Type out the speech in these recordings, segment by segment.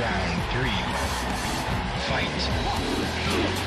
Round 3. Fight.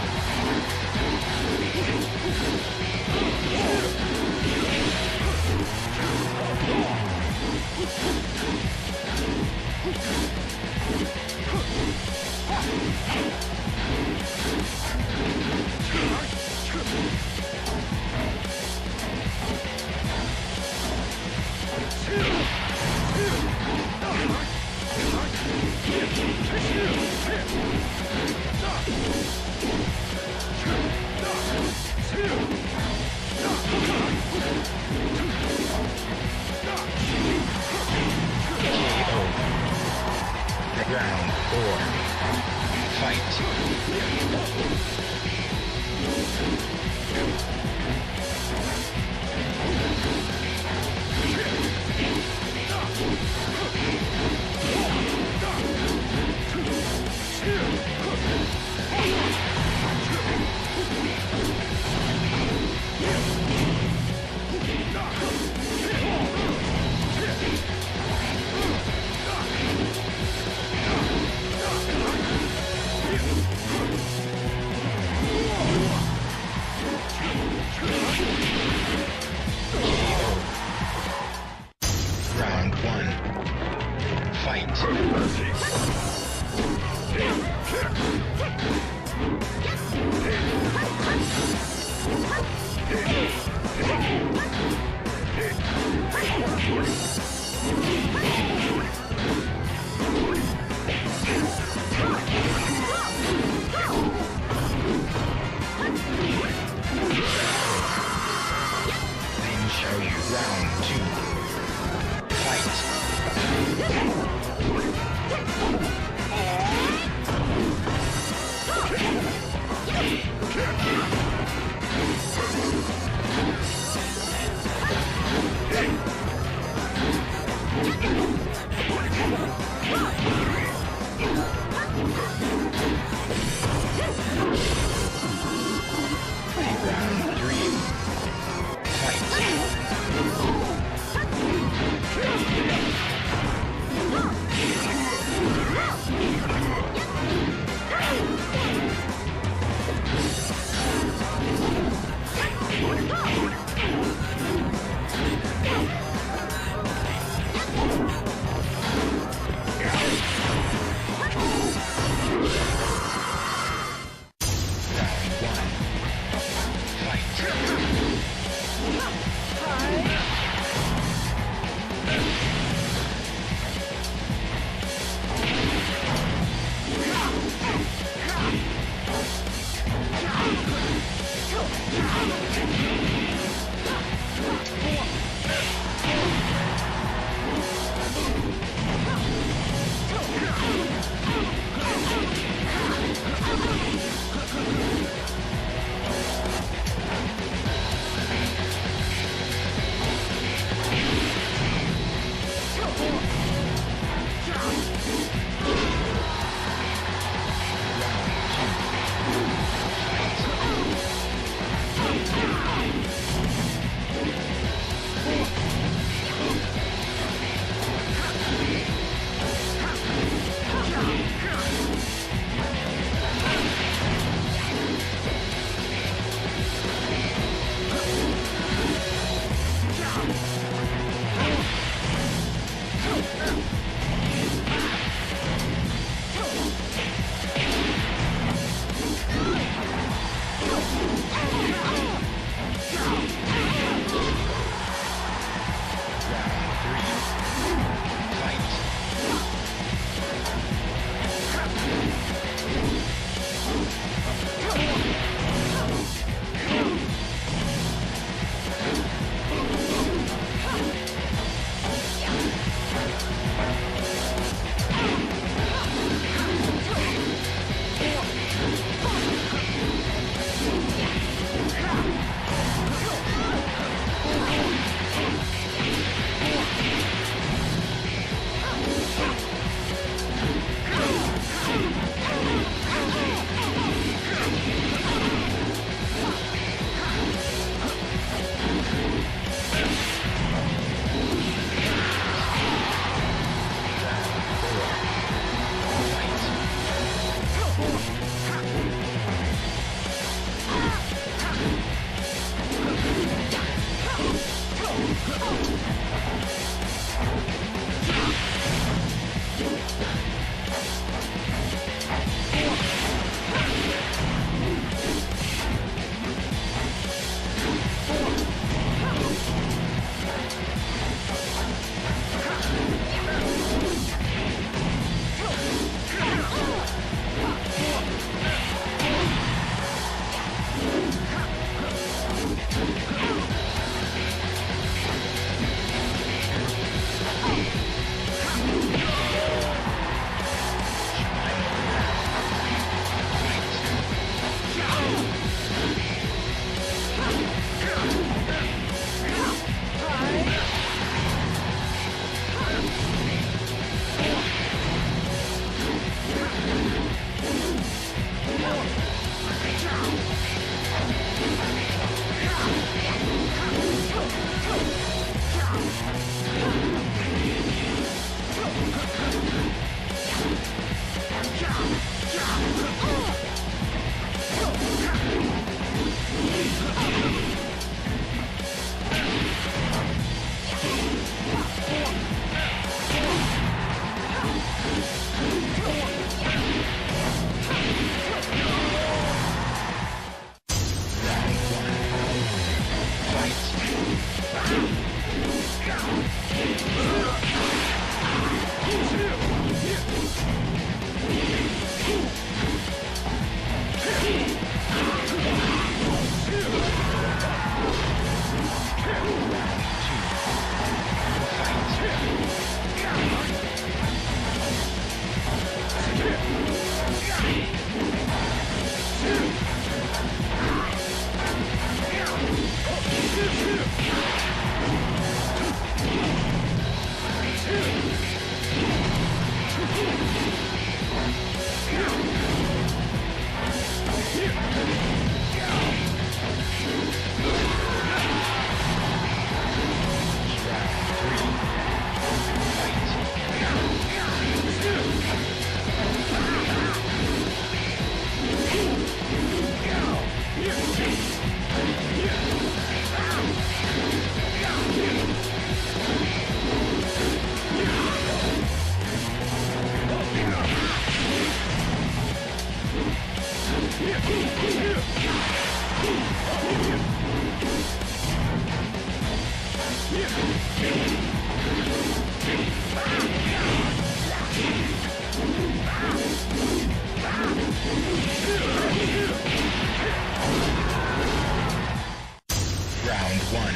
Round one.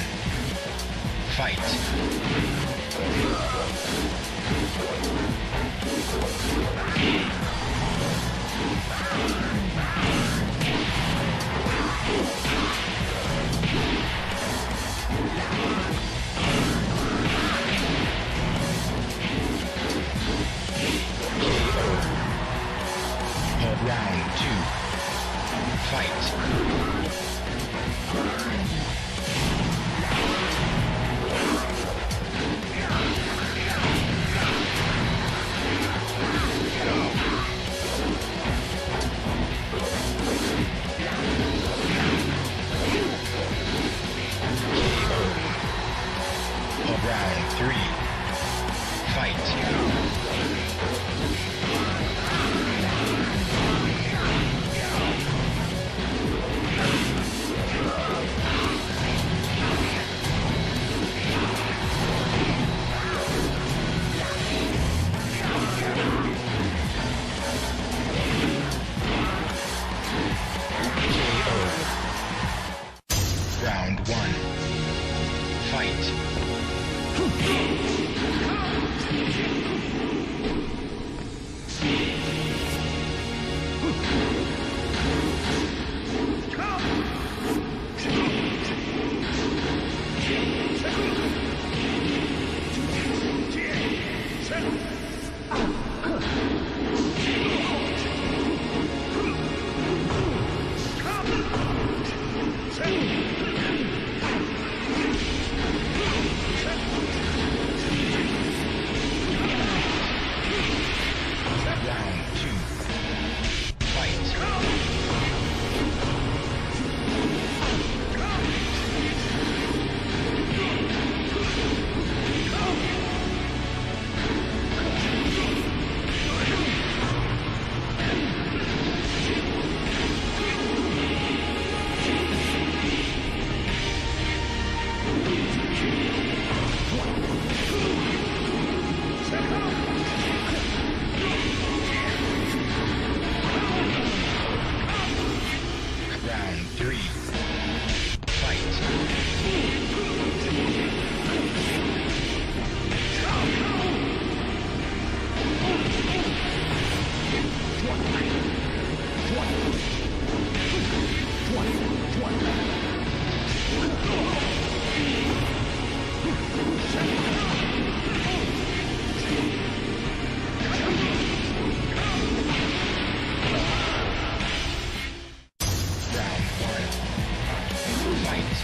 Fight. Round two. Fight. Round three. Fight. Round one. Fight. Round two. Fight. Round three. Fight. Round one. Fight.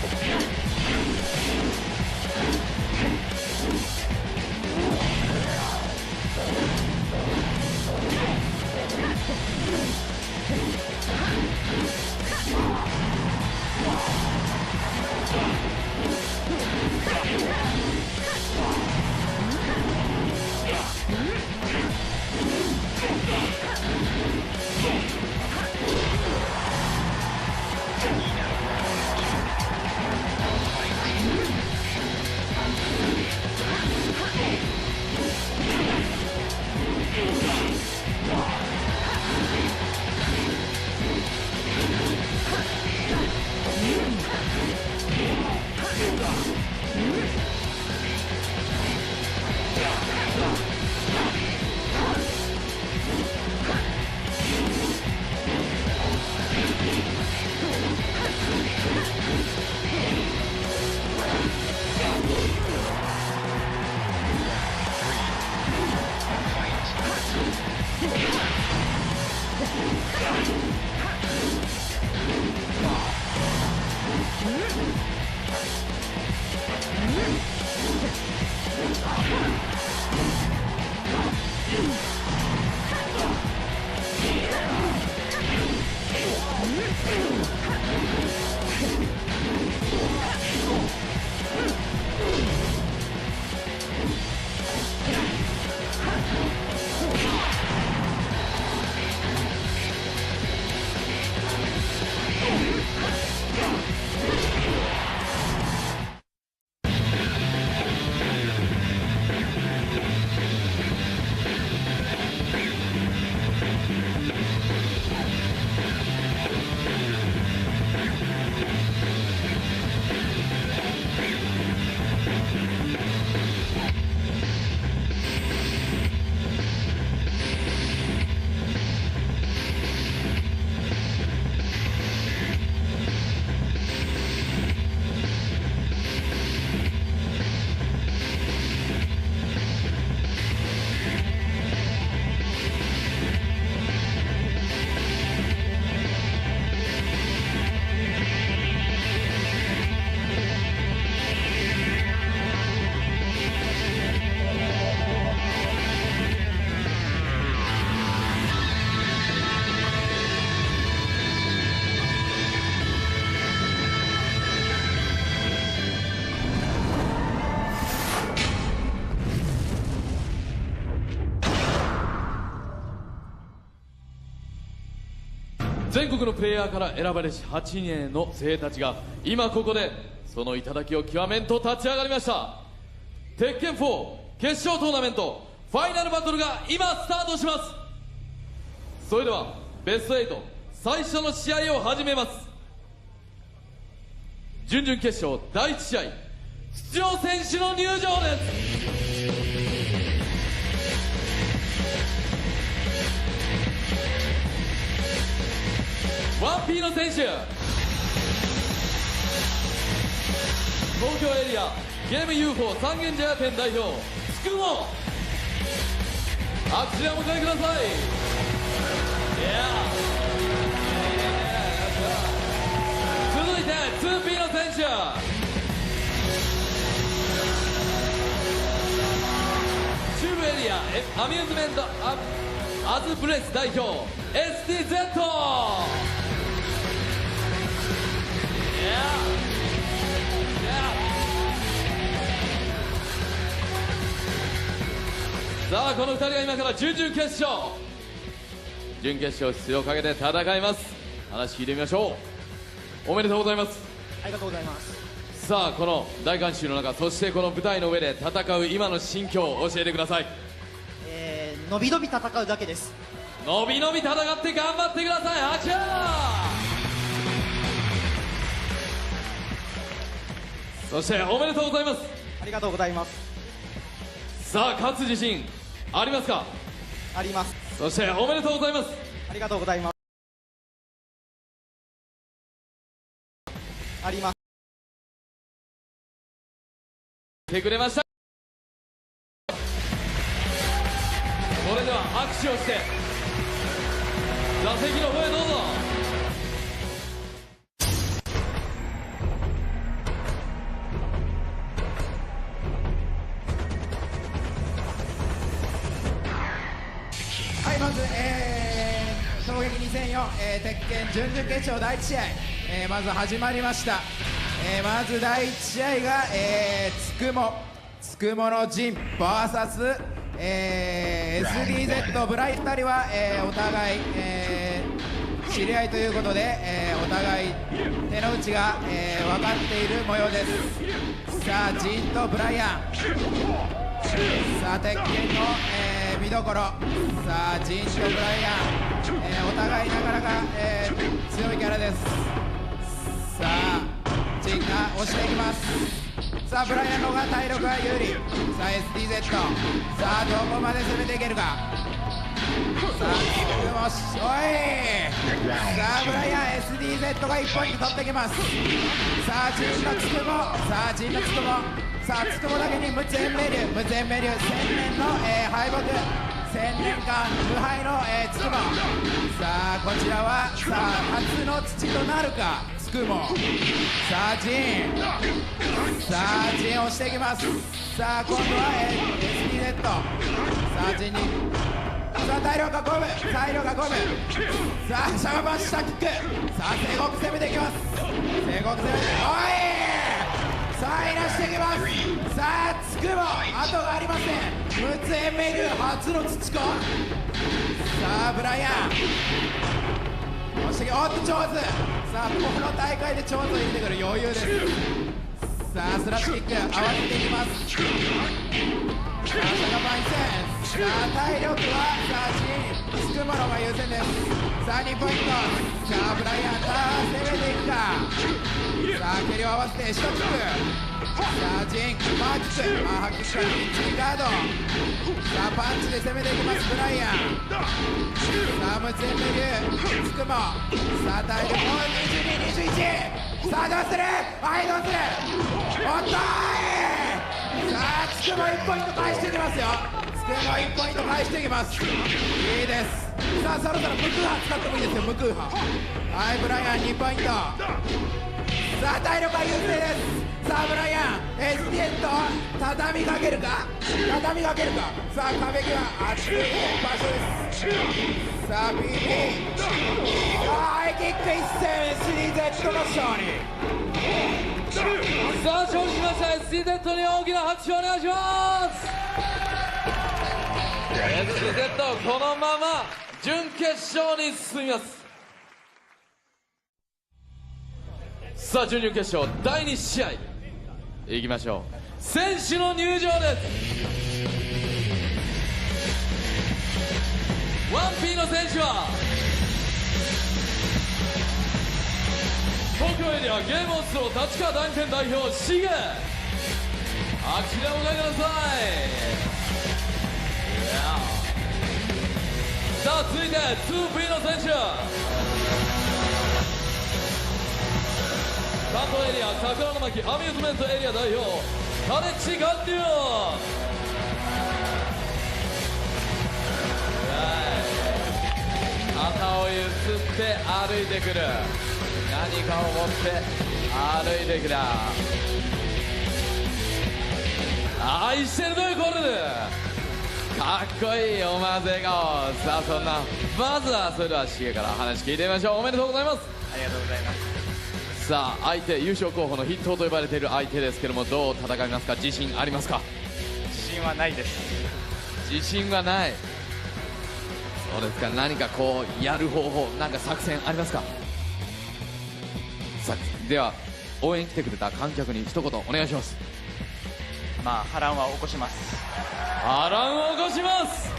全国のプレイヤーから選ばれし8名の精鋭たちが今ここでその頂を極めんと立ち上がりました。鉄拳4決勝トーナメントファイナルバトルが今スタートします。それではベスト8最初の試合を始めます。準々決勝第1試合、出場選手の入場です。1P の選手、東京エリアゲーム UFO 三軒茶屋店代表つくも、あちらお迎えください。続いて 2P の選手、中部エリアアミューズメントアズプレス代表 STZ。さあこの2人が今から準々決勝準決勝出場をかけて戦います。話聞いてみましょう。おめでとうございます。ありがとうございます。さあこの大観衆の中、そしてこの舞台の上で戦う今の心境を教えてください。のびのび戦うだけです。のびのび戦って頑張ってください。はちゃー。そしておめでとうございます。ありがとうございます。さあ勝つ自信ありますか？あります。そしておめでとうございます。ありがとうございます。あります。来てくれました。それでは握手をして座席の方へどうぞ。はい、まず、衝撃2004、鉄拳準々決勝第1試合、まず始まりました。まず第1試合が、つくもの陣 VS、SDZ ブライ2人は、お互い、知り合いということで、お互い手の内が、分かっている模様です。さあジンとブライアン、さあ鉄拳の、見どころ、さあジンとブライアン、お互いなかなか、強いキャラです。さあジンが押していきます。さあブライアンの方が体力が有利。さあ SDZ、 さあどこまで攻めていけるか。さあもしおい、さあブライアン SDZ が1ポイント取ってきます。さあジンのつくも、さあジンのつくも、さあつくもだけに無全メリュー1000年の、敗北、1000年間無敗の、つくも。さあこちらはさあ初の土となるかつくも。さあジン、さあジン押していきます。さあ今度は、SDZ、 さあジンに、さあ体力が込む、さあシャガパン下キック、さあ西国攻めていきます。西国攻めて、おい、さあいらしていきます。さあつくも後がありません。無全メリュー初の土子。さあブライアン押してき、おっと上手。さあこの大会で上手を入れてくる余裕です。さあスラッシュキック合わせていきます。さあシャガパン1戦、さあ体力はさあジンつくものが優先です。さあ2ポイント。さあブライアン、さあ攻めていくか。さあ蹴りを合わせて1キック。さあジンマーキック、ハッキックからピッチリガード。さあパンチで攻めていきますブライアン。さあ無全メリューつくも、さあ体力も22、21。さあどうする、はいどうする、おっとーい。さあつくも1ポイント返していきますよ。つくも1ポイント返していきます。いいです。さあそろそろ無空波使ってもいいですよ、無空波。はい、ブライアン2ポイント。さあ体力は優勢です。さあブライアン SDZ 畳みかけるか、さあ壁際熱い場所です。さあ PP、 ハイキック一戦 SDZ の勝利。さあ勝利しました SDZ に大きな拍手をお願いします。 SDZ このまま準決勝に進みます。さあ準々決勝第2試合いきましょう。選手の入場です。 1P の選手は東京エリアゲームオンスロー立川第2戦代表シゲ、あちらをご覧ください。さあ続いて 2P の選手、関東エリア桜の巻アミューズメントエリア代表カレッジガンデュオ、肩をゆすって歩いてくる、何かを持って歩いてくる、愛してるというコールでかっこいい思わず笑顔。さあそんなまずはそれではシゲから話聞いてみましょう。おめでとうございます。ありがとうございます。さあ相手優勝候補の筆頭と呼ばれている相手ですけども、どう戦いますか？自信ありますか？自信はないです。自信はない。そうですか。何かこうやる方法、なんか作戦ありますか？では応援来てくれた観客に一言お願いします。まあ波乱は起こします。波乱を起こします。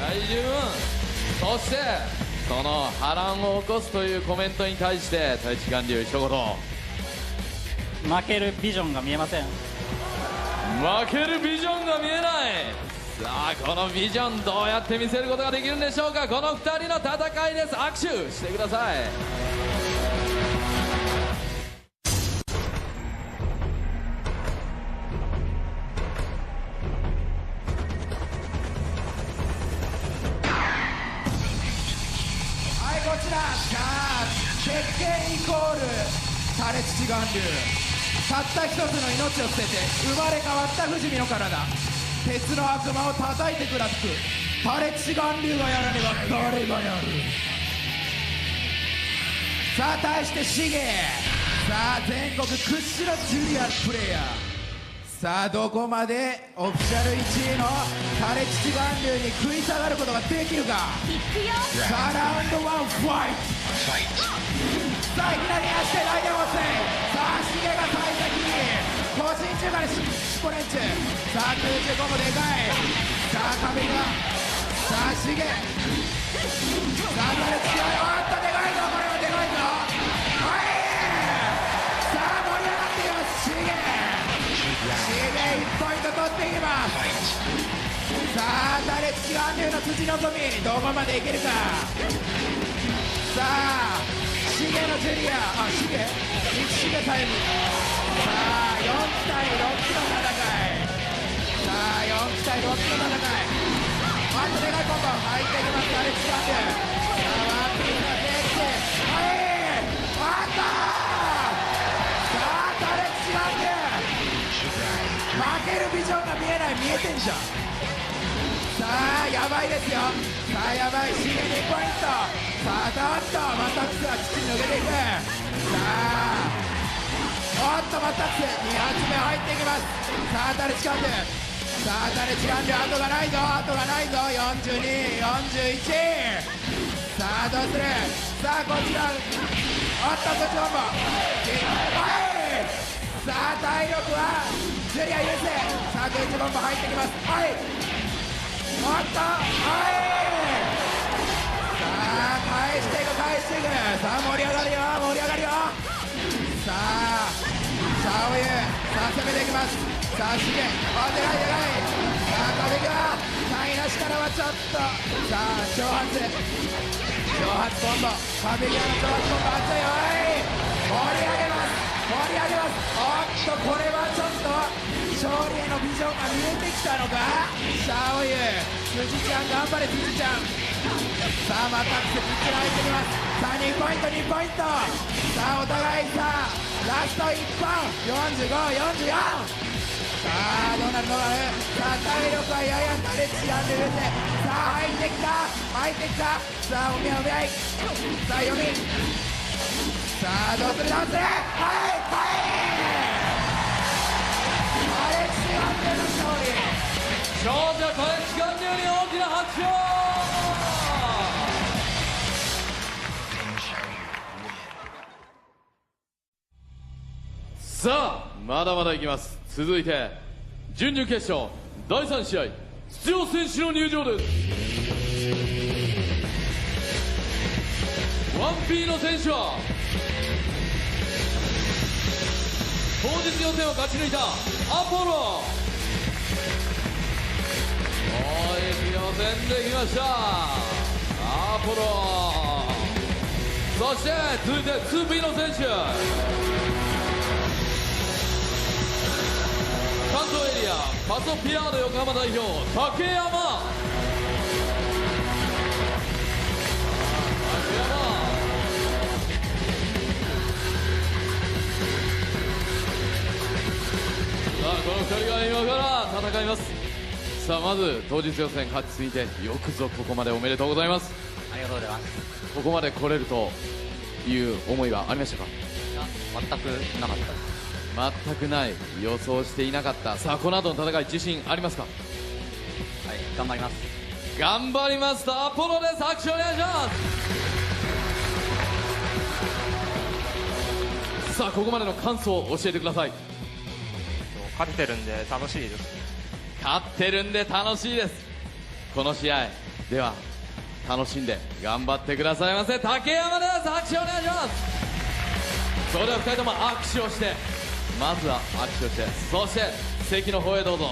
大十分。そしてその波乱を起こすというコメントに対して太一巌流一言。負けるビジョンが見えません。負けるビジョンが見えない。さあこのビジョンどうやって見せることができるんでしょうか。この2人の戦いです。握手してください。はい、こちらさあ鉄拳イコールタレチチ巌流、たった一つの命を捨てて生まれ変わった不死身の体、鉄の悪魔を叩いてくらつくタレチチ巌流がやらねば誰がやる。さあ対してシゲ、さあ全国屈指のジュリアプレイヤー、さあどこまでオフィシャル1位のタレチチ巌流に食い下がることができるか。さあラウンド1ファイト。 Fight. さあいきなり足でライダーを押せ。さあシゲが最先に個人中からシコレンチュ、さあ空中コンボでかい。さあ壁がさあシゲ、さあタレチチ、おっとでかいぞ、これはでかいぞ。はい、さあ盛り上がっています。シゲ1ポイント取っていきます。 Fight. さあタレチチ巌流の辻のぞみどこまでいけるか。さあシゲのジュリア、シゲタイム。さあ4対6の戦い。さあ4対6の戦い。あとでかいコンボ入っていきます。タレチチ巌流。さあワンピースが出て、はい、あったー。さあタレチチ巌流負けるビジョンが見えない。見えてんじゃん。さあやばいですよ。さあやばい、シゲ2ポイント。さあまたつが土に抜けていく。さあおっとまたつ2発目入っていきます。さあタレチ巌流、さあタレチ巌流後がないぞ、42、41。さあどうする。さあこちらおっとそっちコンボ、はい。さあ体力はジュリア優勢。さあグッチコンボ入ってきます。はい、おっとはい。さあ返していく。さあ盛り上がるよ。さあおゆ、さあ攻めていきます。さあシゲ、でかい。さあ壁際、台無しからはちょっと。さあ挑発コンボ、壁際の挑発コンボ熱い。盛り上げます。おっとこれはちょっと勝利へのビジョンが見えてきたのか。さあおゆ、辻ちゃん頑張れ。辻ちゃん、さあまたつこちら入ってきます。さあ2ポイント。さあお互い、さあラスト1本45、44。さあどうなる。さあ体力はややタレチ巌流で。さあ入ってきた。さあおみゃ。さあ読み。さあどうする。はい、タレチ巌流の勝利。勝者タレチ巌流に大きな拍手を。まだまだいきます。続いて準々決勝第3試合、出場選手の入場です。 1P の選手は当日予選を勝ち抜いたアポロ。当日予選できましたアポロ。そして続いて 2P の選手、関東エリアパソピアーノ横浜代表竹山。この2人が今から戦います。さあまず当日予選勝ち継いでよくぞここまでおめでとうございます。ありがとうございます。ここまで来れるという思いはありましたか？全くなかったです。全くない、予想していなかった。さあこの後の戦い自信ありますか？はい、頑張ります。頑張りますとアポロです。拍手お願いします。さあここまでの感想を教えてください。勝ててるんで楽しいです。勝ってるんで楽しいです。この試合では楽しんで頑張ってくださいませ。竹山です。拍手お願いします。それでは2人とも握手をして、まずは握手をして、そして席の方へどうぞ。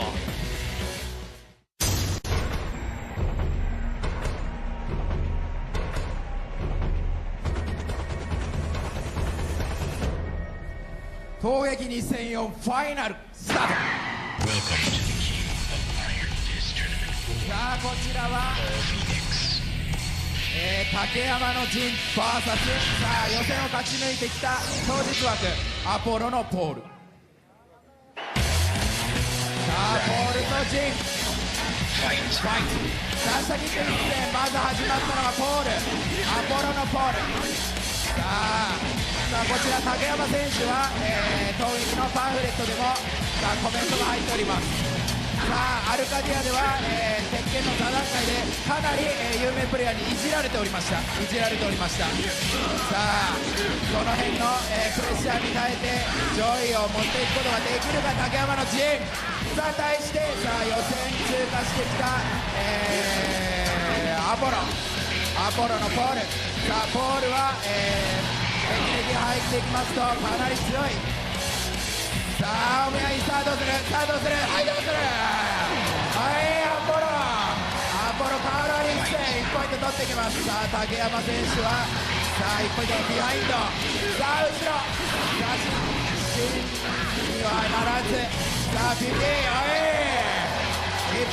攻撃2004ファイナルスタート。 Welcome to the King of Iron Fist Tournament. さあこちらは Phoenix. 竹山の陣 VS さあ予選を勝ち抜いてきた当日枠アポロのポール。さあポールと陣 Fight. ファイト。さあ先に一戦まず始まったのがポール、アポロのポール。さあこちら竹山選手は、当日のパンフレットでもさあコメントが入っております。さあアルカディアでは、鉄拳の座談会でかなり、有名プレイヤーにいじられておりました。さあこの辺の、プレッシャーに耐えて上位を持っていくことができるか竹山のチーム。さあ対してさあ予選通過してきた、アポロのポール。さあポールは、敵に入っていきますとかなり強い。さあお見合い、さあどうするはいどうするはいアポロカーラリング戦1ポイント取ってきます。さあ竹山選手はさあ1ポイントビハインド。さあ後ろさあシンにはならず。さあピピ1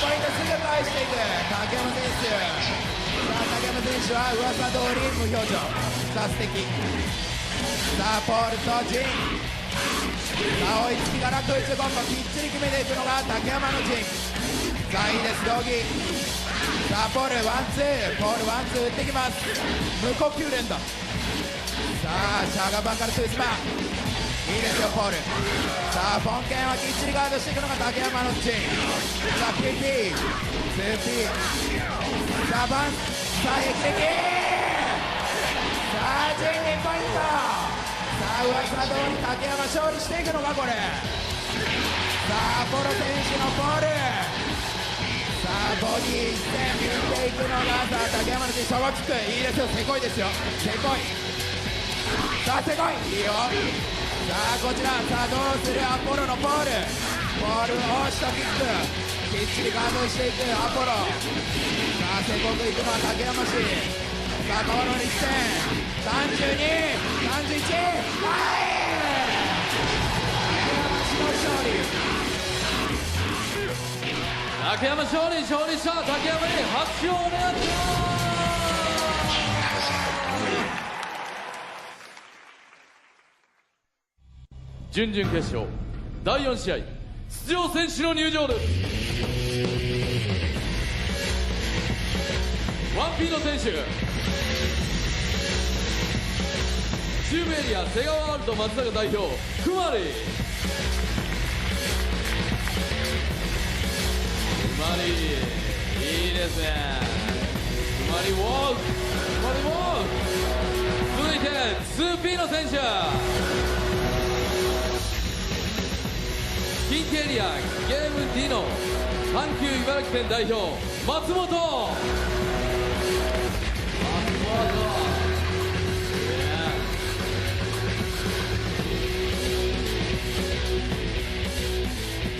ポイントすぐ返していく竹山選手。さあ竹山選手は噂通り無表情。さあ素敵。さあポールとジン。さあ追いつきから空中コンボきっちり決めていくのが竹山の陣。さあいいです道着。さあポールワンツー打ってきます。無呼吸連打。さあシャガバンからツースパンいいですよポール。さあポンケンはきっちりガードしていくのが竹山の陣。さあ PP 2P さあバンさあ霹靂。さあ陣2ポイント。さあ噂通り竹山勝利していくのかこれ。さあアポロ選手のボール。さあボディ一戦見ていくのがさあ竹山のシャワーキックいいですよ。せこいですよ。せこい。さあせこいいいよ。さあこちらさあどうするアポロのボールを下キックきっちりガードしていくアポロ。さあせこくいくのは竹山氏。さあこの一戦32、31、竹山勝利した竹山に拍手をお願いします。準々決勝第4試合、出場選手の入場です。 1P の選手、中部エリアセガワールド松坂代表くまり。いいですね。くまりウォーク。続いて 2P の選手、近畿エリアゲーム D の阪急茨城県代表松本。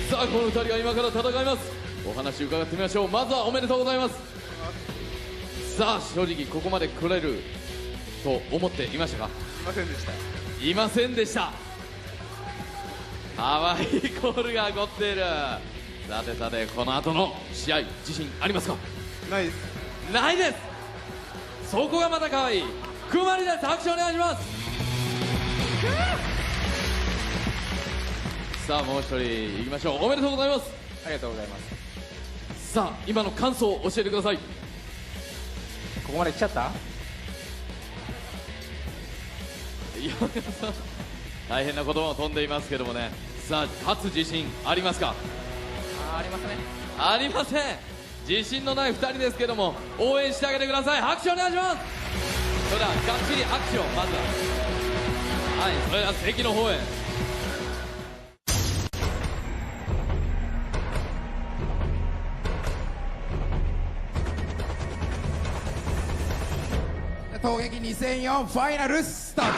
さあこの2人が今から戦います。お話伺ってみましょう。まずはおめでとうございます。さあ正直ここまで来れると思っていましたか？いませんでした。いませんでした。可愛いコールが起こっている。さてさてこの後の試合自信ありますか？ないです。ないです。そこがまた可愛い。くまりです。拍手お願いします。さあもう一人いきましょう。おめでとうございます。ありがとうございます。さあ今の感想を教えてください。ここまで来ちゃった？岩永さん大変な言葉も飛んでいますけどもね。さあ勝つ自信ありますか？ありますね。ありません。自信のない2人ですけども応援してあげてください。拍手お願いします。それではがっちり拍手をまずは。はい、それでは席の方へ。攻撃2004ファイナルスタート。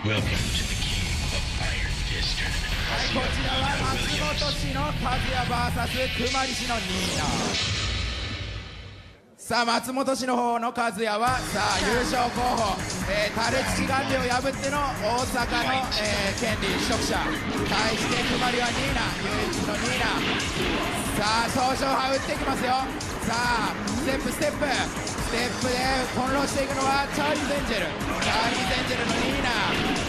Welcome to the King of Iron Fist Tournament. はい、こちらは松本氏の和也 VS くまり氏のニーナ。さあ松本氏の方の和也はさあ優勝候補、タルチ元利を破っての大阪の、権利取得者。対してくまりはニーナ、唯一のニーナ。さあ総勝派打っていきますよ。さあステップステップステップで翻弄していくのはチャーリー・ゼンジェル。チャーリー・ゼンジェルのニーナ、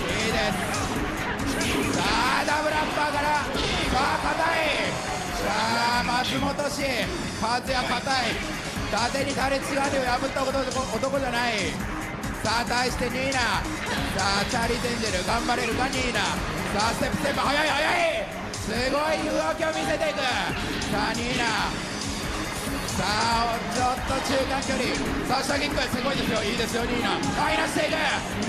いいです。さあダブルアッパーから、さあ硬い。さあ松本氏和也硬い。伊達にタレチガンリを破った男じゃない。さあ対してニーナ。さあチャーリー・ゼンジェル頑張れるかニーナ。さあステップステップ速い速い。すごい動きを見せていく。さあニーナ。さあちょっと中間距離。さあ下キックすごいですよ。いいですよニーナ。はい、出していく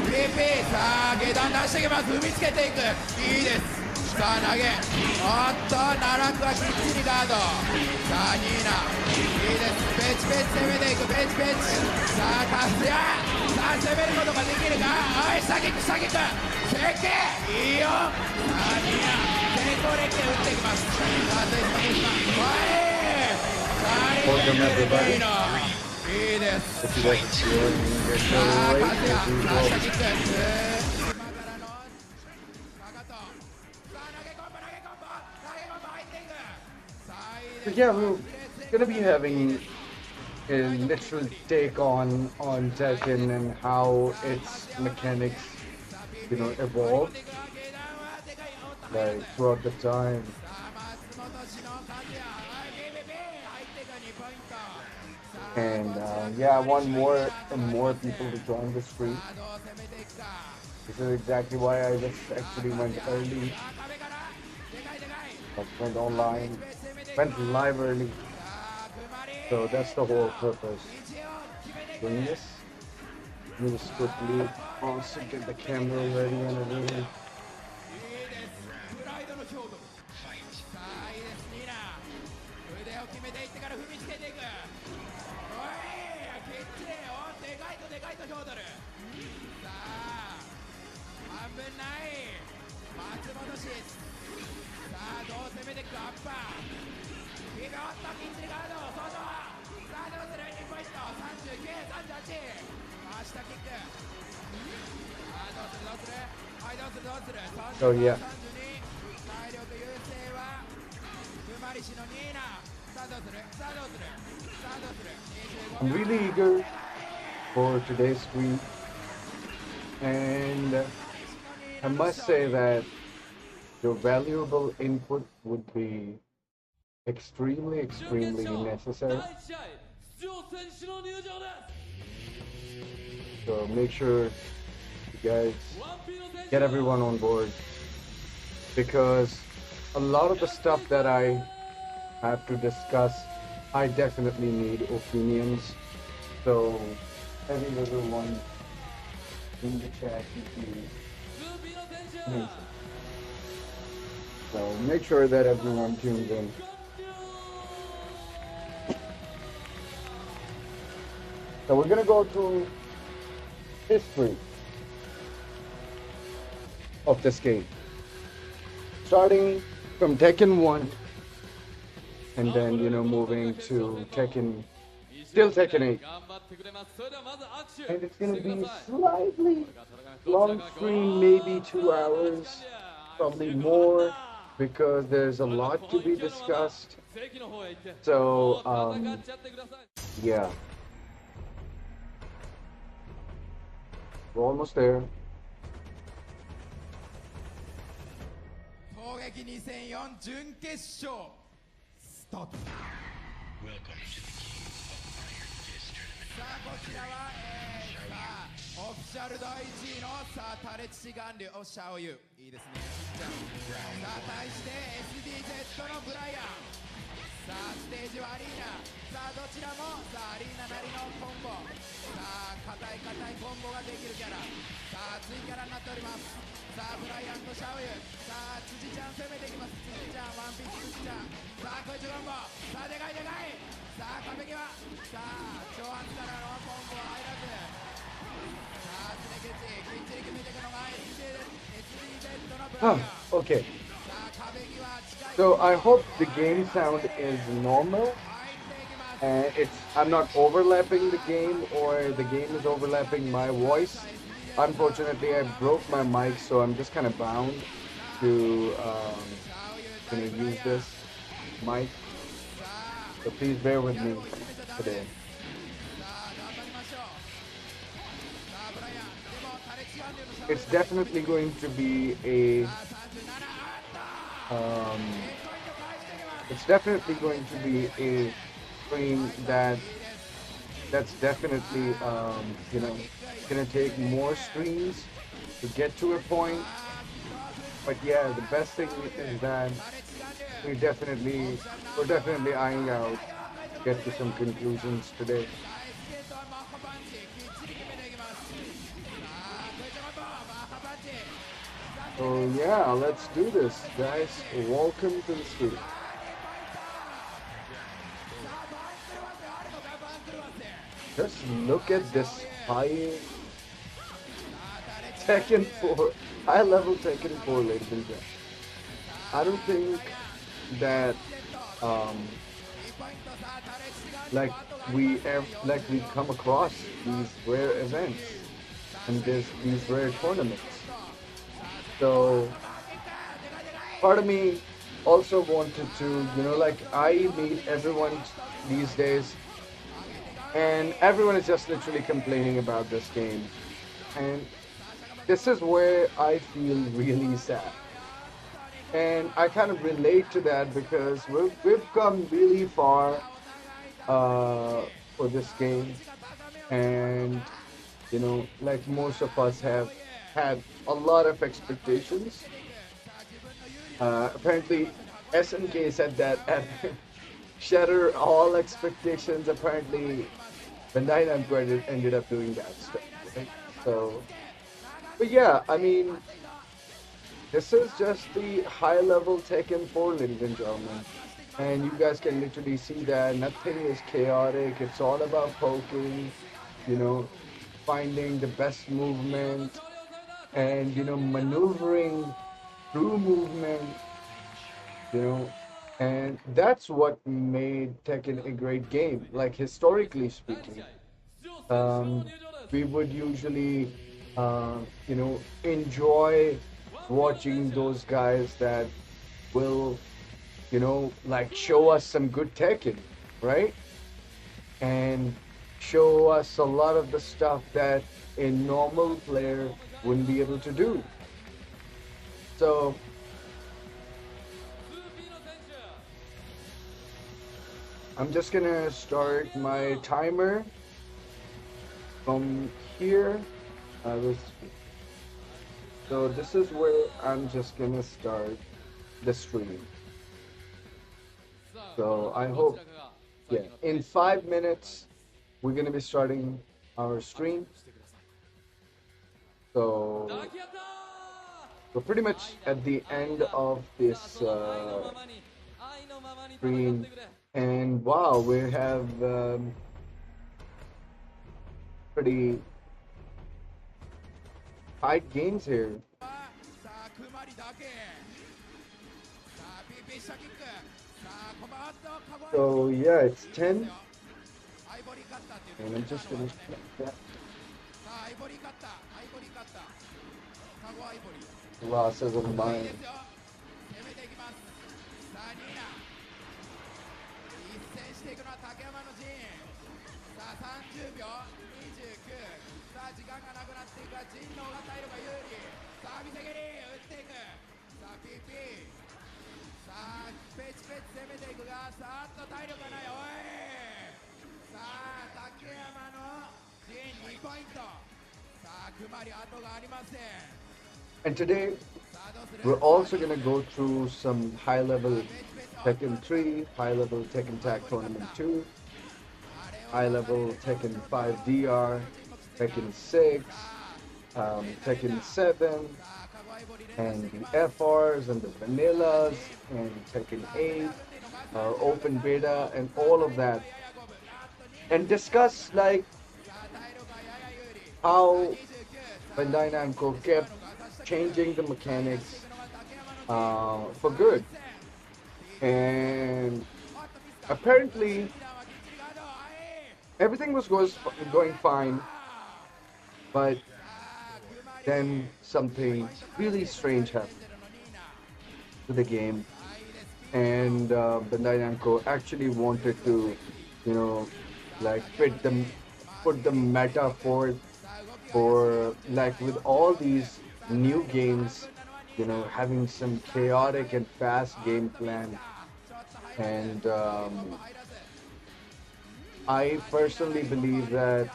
PP。 さあ下段出していきます。踏みつけていく。いいです。さあ投げ。おっと奈落はきっちりガード。さあニーナいいです。ペチペチ攻めていく。ペチペチ。さあカスヤ。さあ攻めることができるか。はい、下キック下キック。設計いいよ。さあニーナ成功列打っていきます。さあテスマはいいいです。さあ、カズヤ、下キック。今からのかかと。さあ、投げコンボ、投げコンボ、投げコンボ入っていく。さあ、いいです。Yeah, we're gonna be having a literal take on Tekken and how its mechanics, evolve like throughout the time. And yeah, I want more and more people to join the stream. This is exactly why I just actually went early. Like went online, went live early. So that's the whole purpose. Doing this. Let me just quickly also get the camera ready and everything. So yeah. I'm really eager for today's stream, and I must say that your valuable input would be extremely necessary. So make sure you guys get everyone on board, because a lot of the stuff that I have to discuss, I definitely need opinions. So every little one in the chat, please. So make sure that everyone tunes in. So we're gonna go through history of this game, starting from Tekken 1, and then moving to still Tekken 8, and it's gonna be slightly long stream, maybe 2 hours, probably more, because there's a lot to be discussed. So yeah, we're almost there. 攻撃2004準決勝スタート。 Welcome to the King of Iron District. さあこちらは、さあオフィシャル第1位のさあタレチシガンリュおシャオユいいですねさあ対して SDZ のブライアンさあステージはアリーナさあどちらもさあアリーナなりのコンボさあ硬いコンボができるキャラさあ熱いキャラになっておりますさあブライアンとシャオユさあ辻ちゃん攻めていきます辻ちゃんワンピース辻ちゃんさあこいつコンボさあでかいさあ壁際さあ挑発からのコンボは入らずさあスネケチきっちり決めていくのが SDZ のブライアン Okay. さあ壁際近い So I hope the game sound is normal, and I'm not overlapping the game, or the game is overlapping my voice. Unfortunately, I broke my mic, so I'm just kind of bound to use this mic. So please bear with me today. It's definitely going to be a stream that's definitely gonna take more streams to get to a point. But yeah, the best thing is that we're definitely eyeing out get to some conclusions today. So yeah, let's do this, guys. Welcome to the stream. Just look at this high Tekken 4, high level Tekken 4, ladies and gentlemen. I don't think that we come across these rare events and these rare tournaments. So part of me also wanted to, I meet everyone these days, and everyone is just literally complaining about this game. And this is where I feel really sad. And I kind of relate to that because we've come really far for this game. And, most of us have had a lot of expectations. Apparently, SNK said that at shatter all expectations. Apparently, Bandai Namco ended up doing that stuff. Right? So, but yeah, I mean, this is just the high-level Tekken 4, ladies and gentlemen. And you guys can literally see that nothing is chaotic. It's all about poking, finding the best movement, and maneuvering through movement, and that's what made Tekken a great game. Like, historically speaking, we would usually enjoy watching those guys that will show us some good Tekken, right? And show us a lot of the stuff that a normal player wouldn't be able to do. So I'm just gonna start my timer from here. So this is where I'm just gonna start the stream. So I hope, yeah, in 5 minutes we're gonna be starting our stream. So we're pretty much at the end of this screen, and wow, we have pretty tight games here. さあクマリだけさあピーピーシャキックさあコマットカゴ So yeah, it's 10, アイボリーカッターっていう and I'm just gonna that さあアイボリーカッターアイボリーカッターカゴアイボリー losses of いい mine. ですよ攻めていきますさあニーナ一戦していくのは竹山の陣さあ30秒29さあ時間がなくなっていくが陣の方が体力が有利さあ見せ蹴り打っていくさあ PP さあペチペチ攻めていくがさあっと体力がないおいさあ竹山の陣2ポイントさあくまり後がありません And today さあどうする we're also gonna go through some high-level Tekken 3, high-level Tekken Tag Tournament 2, high-level Tekken 5 DR, Tekken 6, Tekken 7, and the FRs and the vanillas and Tekken 8, open beta and all of that, and discuss like how Bandai Namco kept changing the mechanics for good, and apparently everything was going fine, but then something really strange happened to the game, and Bandai Namco actually wanted to, you know, like put the meta for like with all these new games, you know, having some chaotic and fast game plan, and I personally believe that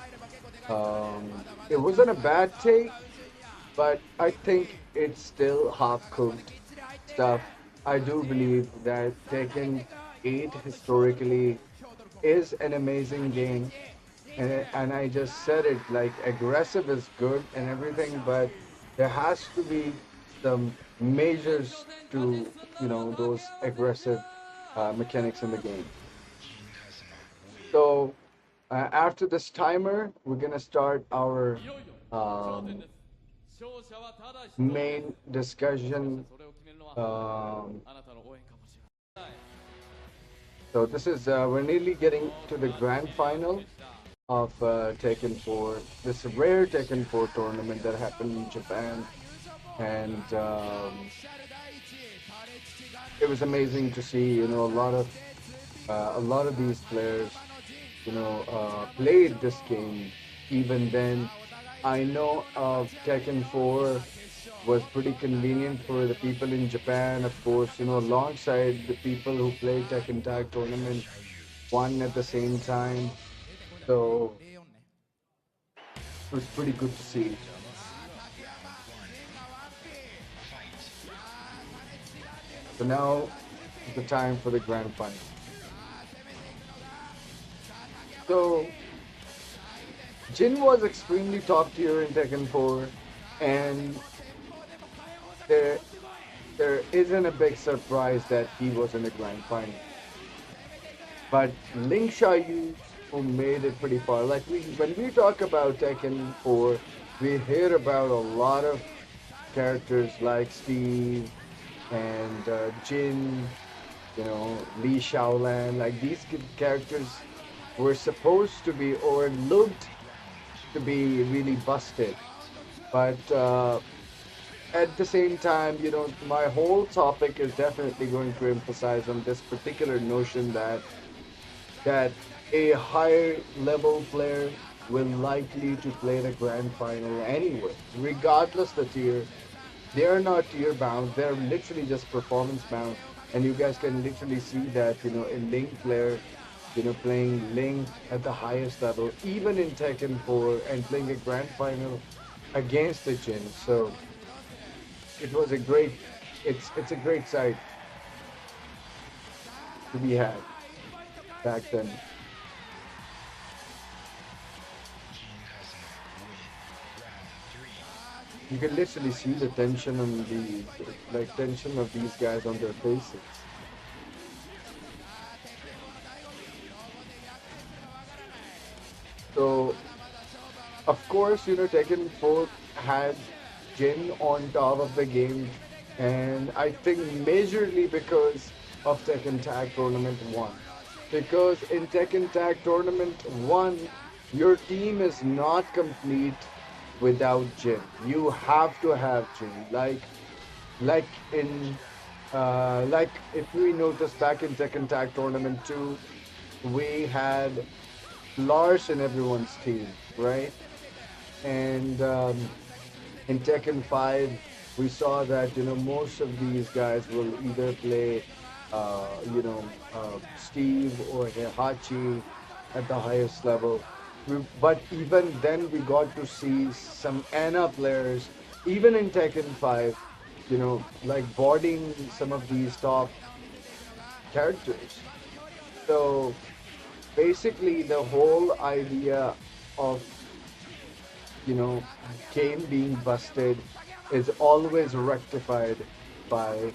it wasn't a bad take, but I think it's still half-cooked stuff. I do believe that Tekken 8 historically is an amazing game, and I just said it, like aggressive is good and everything, but there has to be some measures to, you know, those aggressive mechanics in the game. So after this timer, we're gonna start our main discussion. So this is we're nearly getting to the grand final of Tekken 4, this rare Tekken 4 tournament that happened in Japan, and it was amazing to see, you know, a lot of these players, you know, played this game. Even then, I know Tekken 4 was pretty convenient for the people in Japan, of course, you know, alongside the people who play Tekken Tag Tournament 1 at the same time. So it was pretty good to see. So now is the time for the grand final. So Jin was extremely top tier in Tekken 4, and there isn't a big surprise that he was in the grand final. But Ling Xiaoyu, who made it pretty far, like when we talk about Tekken 4, we hear about a lot of characters like Steve and Jin, you know, Li Xiaolan, like these characters were supposed to be or looked to be really busted, but at the same time, you know, my whole topic is definitely going to emphasize on this particular notion that a higher level player will likely to play the grand final anyway, regardless the tier. They are not tier bound, they're literally just performance bound, and you guys can literally see that, you know, a Link player, you know, playing Link at the highest level, even in Tekken 4, and playing a grand final against the Jin. So it was a great, it's a great sight to be had back then. you can literally see the tension on tension of these guys on their faces. So, of course, Tekken 4 had Jin on top of the game, and I think majorly because of Tekken Tag Tournament 1. Because in Tekken Tag Tournament 1, your team is not complete without Jin. You have to have Jin. Like in like if we notice back in Tekken Tag Tournament 2, we had Lars in everyone's team, right? And in Tekken 5, we saw that most of these guys will either play Steve or Heihachi at the highest level. But even then, we got to see some Anna players, even in Tekken 5, like boarding some of these top characters. So basically, the whole idea of game being busted is always rectified by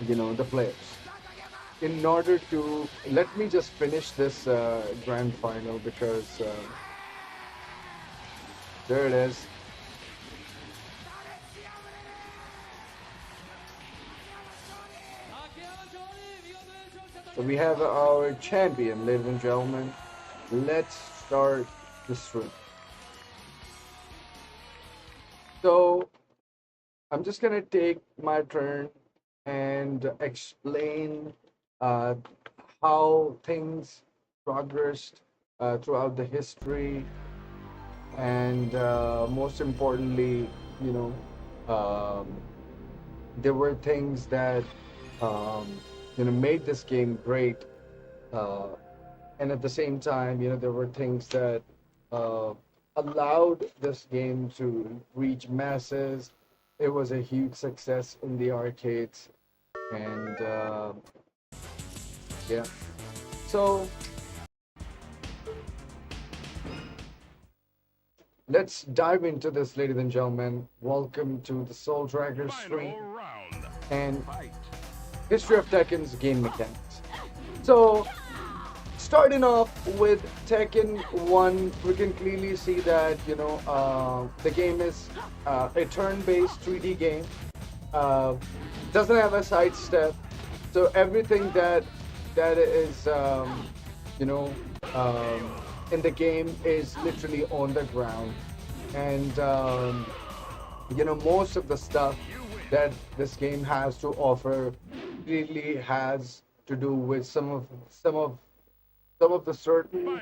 the players. In order to let me just finish this grand final because there it is. So we have our champion, ladies and gentlemen. Let's start this room. So I'm just gonna take my turn and explain how things progressed throughout the history, and most importantly, um, there were things that made this game great, and at the same time, there were things that allowed this game to reach masses. It was a huge success in the arcades, and yeah. So let's dive into this, ladies and gentlemen. Welcome to the Soul Tracker stream and history of Tekken's game mechanics. So, starting off with Tekken 1, we can clearly see that the game is a turn-based 3D game. Doesn't have a sidestep, so everything that is in the game is literally on the ground, and most of the stuff that this game has to offer really has to do with some of the certain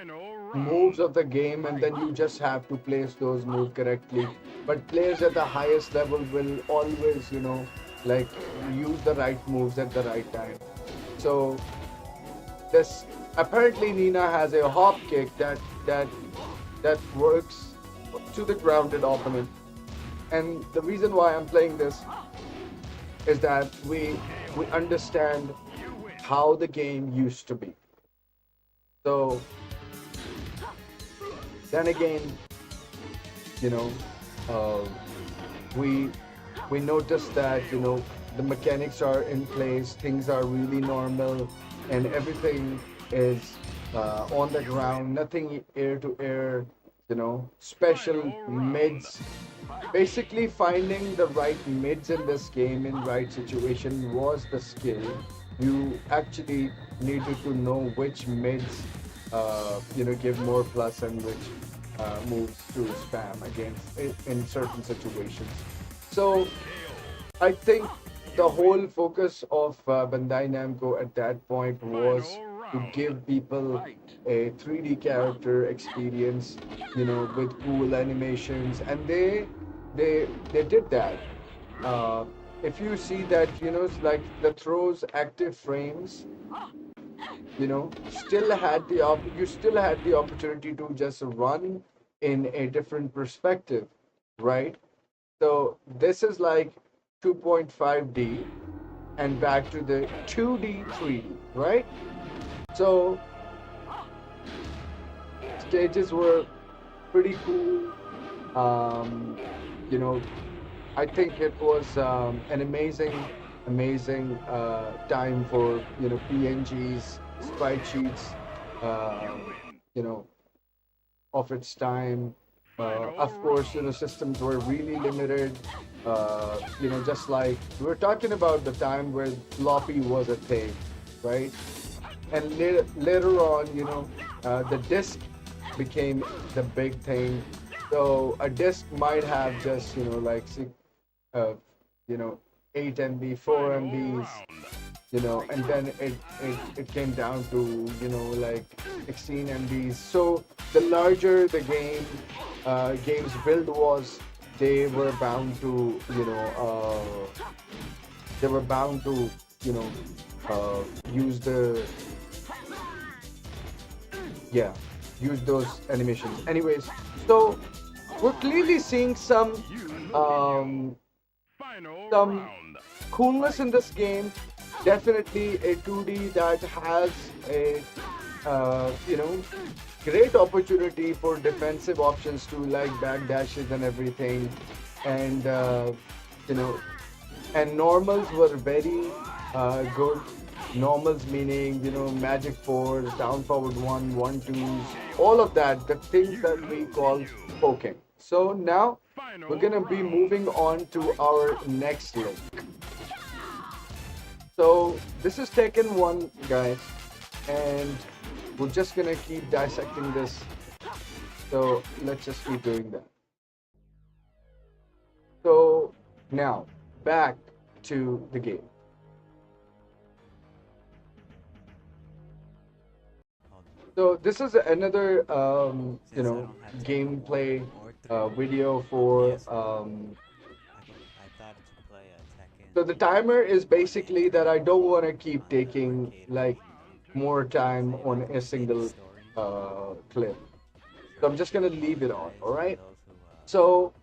moves of the game, and then you just have to place those moves correctly. But players at the highest level will always use the right moves at the right time. So this apparently Nina has a hop kick that works to the grounded opponent, and the reason why I'm playing this is that we understand how the game used to be. So then again, we notice that the mechanics are in place, things are really normal, and everything is on the ground, nothing air to air, special mids. Basically, finding the right mids in this game in right situation was the skill. You actually needed to know which mids give more plus and which moves to spam against in certain situations. So I think the whole focus of Bandai Namco at that point was to give people a 3D character experience, with cool animations, and they did that. If you see that, it's like the throws active frames, still had you still had the opportunity to just run in a different perspective, right? So this is like 2.5D and back to the 2D, 3D, right? So stages were pretty cool. Um, you know, I think it was an amazing time for PNGs, sprite sheets, uh, you know, of its time. Of course, systems were really limited. Just like we were talking about the time where floppy was a thing, right? And later on, the disk became the big thing. So a disk might have just, like uh, you know, 8 MB, 4 MBs, and then it came down to, like 16 MBs. So the larger the game's build was, they were bound to, they were bound to, you know, use yeah, use those animations. Anyways, so we're clearly seeing um, some coolness in this game. Definitely a 2D that has a great opportunity for defensive options too, like backdashes and everything, and you know, and normals were very good. Normals meaning magic fours, down forward one, one twos, all of that, the things that we call poking. So now we're gonna be moving on to our next link. So this is Tekken 1, guys, and we're just gonna keep dissecting this. So let's just keep doing that. So now back to the game. So this is another gameplay video for so the timer is basically that I don't want to keep taking like more time on a single clip. So I'm just gonna leave it on, all right? So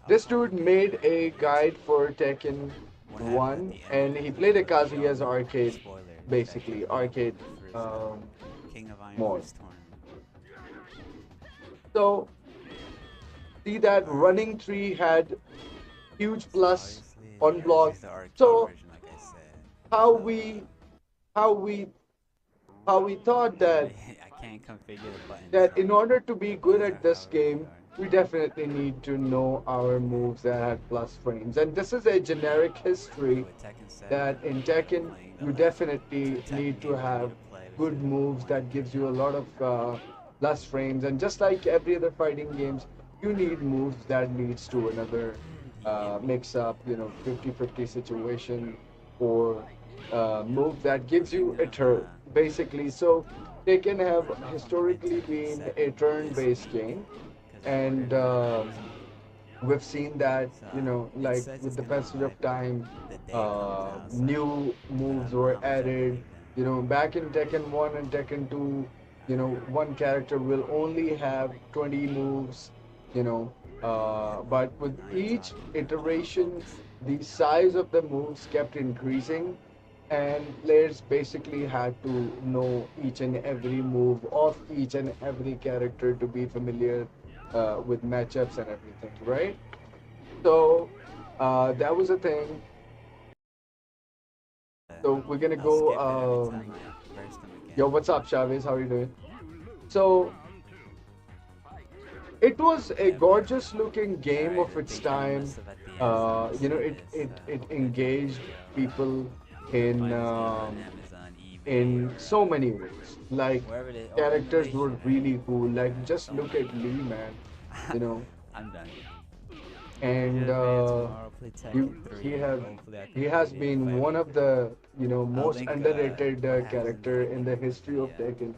this dude made a guide for Tekken 1, and he played a Kazuya's arcade, basically arcade mode. So see that running tree had huge plus on block. So how we how we how we thought that in order to be good at this game, we definitely need to know our moves that had plus frames. And this is a generic history that in Tekken, you definitely need to have good moves that gives you a lot of plus frames. And just like every other fighting games, you need moves that leads to another mix-up, 50-50 situation, or move that gives you a turn, basically. So Tekken have historically been a turn-based game, and we've seen that, like with the passage of time, new moves were added. Back in Tekken 1 and Tekken 2, one character will only have 20 moves, but with each iteration, the size of the moves kept increasing, and players basically had to know each and every move of each and every character to be familiar with matchups and everything, right? So that was a thing. So we're gonna go. Yo, what's up, Chavez? How are you doing? So it was a gorgeous looking game of its time. It engaged people in so many ways. Like characters were really cool. Like just look at Lee, man. You know, I'm done. and he has been one of the most underrated character in the history of Tekken.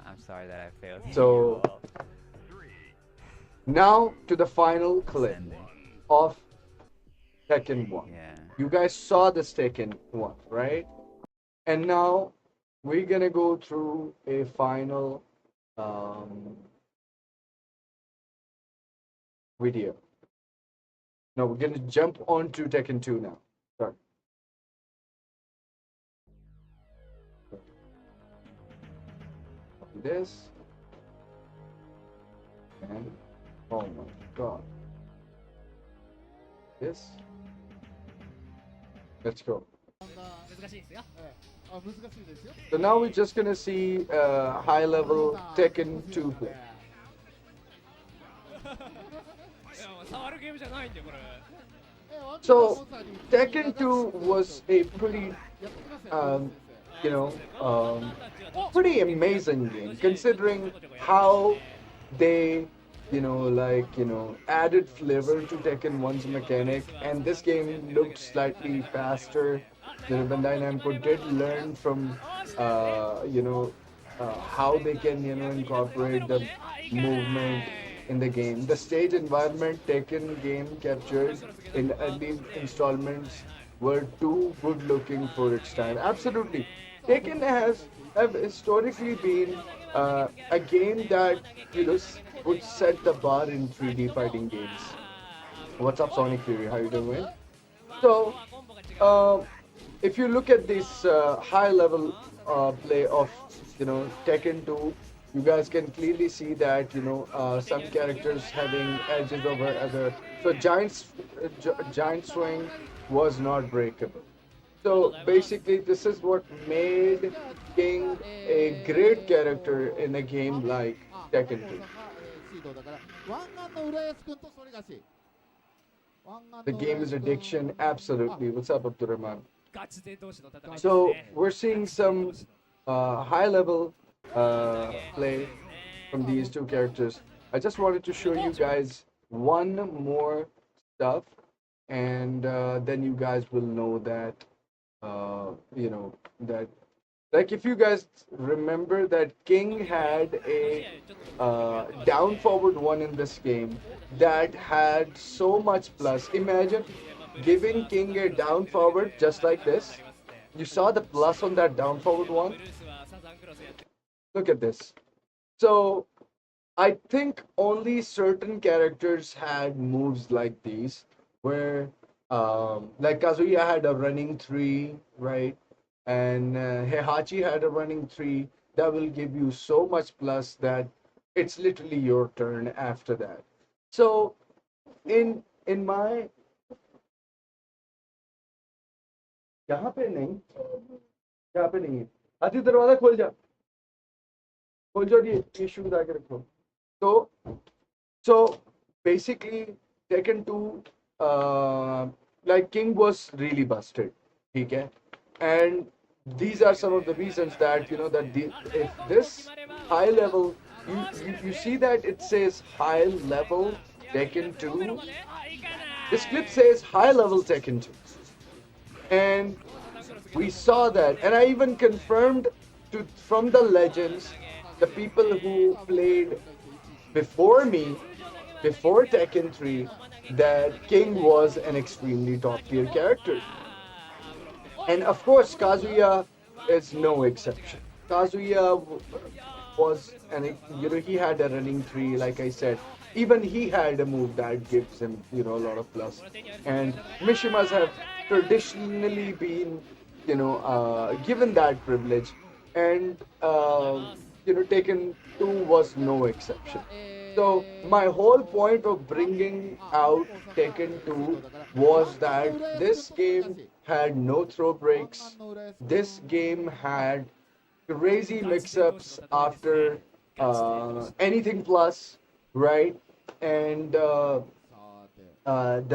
I'm sorry that I failed. So now to the final clip of Tekken 1. Yeah. You guys saw this Tekken 1, right? And now we're gonna go through a final video. No, we're gonna jump on to Tekken 2 now. Sorry. Copy this. And Oh my god. Yes. Let's go. So now we're just gonna see high level Tekken 2 play. So Tekken 2 was a pretty, um, you know, pretty amazing game considering how they, added flavor to Tekken 1's mechanic, and this game looked slightly faster. Bandai Namco did learn from, how they can, incorporate the movement in the game. The stage environment Tekken game captured in early installments were too good looking for its time. Absolutely. Tekken have historically been a game that would set the bar in 3D fighting games. What's up, Sonic Fury? How you doing? So, uh, if you look at this high level play of Tekken 2, you guys can clearly see that some characters having edges over other. So giant swing was not breakable. So basically, this is what made King a great character in a game like Tekken 2. The game is addiction, absolutely. What's up, Abdurrahman? So we're seeing some high level play from these two characters. I just wanted to show you guys one more stuff, and then you guys will know that that, like, if you guys remember that King had a down forward one in this game that had so much plus. Imagine giving King a down forward just like this. You saw the plus on that down forward one? Look at this. So I think only certain characters had moves like these, where like Kazuya had a running three, right? And Heihachi had a running three that will give you so much plus that it's literally your turn after that. So in my यहाँ पे नहीं यहाँ पे नहीं है आती दरवाजा खोल जा ये शूज आके रखो so basically Tekken 2 like King was really busted, okay? And these are some of the reasons that if this high level, you see that it says high level Tekken 2. This clip says high level Tekken 2, and we saw that, and I even confirmed from the legends, the people who played before me, before Tekken 3, that King was an extremely top tier character. And of course, Kazuya is no exception. Kazuya was, and he had a running three, like I said. Even he had a move that gives him, a lot of plus. And Mishimas have traditionally been, given that privilege. And, Tekken 2 was no exception. So my whole point of bringing out Tekken 2 was that this game had no throw breaks. This game had crazy mix-ups after anything plus, right? And the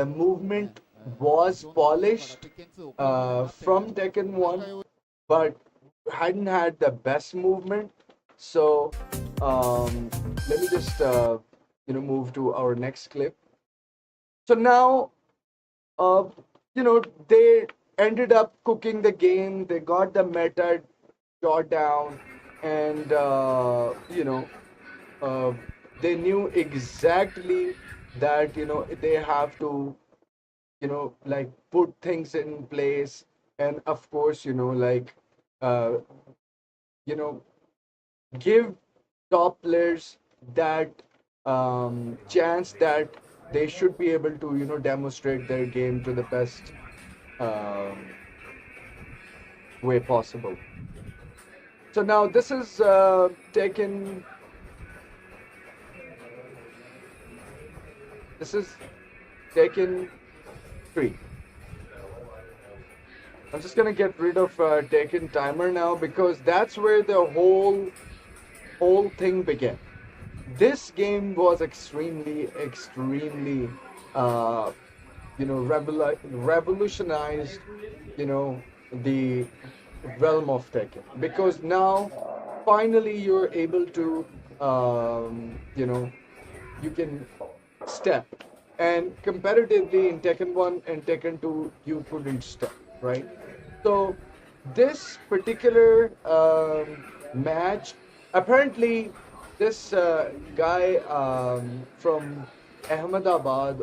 movement was polished from Tekken 1, but hadn't had the best movement. So let me just move to our next clip. So now they ended up cooking the game. They got the meta jot down, and they knew exactly that they have to like put things in place, and of course uh, give top players that chance that they should be able to demonstrate their game to the best way possible. So now this is Tekken This is Tekken 3. I'm just gonna get rid of Tekken timer now because that's where the whole thing began. This game was extremely, uh, revolutionized, you know, the realm of Tekken because now finally you're able to, you can step. And comparatively in Tekken 1 and Tekken 2, you couldn't step, right? So this particular match, apparently, this guy from Ahmedabad,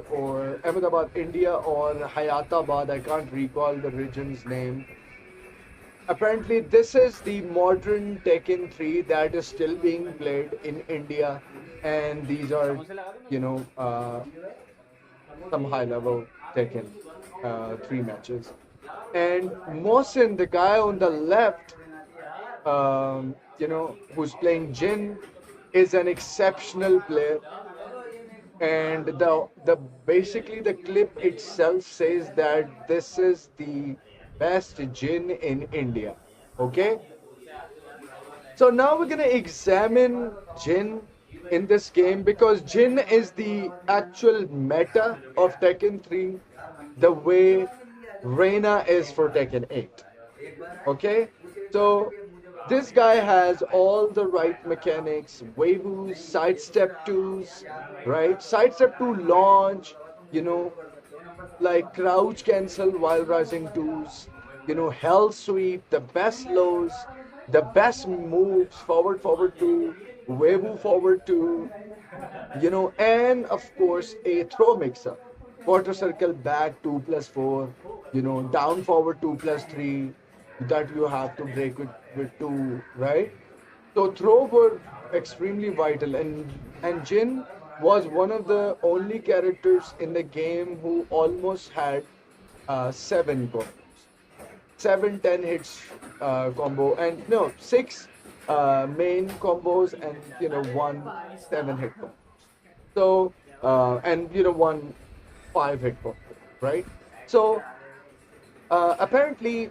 India, or Hayatabad, I can't recall the region's name. Apparently, this is the modern Tekken 3 that is still being played in India, and these are, you know, some high-level Tekken 3 matches. And Mohsin, the guy on the left, who's playing Jin, is an exceptional player. And the basically the clip itself says that this is the best Jin in India. Okay, so now we're gonna examine Jin in this game because Jin is the actual meta of Tekken 3, the way Reina is for Tekken 8. Okay, so this guy has all the right mechanics, waivus, sidestep twos, right? Sidestep to launch, you know, like crouch cancel while rising twos, hell sweep, the best lows, the best moves, forward two, wavu forward two, and of course a throw mixer. Quarter circle back 2+4, down forward 2+3 that you have to break with two, right? So throw were extremely vital, and Jin was one of the only characters in the game who almost had seven combos, 7-10 hits combo, and no six main combos, and one 7 hit combo. So and one 5 hit combo, right? So apparently.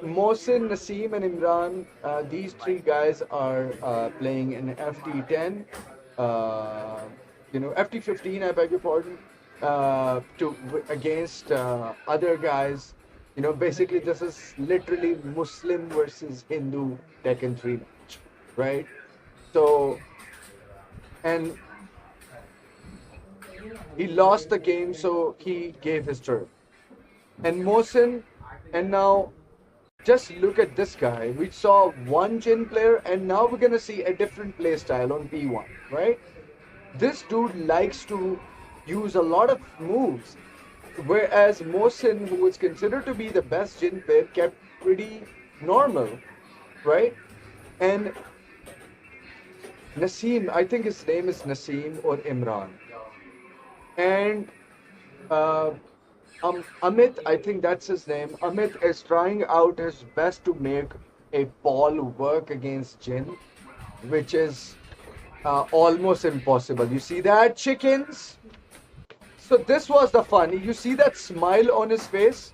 Mohsin, Naseem, and Imran, these three guys are playing in FT10, FT15, I beg your pardon, against other guys. Basically, this is literally Muslim versus Hindu Tekken 3 match, right? So, and he lost the game, so he gave his turn. And Mohsin, and now just look at this guy. We saw one Jin player, and now we're gonna see a different play style on P1, right? This dude likes to use a lot of moves, whereas Mohsin, who was considered to be the best Jin player, kept pretty normal, right? And Naseem, I think his name is Naseem or Imran, and Amit, I think that's his name. Amit is trying out his best to make a Paul work against Jin, which is almost impossible. You see that, chickens? So this was the fun. You see that smile on his face?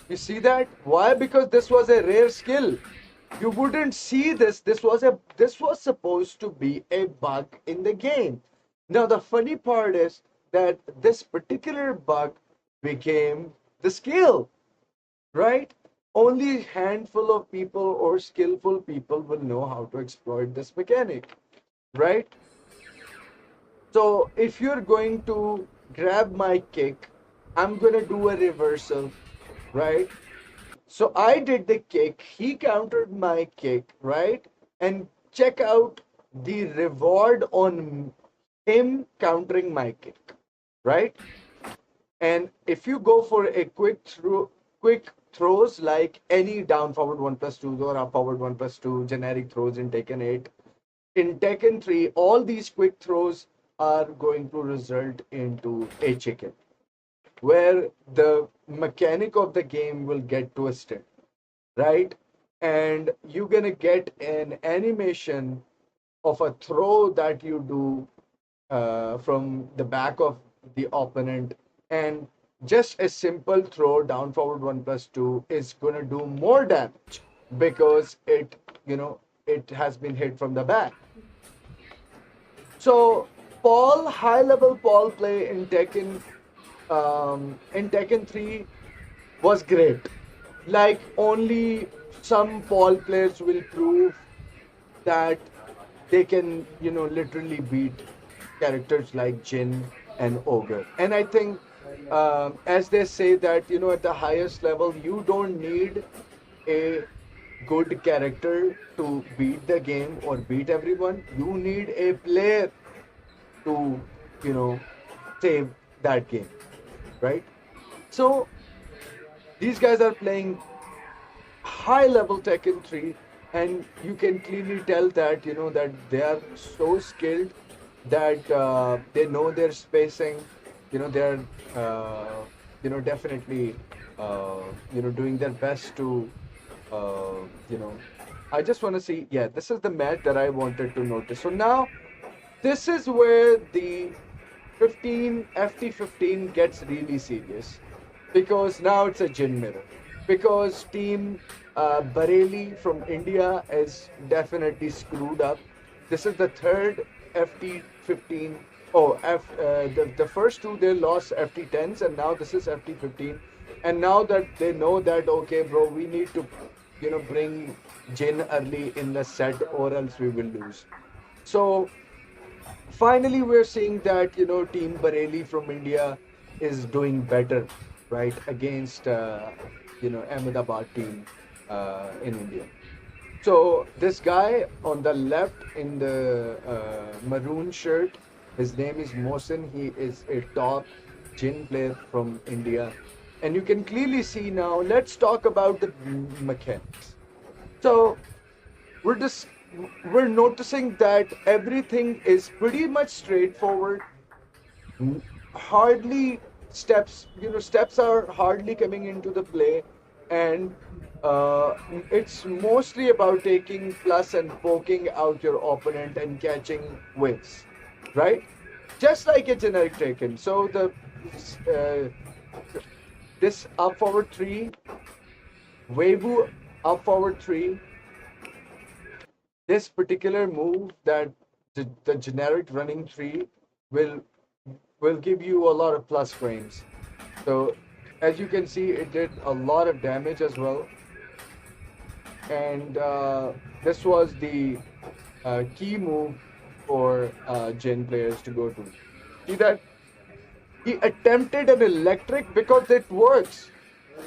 You see that? Why? Because this was a rare skill. You wouldn't see this. This was supposed to be a bug in the game. Now the funny part is that this particular bug became the skill, right? Only handful of people or skillful people will know how to exploit this mechanic, right? So if you're going to grab my kick, I'm gonna do a reversal, right? So I did the kick, he countered my kick, right? And check out the reward on him countering my kick, right? And if you go for a quick throws like any down forward 1+2 or up forward 1+2 generic throws in Tekken 8, in Tekken 3, all these quick throws are going to result into a chicken, where the mechanic of the game will get twisted, right? And you're gonna get an animation of a throw that you do from the back of the opponent, and just a simple throw down forward 1+2 is going to do more damage because it has been hit from the back. So high level Paul play in Tekken 3 was great. Like only some Paul players will prove that they can, literally beat characters like Jin and Ogre. And I think, as they say that, at the highest level, you don't need a good character to beat the game or beat everyone. You need a player to, save that game, right? So these guys are playing high level Tekken 3, and you can clearly tell that that they are so skilled that they know their spacing. They're definitely doing their best to uh, you know I just want to see, yeah, this is the match that I wanted to notice. So now this is where the 15 FT15 gets really serious, because now it's a Jin mirror. Because team Bareilly from India is definitely screwed up. This is the third FT15. Oh, the first two they lost FT10s, and now this is FT15. And now that they know that, okay, bro, we need to bring Jin early in the set, or else we will lose. So finally we're seeing that team Bareilly from India is doing better, right, against Ahmedabad team in India. So this guy on the left in the maroon shirt, his name is Mohsin. He is a top Jin player from India, and you can clearly see now. Let's talk about the mechanics. So we're just we're noticing that everything is pretty much straightforward. Hardly steps, steps are hardly coming into the play, and it's mostly about taking plus and poking out your opponent and catching wins, right? Just like a generic Tekken. So this up forward 3, Weibo up forward 3, this particular move, that the generic running 3 will give you a lot of plus frames. So as you can see, it did a lot of damage as well. And this was the key move for Jin players to go to. See that? He attempted an electric because it works.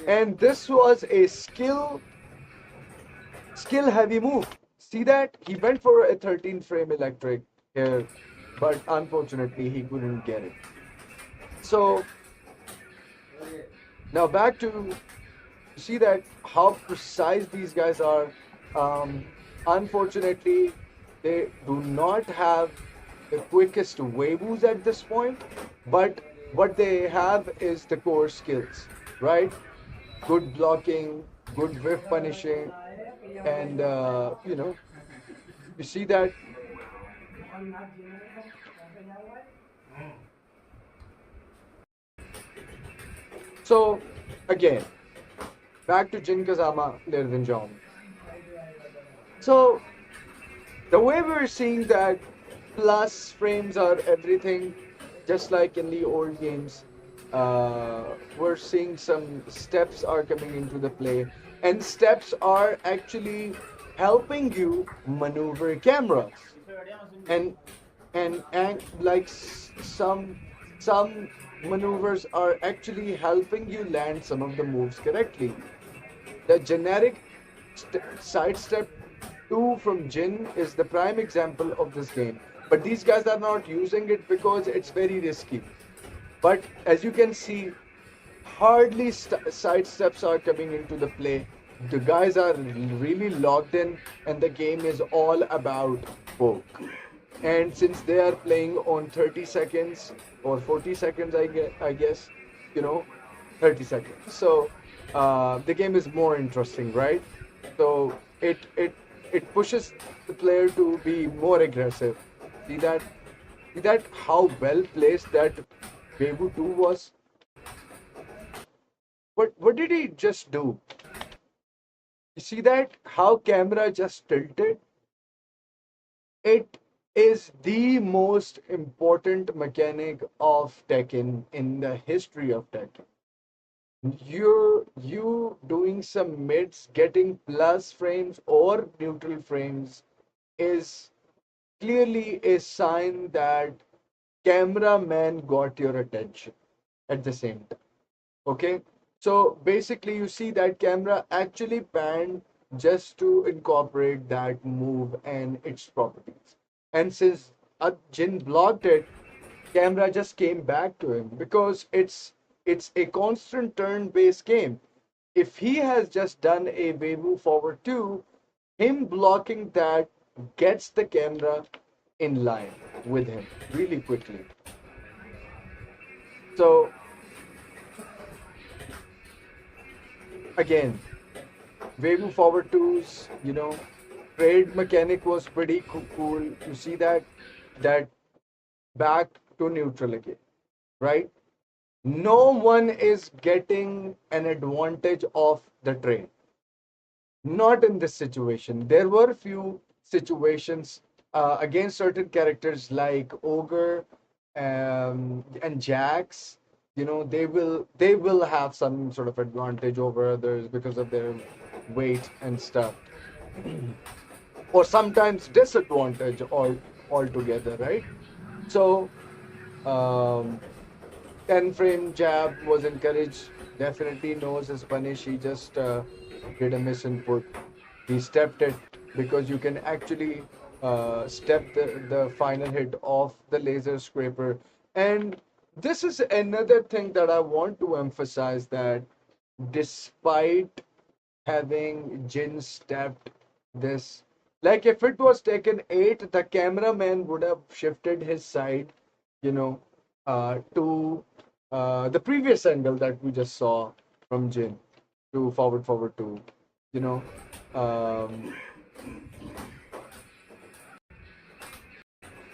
And this was a skill heavy move. See that? He went for a 13 frame electric here, but unfortunately he couldn't get it. So now back to see that how precise these guys are. Unfortunately, they do not have the quickest waivus at this point, but what they have is the core skills, right? Good blocking, good whiff punishing, and you see that. So again, back to Jin Kazama, ladies and gentlemen. So the way we're seeing that plus frames are everything, just like in the old games, we're seeing some steps are coming into the play, and steps are actually helping you maneuver cameras, and like some maneuvers are actually helping you land some of the moves correctly. The generic sidestep 2 from Jin is the prime example of this game, but these guys are not using it because it's very risky. But as you can see, hardly sidesteps are coming into the play. The guys are really locked in, and the game is all about poke. And since they are playing on 30 seconds or 40 seconds, I guess, 30 seconds. So the game is more interesting, right? So it pushes the player to be more aggressive. See that? See that how well placed that Bebu 2 was? What did he just do? You see that how camera just tilted? It is the most important mechanic of Tekken in the history of Tekken. You doing some mids, getting plus frames or neutral frames is clearly a sign that cameraman got your attention at the same time. Okay, so basically you see that camera actually panned just to incorporate that move and its properties. And since Jin blocked it, camera just came back to him because it's a constant turn-based game. If he has just done a wave forward 2, him blocking that gets the camera in line with him really quickly. So again, wave forward 2's, trade mechanic was pretty cool. You see that back to neutral again, right? No one is getting an advantage of the trade. Not in this situation. There were few situations against certain characters like Ogre and Jax. They will have some sort of advantage over others because of their weight and stuff, or sometimes disadvantage altogether, right? So, um, 10 frame jab was encouraged. Definitely knows his punish. He just did a misinput. He stepped it because you can actually step the final hit off the laser scraper. And this is another thing that I want to emphasize, that despite having Jin stepped this, like if it was taken 8, the cameraman would have shifted his side, you know, to the previous angle that we just saw from Jin to forward to, you know. Um,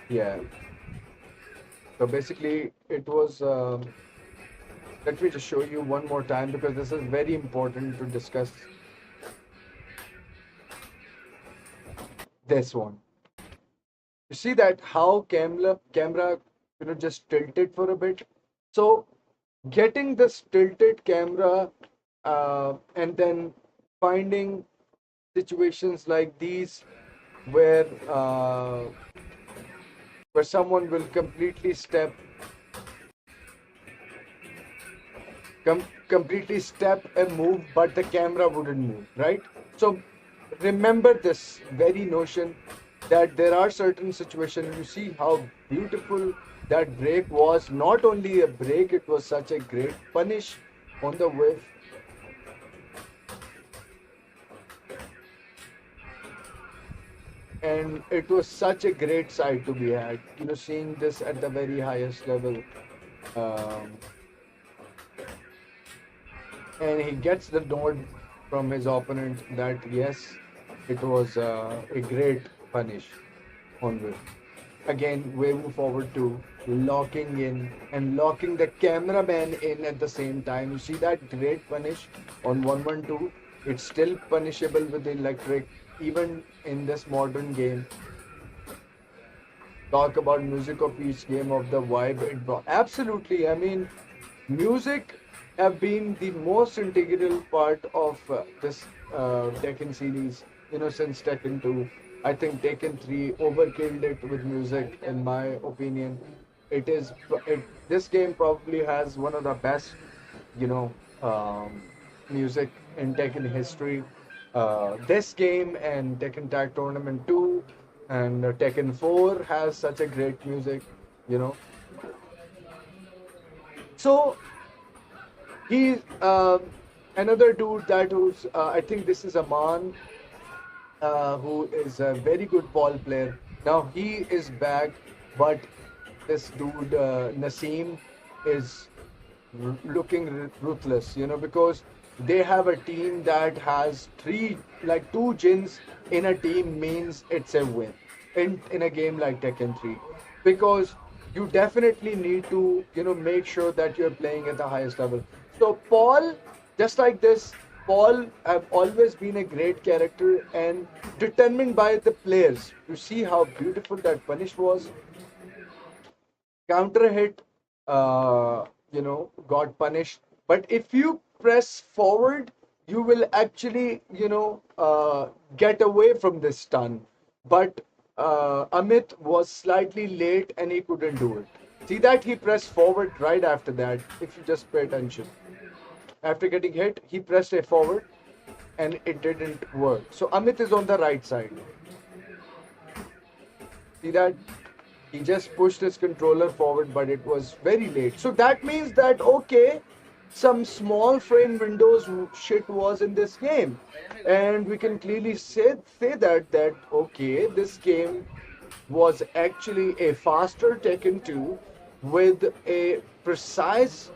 yeah. So basically, it was. Let me just show you one more time because this is very important to discuss. This one. You see that how camera just tilted for a bit. So getting this tilted camera and then finding situations like these where someone will completely step and move, but the camera wouldn't move, right? So remember this very notion that there are certain situations. You see how beautiful that break was. Not only a break, it was such a great punish on the whiff. And it was such a great sight to be had, seeing this at the very highest level. Um, and he gets the nod from his opponent that yes, it was a great punish on whiff. Again, we move forward to locking in and locking the cameraman in at the same time. You see that great punish on 112. It's still punishable with the electric, even in this modern game. Talk about music of each game, of the vibe it brought. Absolutely. I mean, music have been the most integral part of this Tekken series, since Tekken 2. I think Taken 3 overkilled it with music, in my opinion. This game probably has one of the best, you know, um, music in Tekken history. This game and Tekken Tag Tournament 2 and Tekken 4 has such a great music, you know. So he's another dude I think this is Aman, who is a very good ball player. Now he is back, but this dude Naseem is looking ruthless, because they have a team that has two Jins in a team means it's a win in a game like Tekken 3, because you definitely need to, make sure that you're playing at the highest level. So Paul, just like this, Paul have always been a great character and determined by the players. You see how beautiful that punish was. Counter hit, got punished. But if you press forward, you will actually, get away from this stun. But Amit was slightly late and he couldn't do it. See that he pressed forward right after that, if you just pay attention. After getting hit, he pressed a forward and it didn't work. So Amit is on the right side. See that? He just pushed his controller forward, but it was very late. So that means that, okay, some small frame windows shit was in this game. And we can clearly say that, okay, this game was actually a faster Tekken 2 with a precise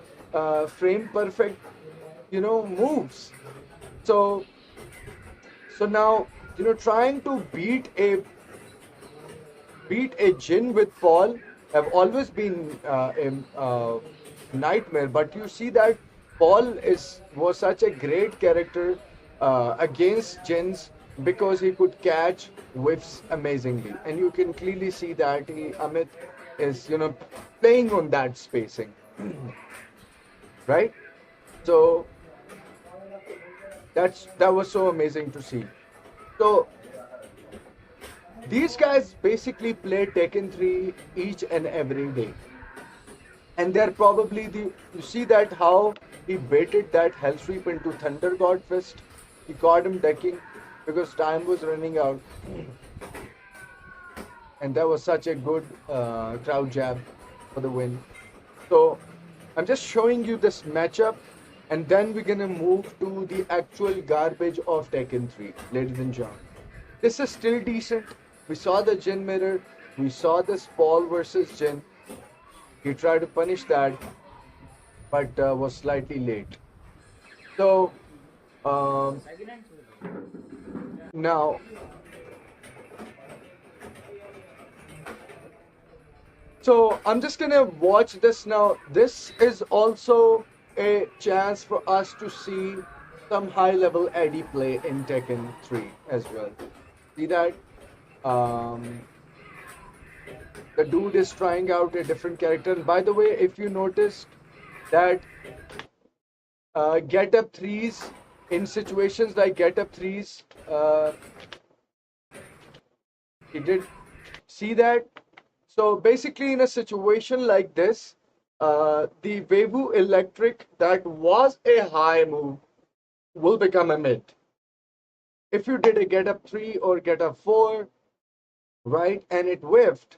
frame perfect, moves. So now, trying to beat a Jin with Paul have always been a nightmare. But you see that Paul was such a great character against Jins because he could catch whiffs amazingly, and you can clearly see that Amit is playing on that spacing, right? So that was so amazing to see. So these guys basically play Tekken 3 each and every day. And they're probably you see that how he baited that Hell Sweep into Thunder God Fist. He caught him decking because time was running out. And that was such a good crowd jab for the win. So I'm just showing you this matchup, and then we're gonna move to the actual garbage of Tekken 3, ladies and gentlemen. This is still decent. We saw the Jin mirror. We saw this Paul versus Jin. He tried to punish that, but was slightly late. So now, so I'm just gonna watch this now. This is also a chance for us to see some high-level Eddie play in Tekken 3 as well. See that? The dude is trying out a different character. And by the way, if you noticed that get up threes in situations like get up threes, he did see that. So basically, in a situation like this, the Vebu Electric that was a high move will become a mid. If you did a get up 3 or get up 4, right, and it whiffed,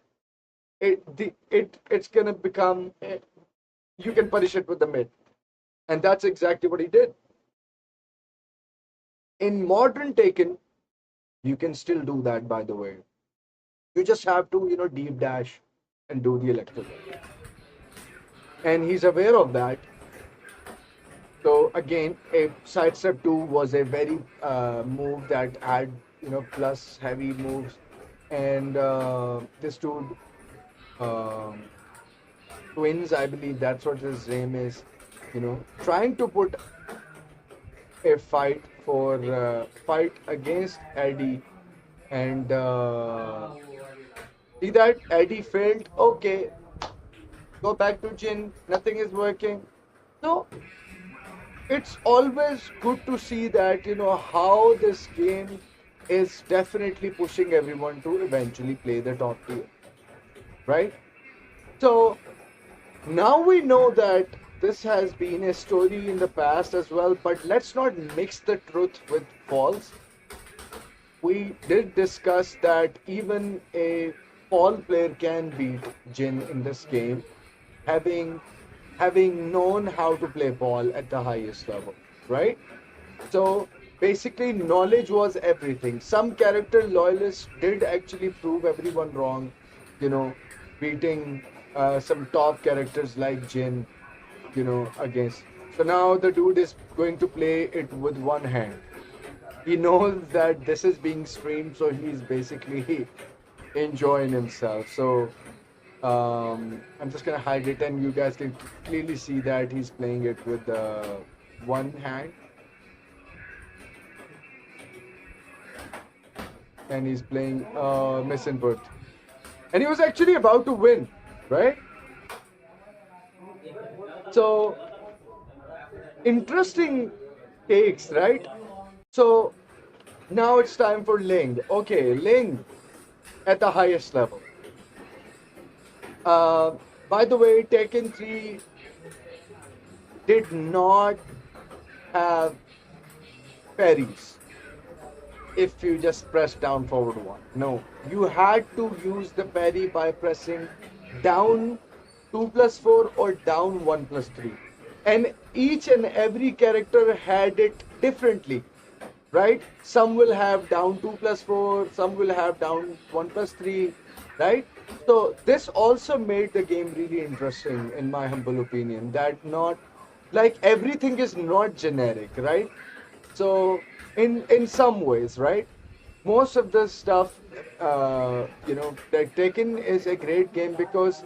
it's gonna become you can punish it with the mid, and that's exactly what he did. In modern Taken, you can still do that. By the way, you just have to deep dash and do the electric, and he's aware of that. So again, a sidestep 2 was a very move that had plus heavy moves, and this dude Twins, I believe that's what his name is, trying to put a fight against Eddie, and see that Eddie failed. Okay, go back to Jin. Nothing is working. So it's always good to see that how this game is definitely pushing everyone to eventually play the top tier, right? So now we know that this has been a story in the past as well, but let's not mix the truth with false. We did discuss that even a Paul player can beat Jin in this game, having known how to play Paul at the highest level, right? So basically, knowledge was everything. Some character loyalists did actually prove everyone wrong, beating some top characters like Jin, against. So now the dude is going to play it with one hand. He knows that this is being streamed, so he's basically enjoying himself. So I'm just gonna hide it, and you guys can clearly see that he's playing it with one hand, and he's playing miss input, and he was actually about to win, right? So interesting takes, right? So now it's time for Ling. Okay, Ling at the highest level. By the way, Tekken 3 did not have parries if you just press down forward one. No, you had to use the parry by pressing down 2 plus 4 or down 1 plus 3. And each and every character had it differently, right? Some will have down 2 plus 4, some will have down 1 plus 3, right? So this also made the game really interesting, in my humble opinion, that not like everything is not generic, right? So in some ways, right? Most of the stuff, that Tekken is a great game because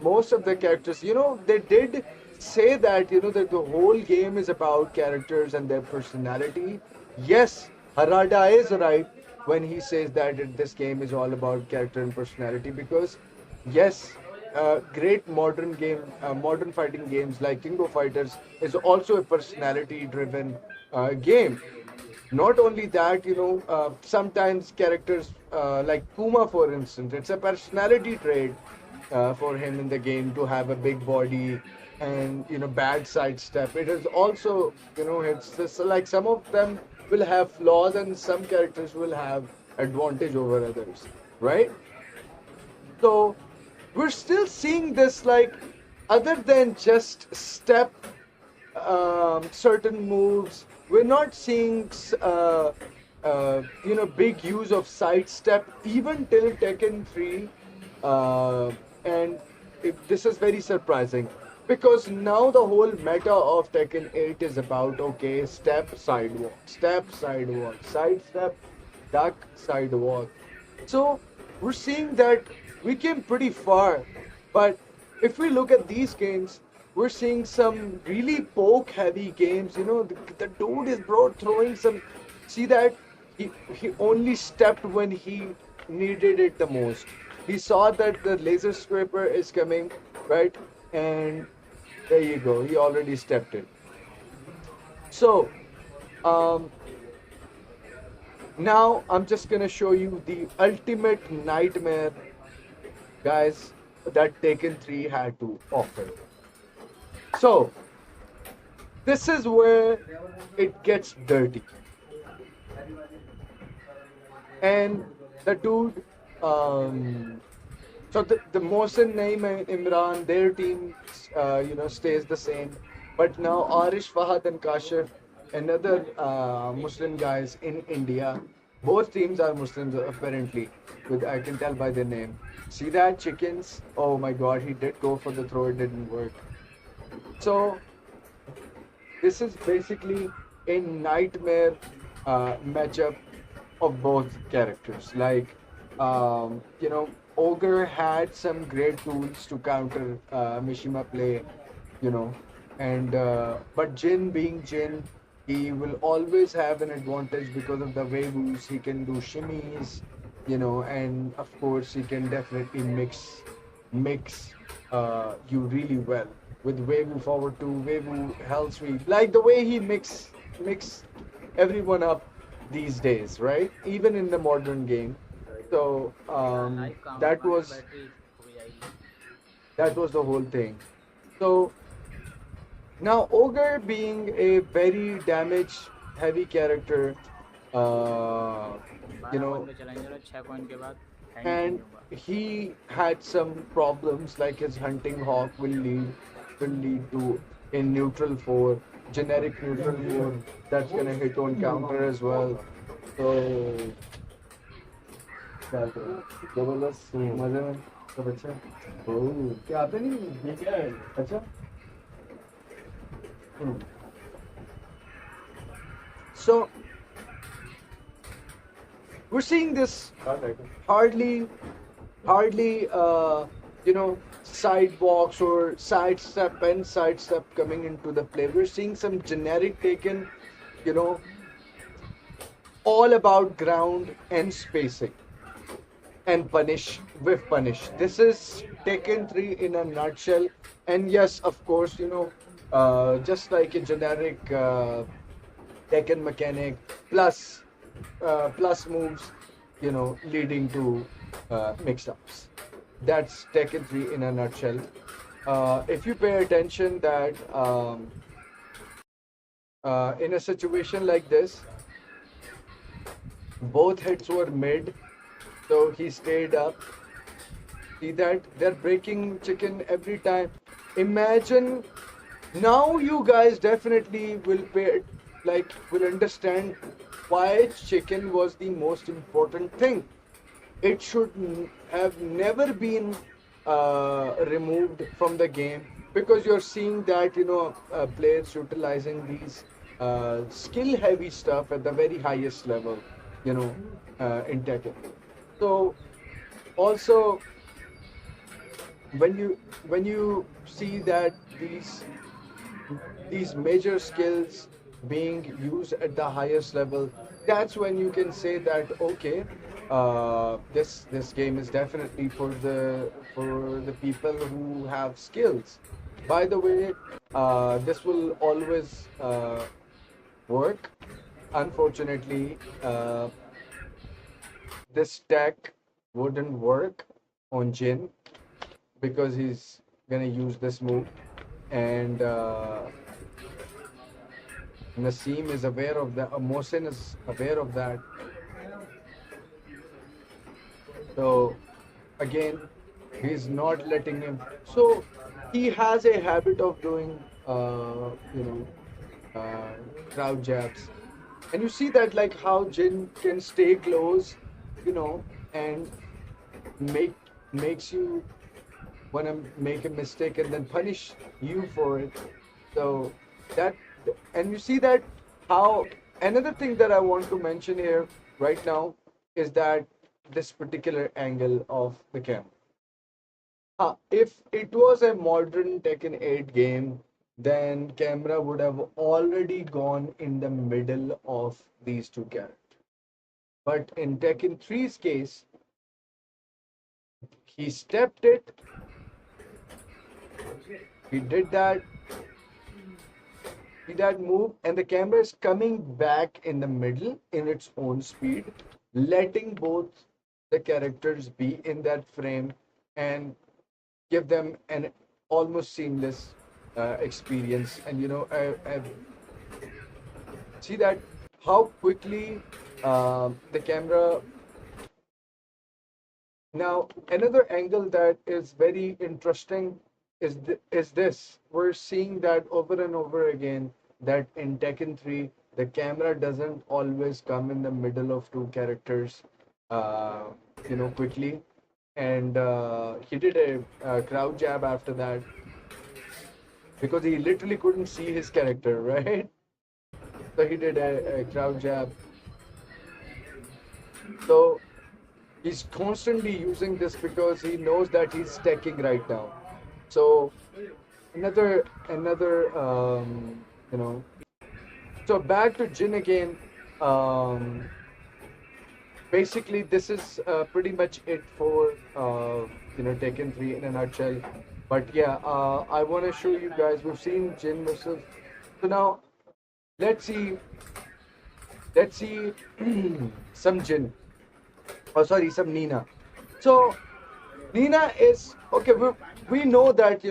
most of the characters, they did say that that the whole game is about characters and their personality. Yes, Harada is right when he says that this game is all about character and personality because yes, great modern fighting games like King of Fighters is also a personality-driven game. Not only that, sometimes characters like Kuma, for instance, it's a personality trait for him in the game to have a big body and bad sidestep. It is also it's just like some of them will have flaws and some characters will have advantage over others, right? So we're still seeing this like other than just step certain moves. We're not seeing big use of sidestep even till Tekken 3, and this is very surprising because now the whole meta of Tekken 8 is about okay, step sidewalk, side step, duck sidewalk. So we're seeing that we came pretty far, but if we look at these games, we're seeing some really poke heavy games. The dude is throwing some. See that he only stepped when he needed it the most. He saw that the laser scraper is coming, right? And there you go. He already stepped it. So now I'm just gonna show you the ultimate nightmare, guys, that Taken 3 had to offer. So, this is where it gets dirty. And the dude, so the Mohsen, Naeem and Imran, their team, stays the same. But now Arish, Fahad and Kashif, another Muslim guys in India, both teams are Muslims apparently, I can tell by their name. See that, chickens? Oh my god, he did go for the throw, it didn't work. So, this is basically a nightmare matchup of both characters. Like, Ogre had some great tools to counter Mishima play, and but Jin being Jin, he will always have an advantage because of the waves. He can do shimmies, and of course he can definitely mix you really well with Weiwu forward 2, Weiwu Hell Sweep. Like the way he mix everyone up these days, right? Even in the modern game. So that was the whole thing. So now Ogre being a very damage heavy character, and he had some problems like his hunting hawk will lead to a neutral 4, generic neutral 4 that's gonna hit on counter as well. So जबरदस्त मजे में सब अच्छा क्या आते नहीं ये क्या है अच्छा So we're seeing this hardly sidewalks or sidestep and sidestep coming into the play. We're seeing some generic taken, you know, all about ground and spacing and punish with punish. This is Tekken 3 in a nutshell. And yes, of course, just like a generic Tekken mechanic plus plus moves, leading to mix-ups. That's Tekken 3 in a nutshell. If you pay attention that in a situation like this, both hits were mid, so he stayed up. See that they're breaking chicken every time. Imagine now you guys definitely will understand why chicken was the most important thing. It should have never been removed from the game because you're seeing that players utilizing these skill heavy stuff at the very highest level, in Tekken. So also when you see that these major skills being used at the highest level, that's when you can say that okay, this game is definitely for the people who have skills. By the way, this will always work. Unfortunately, this tech wouldn't work on Jin because he's gonna use this move, and Naseem is aware of that. Mohsin is aware of that. So again, he's not letting him. So he has a habit of doing, crowd jabs, and you see that like how Jin can stay close, and make makes you want to make a mistake and then punish you for it. So that, and you see that how another thing that I want to mention here right now is that this particular angle of the camera. If it was a modern Tekken 8 game, then camera would have already gone in the middle of these two characters. But in Tekken 3's case, he stepped it, he did that move, and the camera is coming back in the middle in its own speed, letting both the characters be in that frame and give them an almost seamless experience. And I see that how quickly the camera. Now, another angle that is very interesting is this. We're seeing that over and over again that in Tekken 3, the camera doesn't always come in the middle of two characters, quickly. And he did a crowd jab after that because he literally couldn't see his character, right? So he did a crowd jab. So he's constantly using this because he knows that he's stacking right now. So another so back to Jin again. Basically this is pretty much it for Tekken 3 in a nutshell. But yeah, I want to show you guys, we've seen Jin versus, so now let's see some Jin, oh sorry, some Nina. So Nina is okay. We know that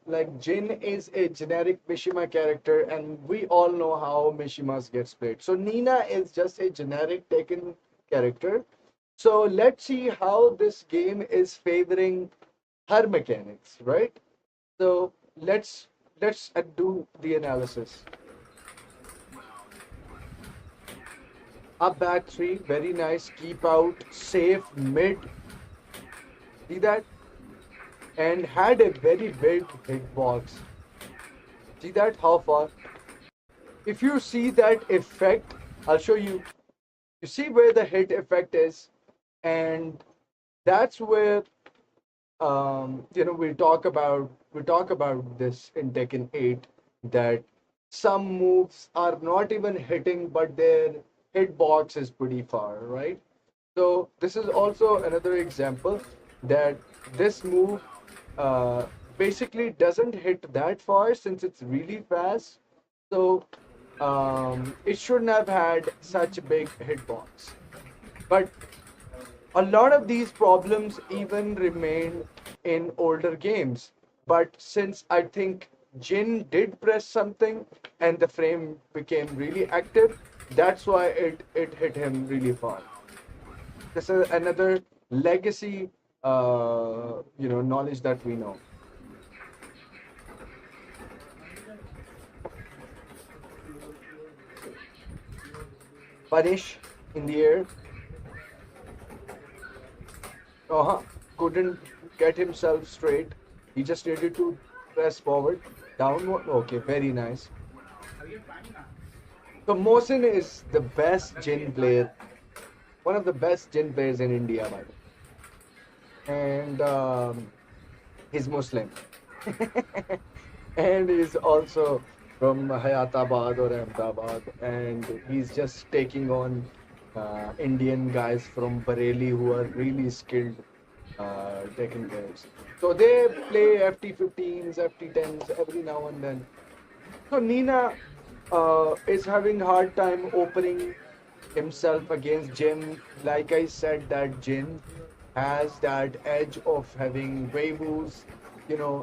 like Jin is a generic Mishima character, and we all know how Mishimas gets played. So Nina is just a generic Tekken character. So let's see how this game is favoring her mechanics, right? So let's do the analysis. Up back three, very nice. Keep out, safe mid. See that? And had a very big hitbox. See that? How far? If you see that effect, I'll show you. You see where the hit effect is, and that's where we talk about this in Tekken 8 that some moves are not even hitting, but their hitbox is pretty far, right? So this is also another example that this move uh, basically doesn't hit that far since it's really fast. So it shouldn't have had such a big hitbox. But a lot of these problems even remain in older games. But since I think Jin did press something and the frame became really active, that's why it hit him really far. This is another legacy, knowledge that we know. Punish in the air. Uh-huh. Couldn't get himself straight. He just needed to press forward. Downward. Okay, very nice. So Mohsin is the best Jin player, one of the best Jin players in India, by the way. And he's Muslim. And he's also from Hayatabad or Ahmedabad. And he's just taking on Indian guys from Bareilly who are really skilled Tekken players. So they play FT15s, FT10s every now and then. So Nina is having hard time opening himself against Jin. Like I said, that Jin has that edge of having waivus,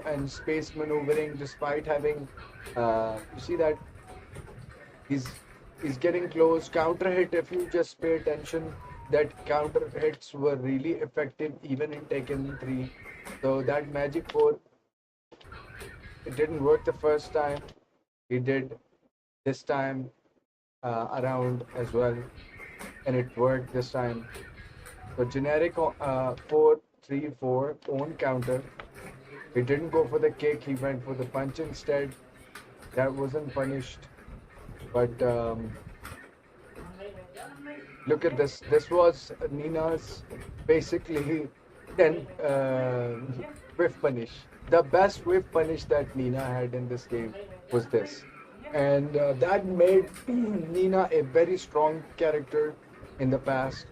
and space maneuvering, despite having. You see that he's he's getting close. Counter hit. If you just pay attention, that counter hits were really effective even in Tekken 3. So that Magic 4, it didn't work the first time. He did this time around as well, and it worked this time. So generic 4-3-4 own counter. He didn't go for the kick. He went for the punch instead. That wasn't punished. But look at this. This was Nina's basically 10 whiff punish. The best whiff punish that Nina had in this game was this. And that made Nina a very strong character in the past.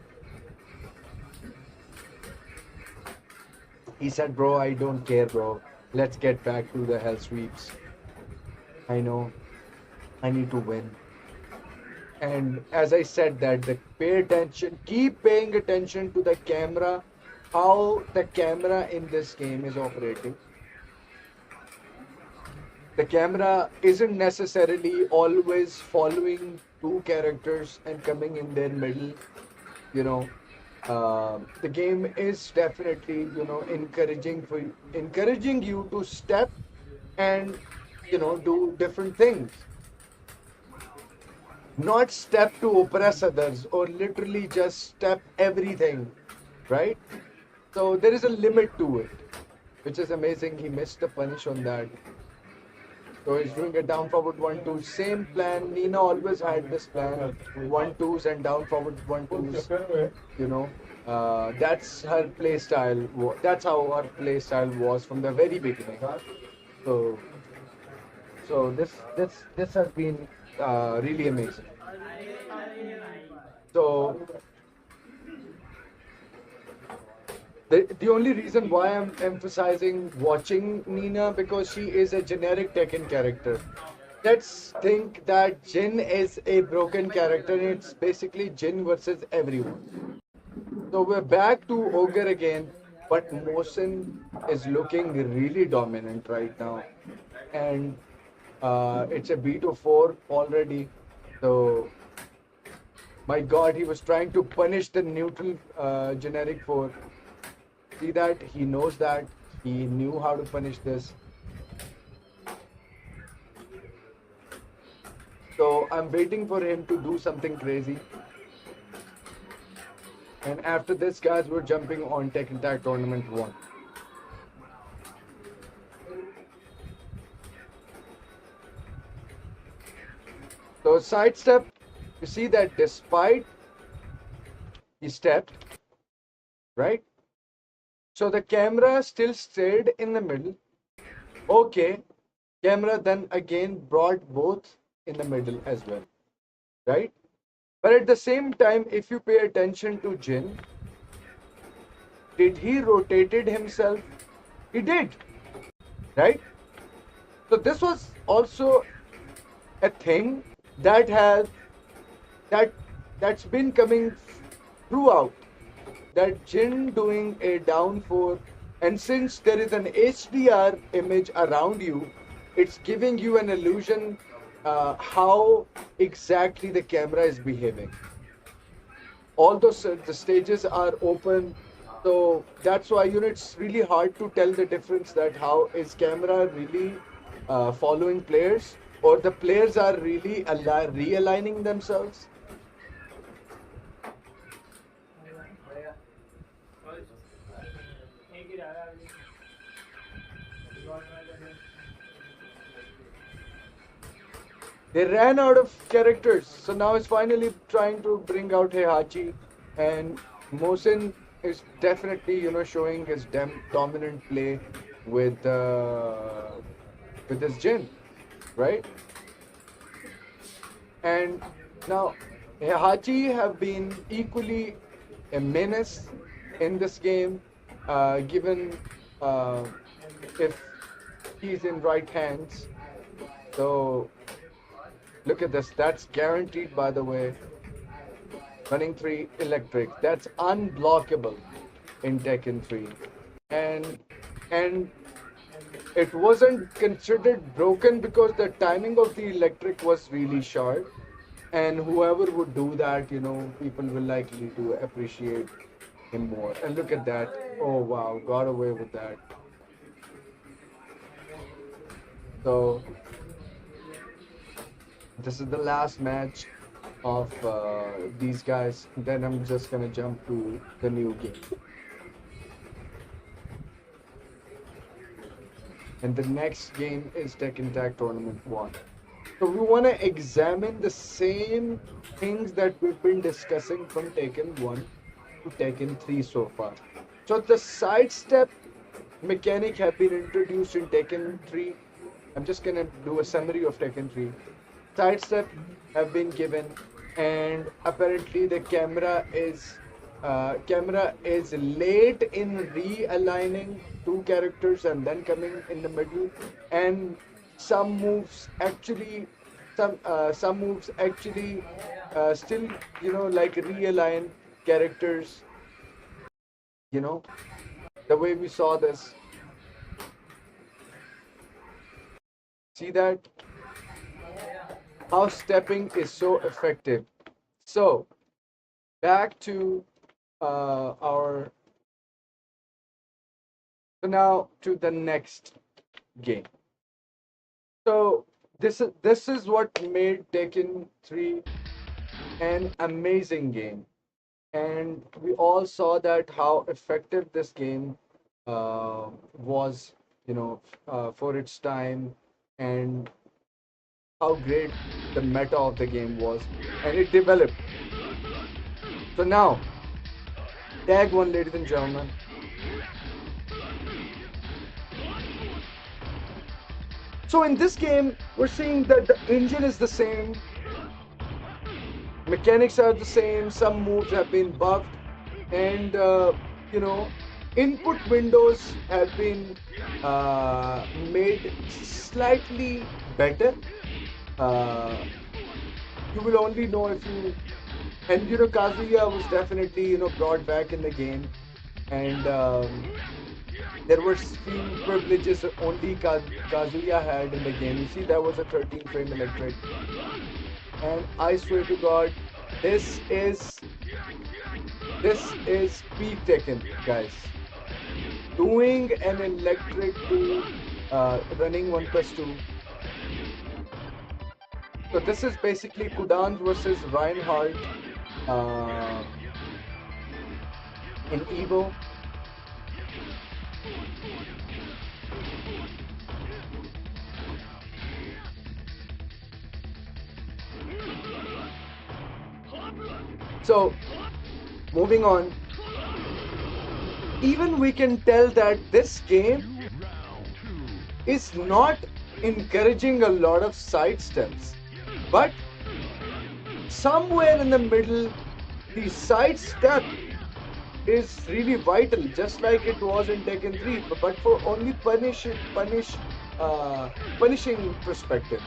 He said, bro, I don't care, bro. Let's get back to the hell sweeps. I know. I need to win. And as I said pay attention, keep paying attention to the camera, how the camera in this game is operating. The camera isn't necessarily always following two characters and coming in their middle. The game is definitely encouraging you to step and do different things, not step to oppress others or literally just step everything, right? So there is a limit to it, which is amazing. He missed the punish on that. So he's doing a down forward 1-2. Same plan. Nina always had this plan of 1-2s and down forward 1-2s. That's her play style. That's how her play style was from the very beginning. So this has been really amazing. So the only reason why I'm emphasizing watching Nina, because she is a generic Tekken character. Let's think that Jin is a broken character and it's basically Jin versus everyone. So we're back to Ogre again, but Mohsin is looking really dominant right now. And it's a B2-4 already. So my god, he was trying to punish the neutral generic 4. See that? He knows that. He knew how to punish this. So I'm waiting for him to do something crazy. And after this, guys, we're jumping on Tekken Tag Tournament 1. So sidestep, you see that despite he stepped, right? So the camera still stayed in the middle. Okay, camera then again brought both in the middle as well, right? But at the same time, if you pay attention to Jin, did he rotated himself? He did, right? So this was also a thing that has that that's been coming throughout. That Jin doing a down 4, and since there is an HDR image around you, it's giving you an illusion how exactly the camera is behaving. Although the stages are open, so that's why it's really hard to tell the difference that how is camera really following players or the players are really realigning themselves. They ran out of characters, so now it's finally trying to bring out Heihachi, and Mosin is definitely showing his dominant play with his Jin, right? And now Heihachi have been equally a menace in this game, given if he's in right hands. So look at this. That's guaranteed, by the way. Running 3 electric. That's unblockable in Tekken 3. And it wasn't considered broken because the timing of the electric was really short. And whoever would do that, people will likely to appreciate him more. And look at that. Oh wow, got away with that. So this is the last match of these guys. Then I'm just gonna jump to the new game. And the next game is Tekken Tag Tournament 1. So we want to examine the same things that we've been discussing from Tekken 1 to Tekken 3 so far. So the sidestep mechanic have been introduced in Tekken 3. I'm just gonna do a summary of Tekken 3. Sidestep have been given, and apparently the camera is late in realigning two characters and then coming in the middle, and some moves actually still like realign characters, the way we saw this. See that how stepping is so effective. So back to our so now to the next game. So this is what made Tekken 3 an amazing game, and we all saw that how effective this game was, for its time, and how great the meta of the game was, and it developed. So now, tag 1, ladies and gentlemen. So in this game, we're seeing that the engine is the same, mechanics are the same, some moves have been buffed, and input windows have been made slightly better. You will only know if you, and Kazuya was definitely brought back in the game, and there were few privileges only Kazuya had in the game. You see, that was a 13 frame electric, and I swear to God, this is peak Tekken, guys. Doing an electric to running 1+2. So this is basically Kudan versus Reinhardt in Evo. So moving on, even we can tell that this game is not encouraging a lot of side steps, but somewhere in the middle, the side step is really vital, just like it was in Tekken 3, but for only punishing perspective.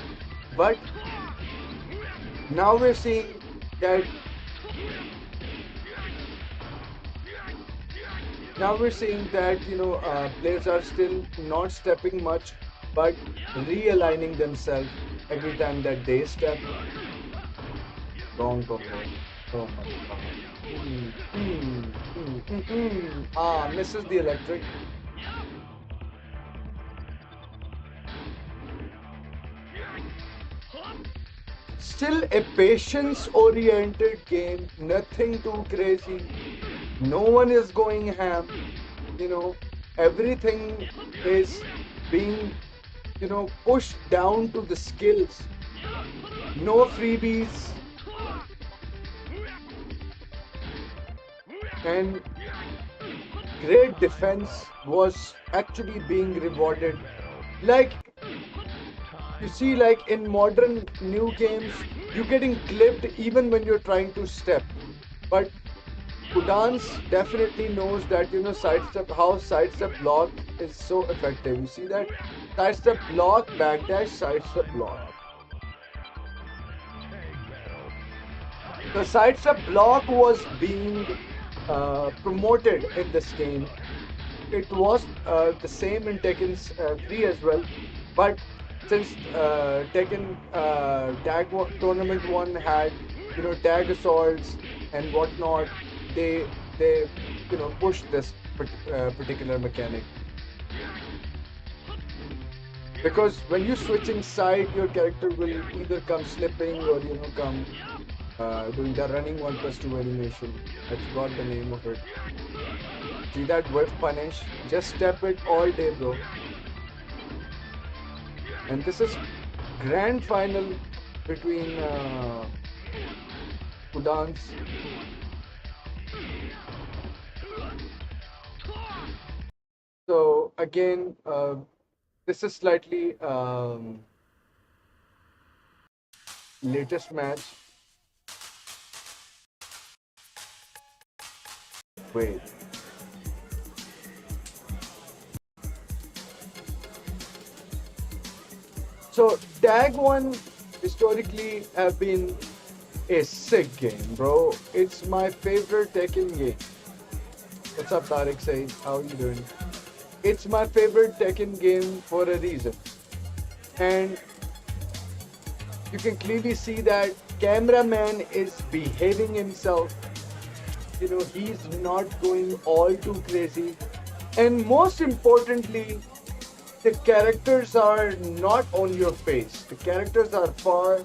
But now we're seeing that players are still not stepping much, but realigning themselves every time that they step. Wrong combo. Oh my god. Misses the electric. Still a patience-oriented game, nothing too crazy. No one is going ham. Everything is being, pushed down to the skills. No freebies. And great defense was actually being rewarded. Like, you see, like in modern new games, you're getting clipped even when you're trying to step. But Udans definitely knows that, how sidestep block is so effective. You see that? Sidestep block, backdash, sidestep block. The sidestep block was being promoted in this game. It was the same in Tekken 3 as well, but since Tekken Tag Tournament 1 had tag assaults and whatnot, they pushed this particular mechanic. Because when you're switching side, your character will either come slipping or come doing the running 1+2 animation. I forgot the name of it. See that whiff punish? Just step it all day, bro. And this is grand final between Udans. So again, this is slightly latest match. Wait. So Tag 1 historically have been a sick game, bro. It's my favorite Tekken game. What's up, Tariq Said? How you doing? It's my favorite Tekken game for a reason. And you can clearly see that cameraman is behaving himself. He's not going all too crazy. And most importantly, the characters are not on your face. The characters are far,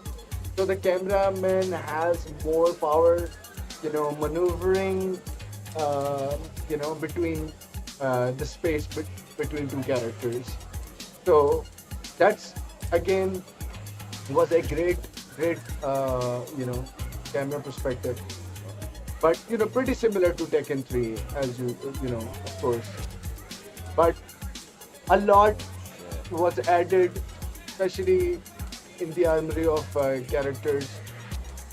so the cameraman has more power, maneuvering, between the space between two characters. So that's again was a great, camera perspective. But pretty similar to Tekken 3, as of course. But a lot was added, especially in the armory of characters,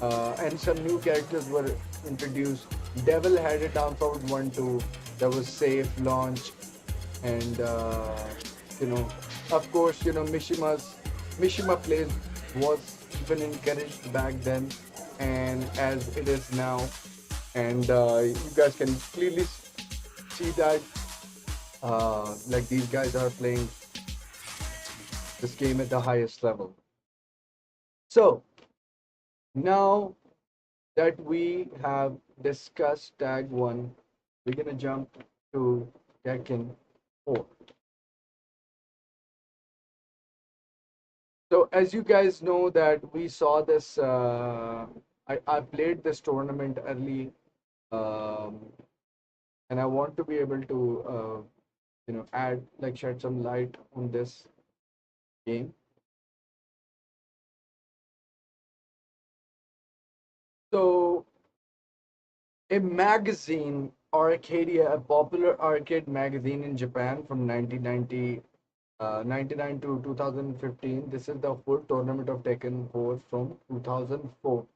and some new characters were introduced. Devil had a down forward 1-2 that was safe launch, and of course, Mishima plays was even encouraged back then, and as it is now, and you guys can clearly see that. Like these guys are playing this game at the highest level. So now that we have discussed Tag 1, we're gonna jump to Tekken 4. So as you guys know that we saw this, I played this tournament early, and I want to be able to shed some light on this game. So a magazine Arcadia, a popular arcade magazine in Japan from 1999 to 2015. This is the full tournament of Tekken 4 from 2004.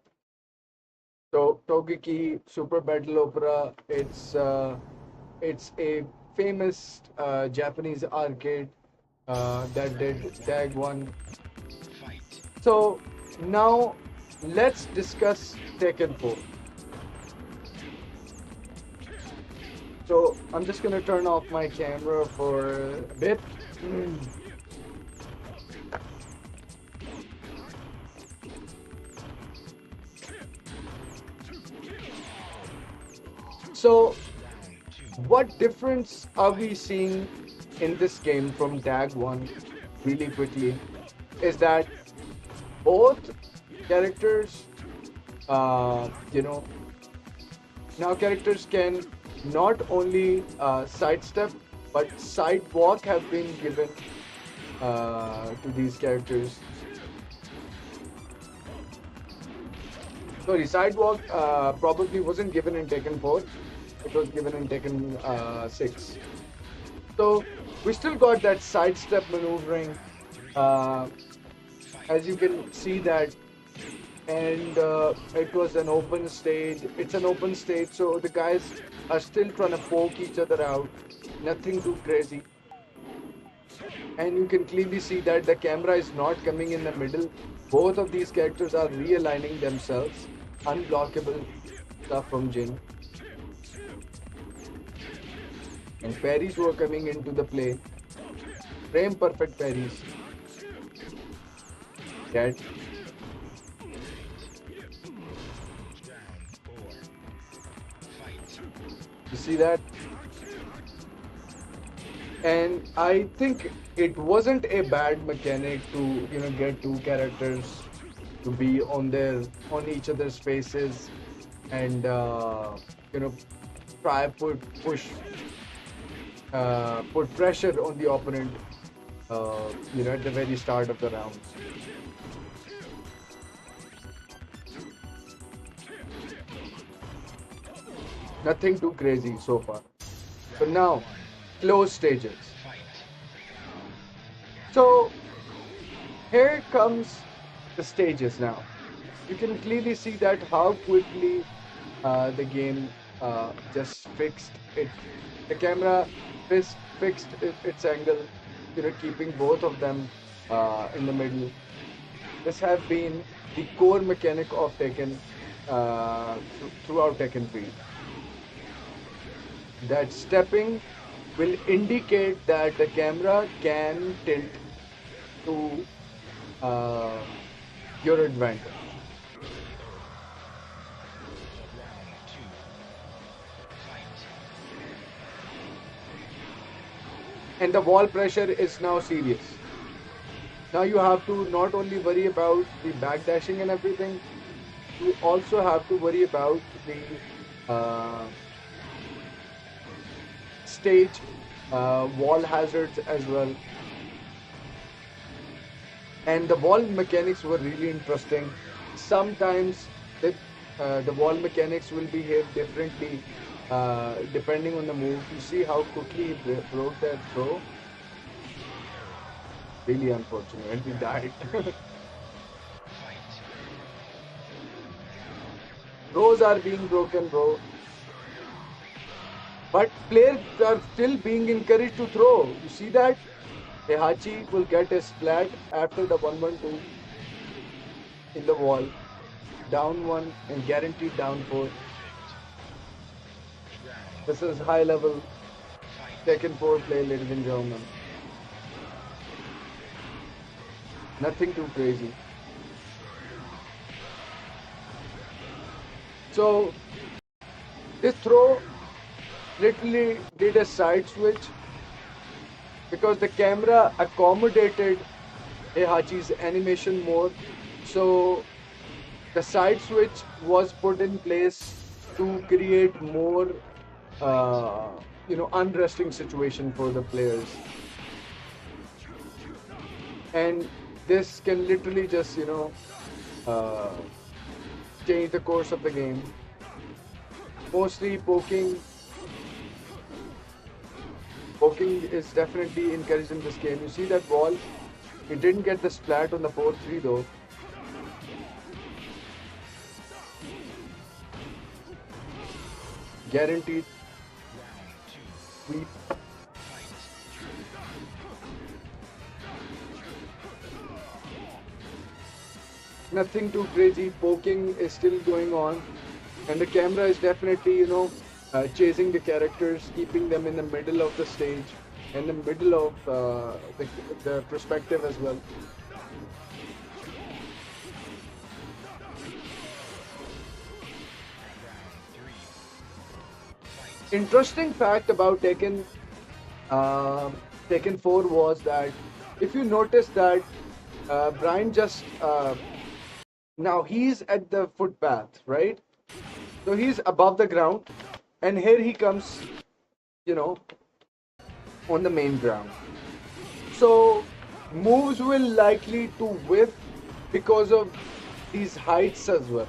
So Togeki Super Battle Opera, it's a famous Japanese arcade that did Tag 1. So now let's discuss Tekken 4. So I'm just gonna turn off my camera for a bit. So what difference are we seeing in this game from Tag 1 really quickly is that both characters, you know, now characters can not only sidestep but sidewalk have been given to these characters. Sorry, sidewalk probably wasn't given in Tekken 4. It was given in Tekken 6. So we still got that sidestep maneuvering, as you can see that, and it was an open stage. It's an open stage, so the guys are still trying to poke each other out. Nothing too crazy. And you can clearly see that the camera is not coming in the middle. Both of these characters are realigning themselves. Unblockable stuff from Jin. And parries were coming into the play. Frame perfect parries. That. You see that? And I think it wasn't a bad mechanic to get two characters to be on each other's faces and try push put pressure on the opponent at the very start of the round. Nothing too crazy so far. But now, close stages. So, here comes the stages now. You can clearly see that how quickly the game just fixed it. The camera fixed its angle, keeping both of them in the middle. This has been the core mechanic of Tekken throughout Tekken 3. That stepping will indicate that the camera can tilt to your advantage. And the wall pressure is now serious. Now you have to not only worry about the backdashing and everything, you also have to worry about the stage wall hazards as well. And the wall mechanics were really interesting. Sometimes the wall mechanics will behave differently depending on the move. You see how quickly he broke that throw? Really unfortunate, and he died. Throws are being broken, bro. But players are still being encouraged to throw. You see that? Heihachi will get a splat after the 1-1-2 in the wall. Down 1 and guaranteed down 4. This is high level Tekken 4 play, ladies and gentlemen. Nothing too crazy. So this throw literally did a side switch because the camera accommodated Heihachi's animation more. So the side switch was put in place to create more unresting situation for the players. And this can literally just change the course of the game. Mostly poking Poking is definitely encouraged in this game. You see that wall? He didn't get the splat on the 4-3 though. Guaranteed sweep. Nothing too crazy. Poking is still going on, and the camera is definitely, chasing the characters, keeping them in the middle of the stage, in the middle of the perspective as well. Interesting fact about Tekken 4 was that if you notice that Brian just now he's at the footpath, right? So he's above the ground, and here he comes, on the main ground. So moves will likely to whiff because of these heights as well.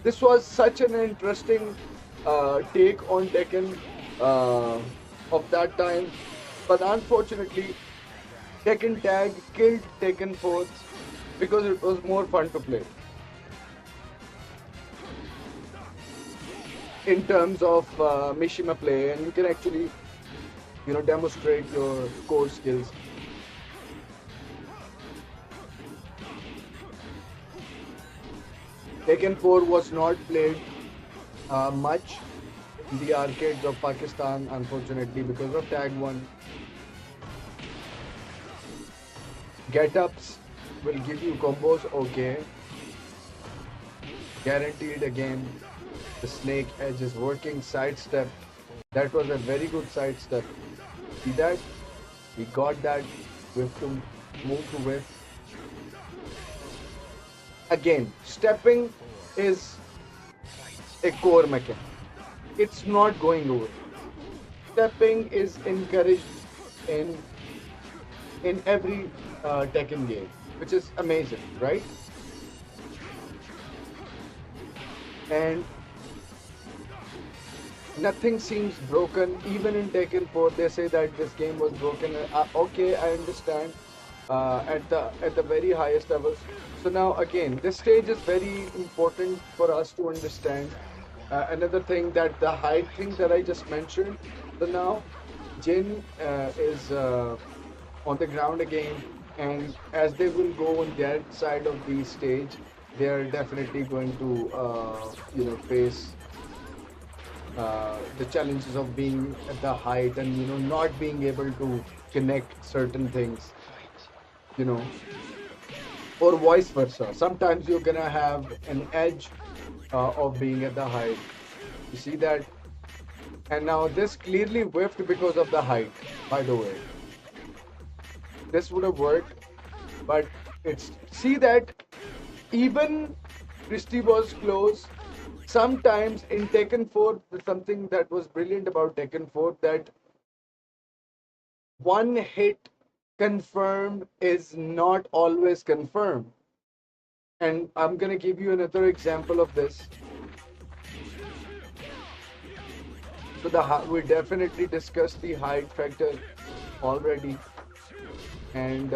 This was such an interesting take on Tekken of that time, but unfortunately, Tekken Tag killed Tekken 4 because it was more fun to play. In terms of Mishima play, and you can actually, demonstrate your core skills. Tekken 4 was not played much in the arcades of Pakistan, unfortunately, because of Tag 1. Get-ups will give you combos, okay. Guaranteed again. The snake edge is working, sidestep. That was a very good sidestep. See that? We got that whiff to move to whiff. Again, stepping is a core mechanic. It's not going away. Stepping is encouraged in every Tekken game, which is amazing, right? And nothing seems broken. Even in Tekken 4, they say that this game was broken. Okay, I understand. At the very highest levels. So now again, this stage is very important for us to understand. Another thing that the height thing that I just mentioned. So now Jin is on the ground again, and as they will go on their side of the stage, they are definitely going to face the challenges of being at the height and not being able to connect certain things, or vice versa. Sometimes you're gonna have an edge of being at the height. You see that? And now this clearly whiffed because of the height, by the way. This would have worked, but see that even Christie was close. Sometimes in Tekken 4, something that was brilliant about Tekken 4, that one hit confirmed is not always confirmed. And I'm going to give you another example of this. So we definitely discussed the height factor already. And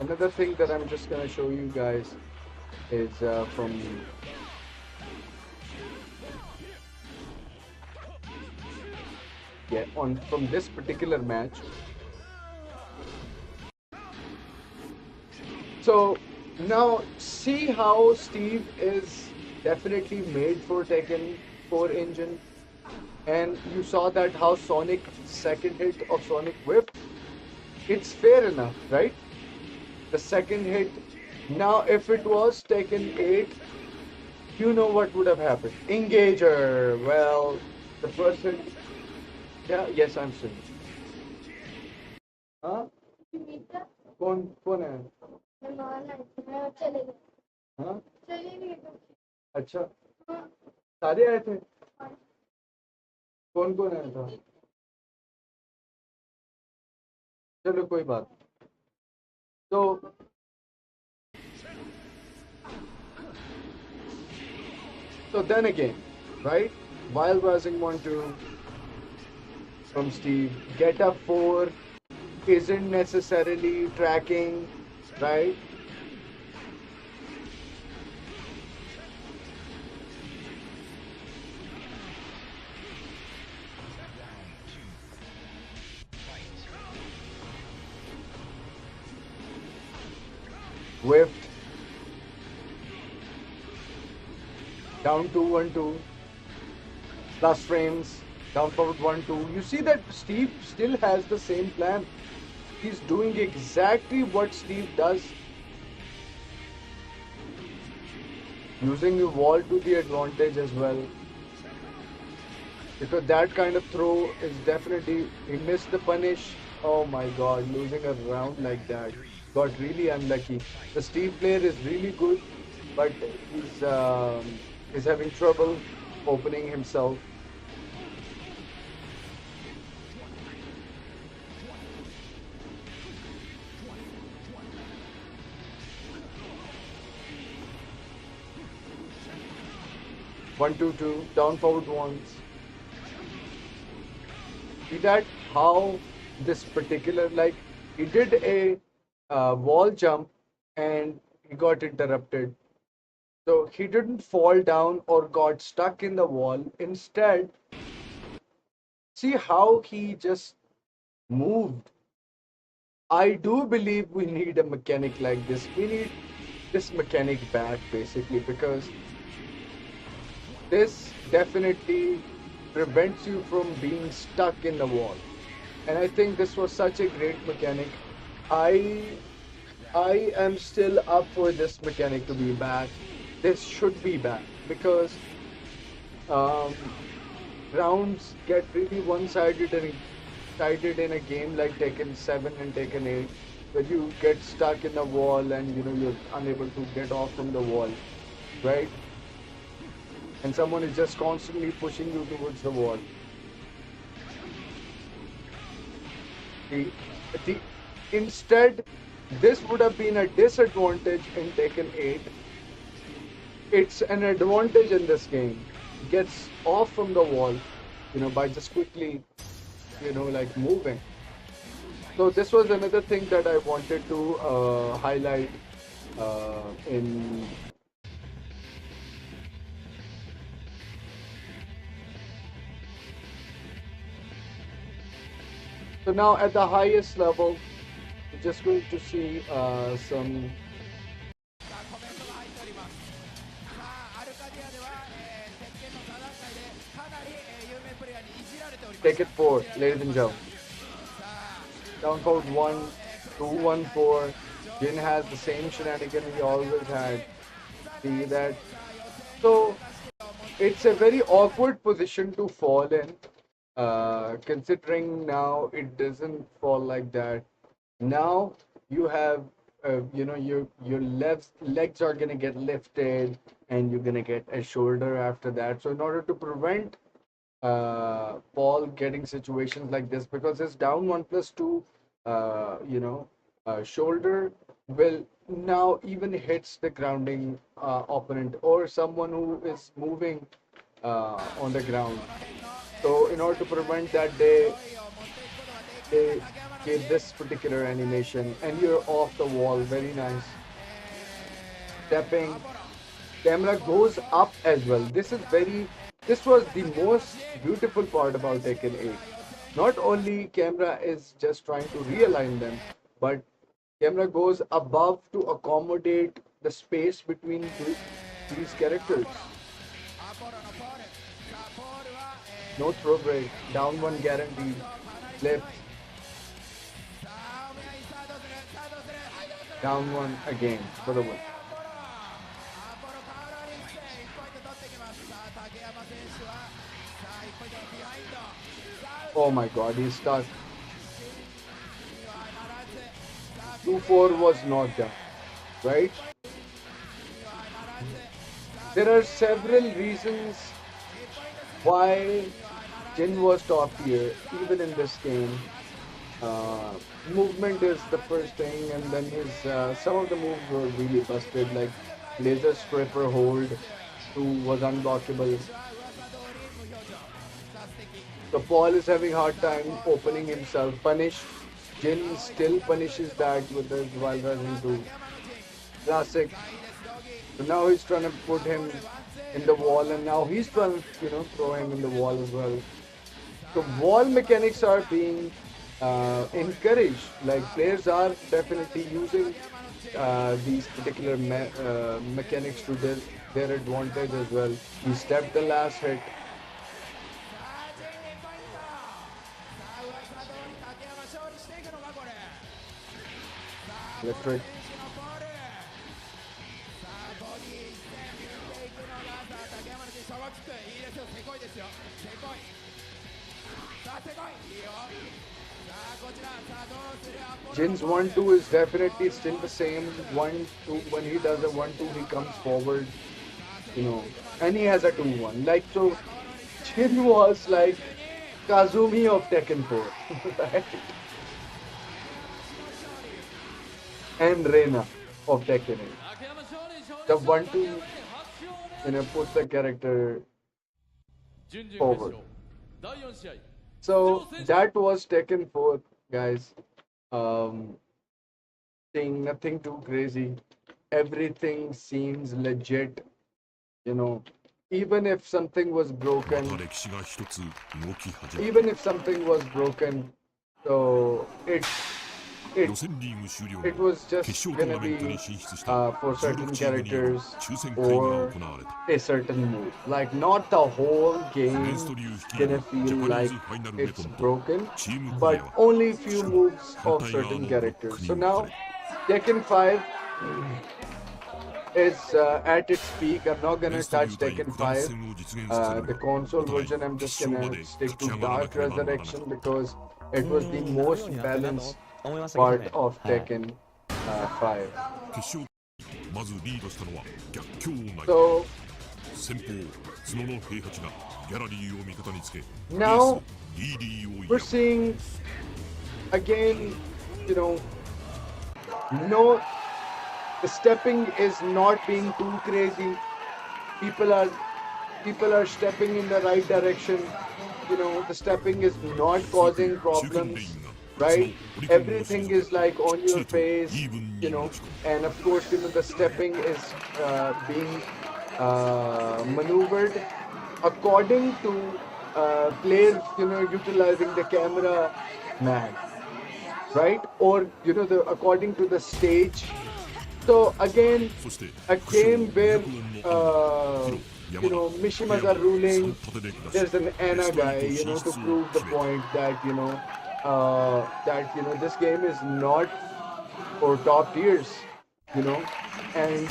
another thing that I'm just going to show you guys is from this particular match. So now see how Steve is definitely made for Tekken 4 engine, and you saw that how Sonic second hit of Sonic Whip, it's fair enough, right? The second hit. Now if it was Tekken 8, you know what would have happened. Engager. Well, the first hit. Yeah, yes, I'm saying. हाँ? कौन है? हाँ? अच्छा, सारे आए थे? कौन आया था? चलो कोई बात. So then again, right? While Rising 1-2, from Steve. Get up 4 isn't necessarily tracking, right? Whiffed. Down 2-1-2. Plus frames. Down forward 1-2. You see that Steve still has the same plan. He's doing exactly what Steve does. Using the wall to the advantage as well. Because that kind of throw is definitely, he missed the punish. Oh my god, losing a round like that. Got really unlucky. The Steve player is really good, but he's having trouble opening himself. One, two, two, down forward ones. See that how this particular, like, he did a wall jump and he got interrupted. So he didn't fall down or got stuck in the wall. Instead, see how he just moved. I do believe we need a mechanic like this. We need this mechanic back basically, because this definitely prevents you from being stuck in the wall. And I think this was such a great mechanic. I am still up for this mechanic to be back. This should be back because um, rounds get really one-sided in a game like Tekken 7 and Tekken 8, where you get stuck in the wall and you're unable to get off from the wall, right? And someone is just constantly pushing you towards the wall. Instead, this would have been a disadvantage in Tekken 8. It's an advantage in this game. Gets off from the wall, by just quickly, like moving. So this was another thing that I wanted to highlight in. So now at the highest level, we're just going to see some. Take it 4, ladies and gentlemen. Down forward 1, 2, 1, 4. Jin has the same shenanigan he always had. See that? So it's a very awkward position to fall in. Considering now it doesn't fall like that. Now you have, your legs are gonna get lifted, and you're gonna get a shoulder after that. So in order to prevent Paul getting situations like this, because his down 1+2, shoulder will now even hits the grounding opponent or someone who is moving on the ground. So in order to prevent that, they gave this particular animation, and you're off the wall. Very nice. Stepping. Camera goes up as well. This was the most beautiful part about Tekken 8. Not only camera is just trying to realign them, but camera goes above to accommodate the space between these characters. No throw break, down 1 guaranteed, flip, down 1 again for the win. Oh my god, he's stuck. 2-4 was not done, right? There are several reasons why Jin was top tier, even in this game. Movement is the first thing, and then his some of the moves were really busted, like laser stripper hold, who was unblockable. So Paul is having hard time opening himself. Punish. Jin still punishes that with his while running to classic. So now he's trying to put him in the wall, and now he's trying to, throw him in the wall as well. So wall mechanics are being encouraged. Like players are definitely using these particular mechanics to their advantage as well. He stepped the last hit. Electric. Jin's 1-2 is definitely still the same. 1-2, when he does a 1-2, he comes forward, and he has a 2-1. Like, so Jin was like Kazumi of Tekken 4, right? And Reina of Tekken 8. The 1-2, puts the character forward. So that was Tekken 4, guys. Saying nothing too crazy. Everything seems legit. Even if something was broken, so it was just gonna be for certain characters or a certain move. Like not the whole game gonna feel like it's broken, but only few moves of certain characters. So now Tekken 5 is at its peak. I'm not gonna touch Tekken 5, the console version. I'm just gonna stick to Dark Resurrection because it was the most balanced part of Tekken 5. So now we're seeing again, no, the stepping is not being too crazy. People are stepping in the right direction. The stepping is not causing problems. Right? Everything is like on your face, and of course, the stepping is being maneuvered according to players, utilizing the camera mag, right? Or, according to the stage. So again, a game where, Mishimas are ruling, there's an Anna guy, to prove the point that, this game is not for top tiers, and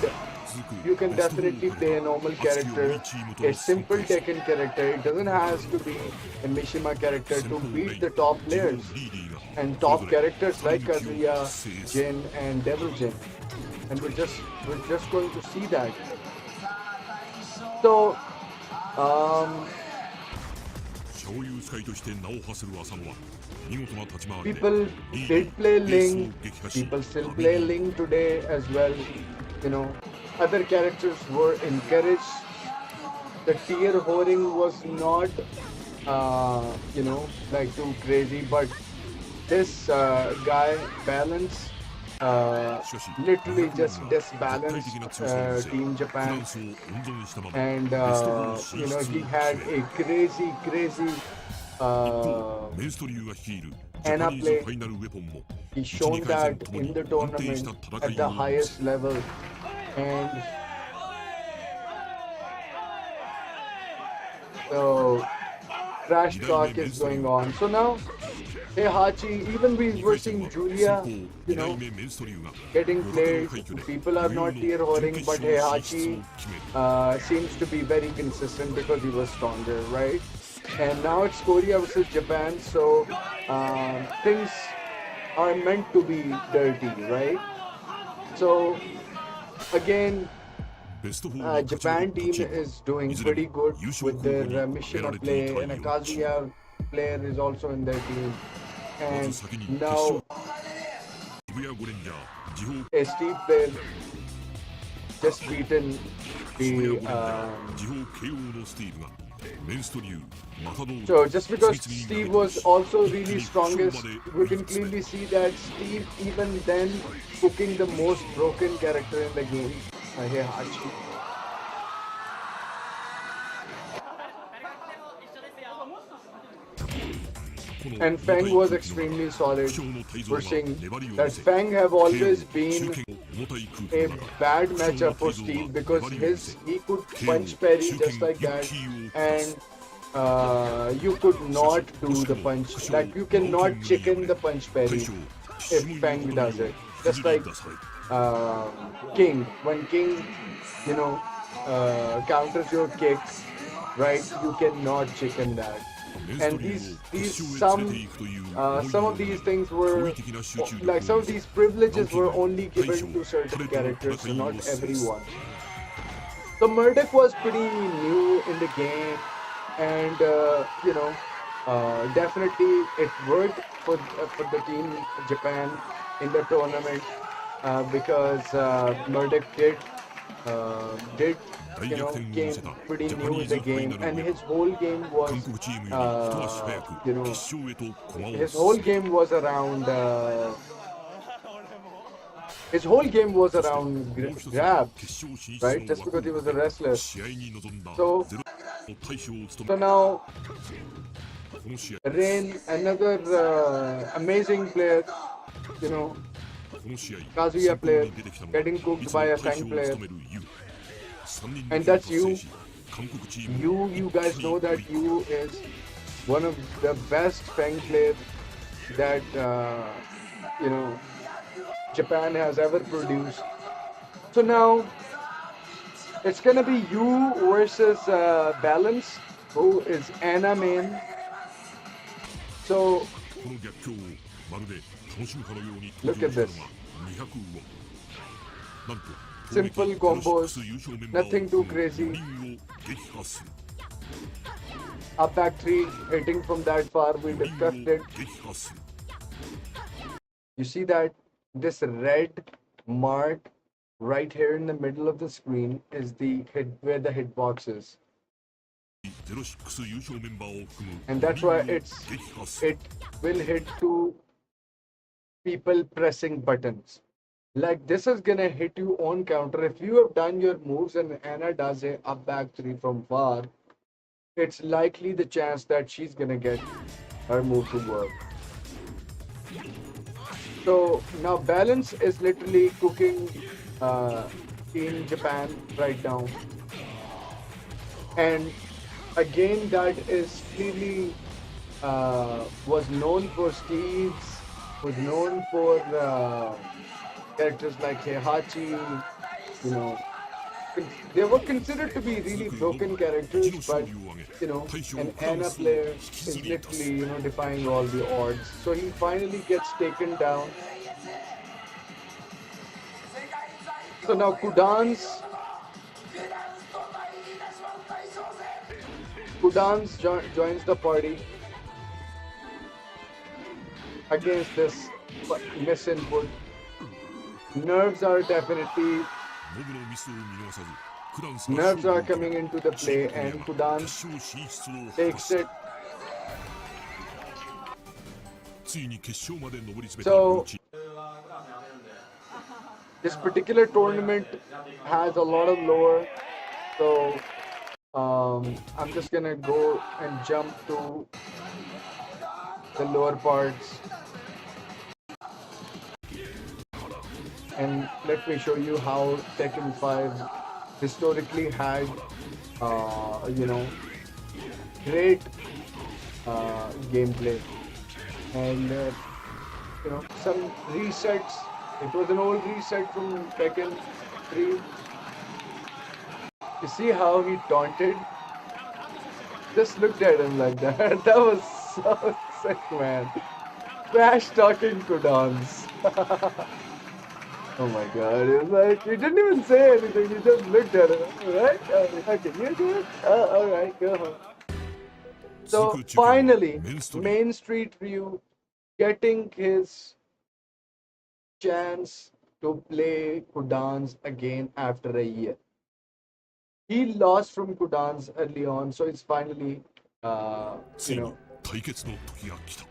you can definitely play a normal character, a simple Tekken character. It doesn't have to be a Mishima character to beat the top players and top characters like Kazuya, Jin, and Devil Jin. And we're just going to see that. So, people did play Ling, people still play Ling today as well. Other characters were encouraged. The tier whoring was not, like too crazy, but this guy Balance literally just disbalanced Team Japan, and he had a crazy Anna play. He's shown that in the tournament at the highest level, and so trash talk is going on. So now Heihachi, even we were seeing Julia, getting played. People are not tier whoring, but Heihachi seems to be very consistent because he was stronger, right? And now it's Korea versus Japan, so things are meant to be dirty, right? So again, Japan team is doing pretty good with their Mishima play, and a Kazuya player is also in their team. And now a Steve player just beaten the So just because Steve was also really strongest, we can clearly see that Steve even then cooking the most broken character in the game, Heihachi. And Feng was extremely solid. We're seeing that Feng have always been a bad matchup for Steve because he could punch parry just like that, and you could not do the punch. Like you cannot chicken the punch parry if Feng does it. Just like King, when King, you know, counters your kick, right? You cannot chicken that. And some of these things were like some of these privileges were only given to certain characters, so not everyone. So Murdoch was pretty new in the game, and definitely it worked for the team Japan in the tournament because Murdoch did came pretty new in the game, and his whole game was around grabs, right? Just because he was a wrestler. So now Rain, another amazing player, Kazuya player, getting cooked by a Fang player. And that's you. You guys know that you is one of the best Fang players that Japan has ever produced. So now it's gonna be you versus Balance, who is Anna main. So look at this. Simple combos, nothing too crazy. Up back 3, hitting from that far, we discussed it. You see that this red mark right here in the middle of the screen is where the hitbox is. And that's why it will hit to people pressing buttons. Like this is gonna hit you on counter. If you have done your moves and Anna does a up back 3 from far, it's likely the chance that she's gonna get her move to work. So now Balance is literally cooking in Japan right now. And again, that is clearly was known for Steve's, was known for characters like Heihachi, they were considered to be really broken characters, but an Anna player is literally defying all the odds. So he finally gets taken down. So now Kudans joins the party against this misinput. Nerves are coming into the play, and Kudan takes it. So this particular tournament has a lot of lore, so I'm just gonna go and jump to the lower parts. And let me show you how Tekken 5 historically had, great gameplay. And, some resets. It was an old reset from Tekken 3. You see how he taunted? Just looked at him like that. That was so sick, man. Trash talking Kudans. Oh my god, it was like, he didn't even say anything, he just looked at him. Alright, okay, you do it? Alright, go home. So finally, Main Street Ryu getting his chance to play Kudans again after a year. he lost from Kudan's early on, so it's finally, you know,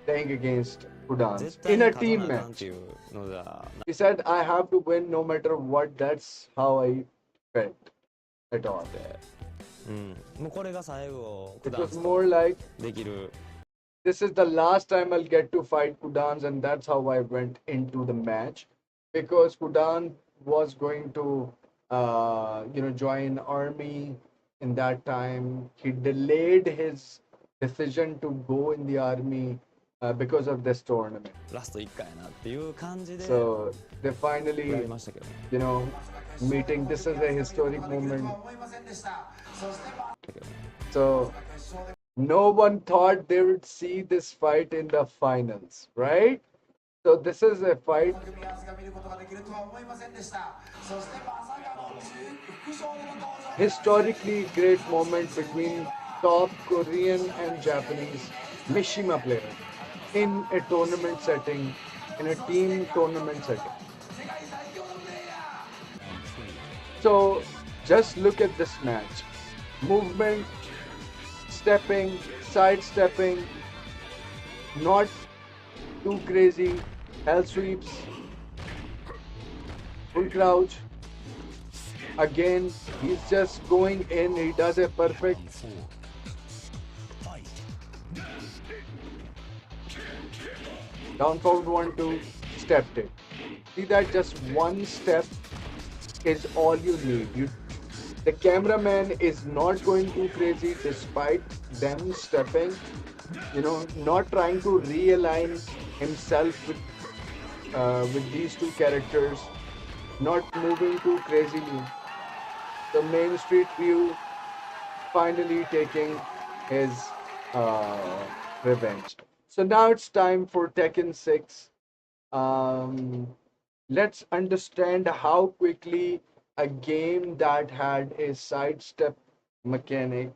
playing against Kudan's in a team match. He said, I have to win no matter what. That's how I felt at all. It was more like, this is the last time I'll get to fight Kudan's, and that's how I went into the match, because Kudan was going to, join army in that time. He delayed his decision to go in the army because of this tournament. So they finally, meeting. This is a historic moment. So no one thought they would see this fight in the finals, right? So this is a fight. Historically great moment between top Korean and Japanese Mishima players in a tournament setting, in a team tournament setting. So just look at this match. Movement, stepping, sidestepping, not too crazy, hell sweeps, full crouch. Again, he's just going in, he does a perfect down forward 1-2, stepped it. See that just one step is all you need. The cameraman is not going too crazy despite them stepping, not trying to realign himself with these two characters, not moving too crazily. The main street view finally taking his revenge. So now it's time for Tekken 6. Let's understand how quickly a game that had a sidestep mechanic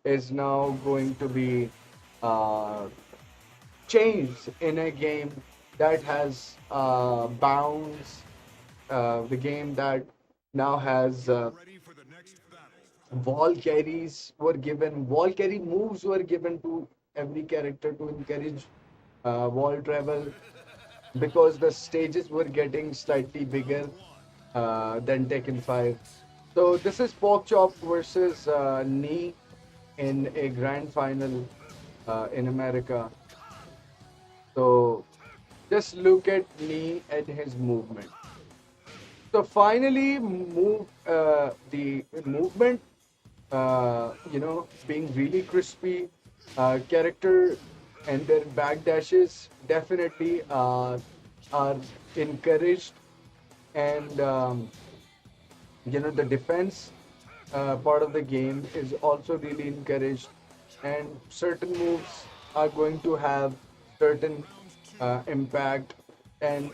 is now going to be changed in a game that has bounds, the game that now has wall carry moves were given to every character to encourage wall travel, because the stages were getting slightly bigger than Tekken 5. So this is Pork Chop versus Knee in a grand final in America. So just look at Knee and his movement. So finally, the movement, being really crispy, character and their backdashes definitely are encouraged, and the defense part of the game is also really encouraged, and certain moves are going to have certain impact, and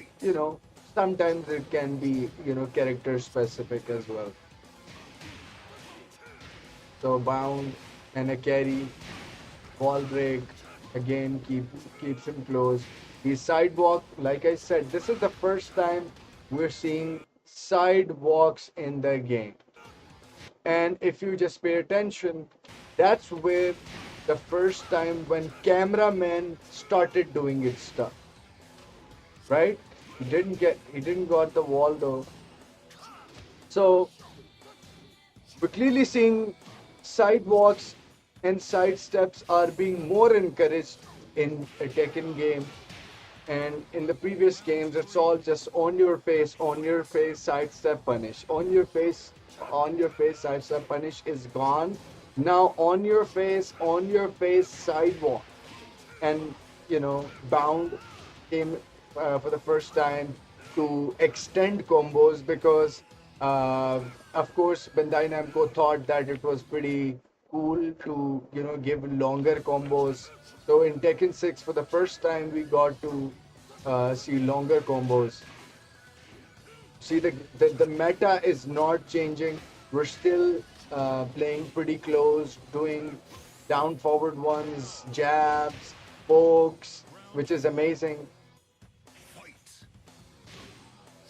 sometimes it can be character specific as well. So bound and a carry, wall break, again keeps him close. The sidewalk, like I said, this is the first time we're seeing sidewalks in the game. And if you just pay attention, that's where the first time when cameraman started doing its stuff. Right? He didn't got the wall though. So we're clearly seeing sidewalks and side steps are being more encouraged in a Tekken game, and in the previous games it's all just on your face, side step punish, on your face, side step punish is gone. Now on your face, sidewalk, and bound came for the first time to extend combos, because of course Bandai Namco thought that it was pretty cool to give longer combos. So in Tekken 6 for the first time we got to see longer combos. See, the meta is not changing. We're still playing pretty close, doing down forward ones, jabs, pokes, which is amazing.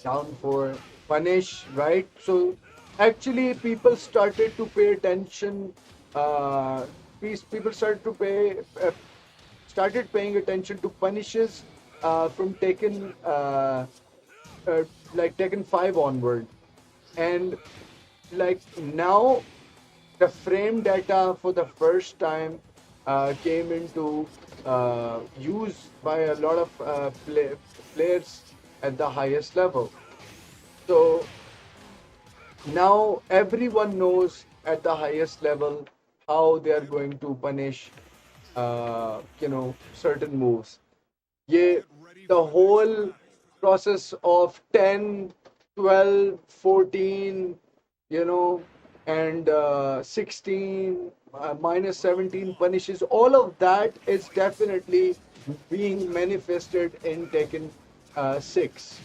Down for punish, right? So actually people started to pay attention. Uh, People started paying attention to punishes from uh, Tekken 5 onward, and like now the frame data for the first time came into use by a lot of players at the highest level. So now everyone knows at the highest level how they are going to punish, certain moves. Yeah, the whole process of 10, 12, 14, and 16, minus 17 punishes, all of that is definitely being manifested in Tekken 6,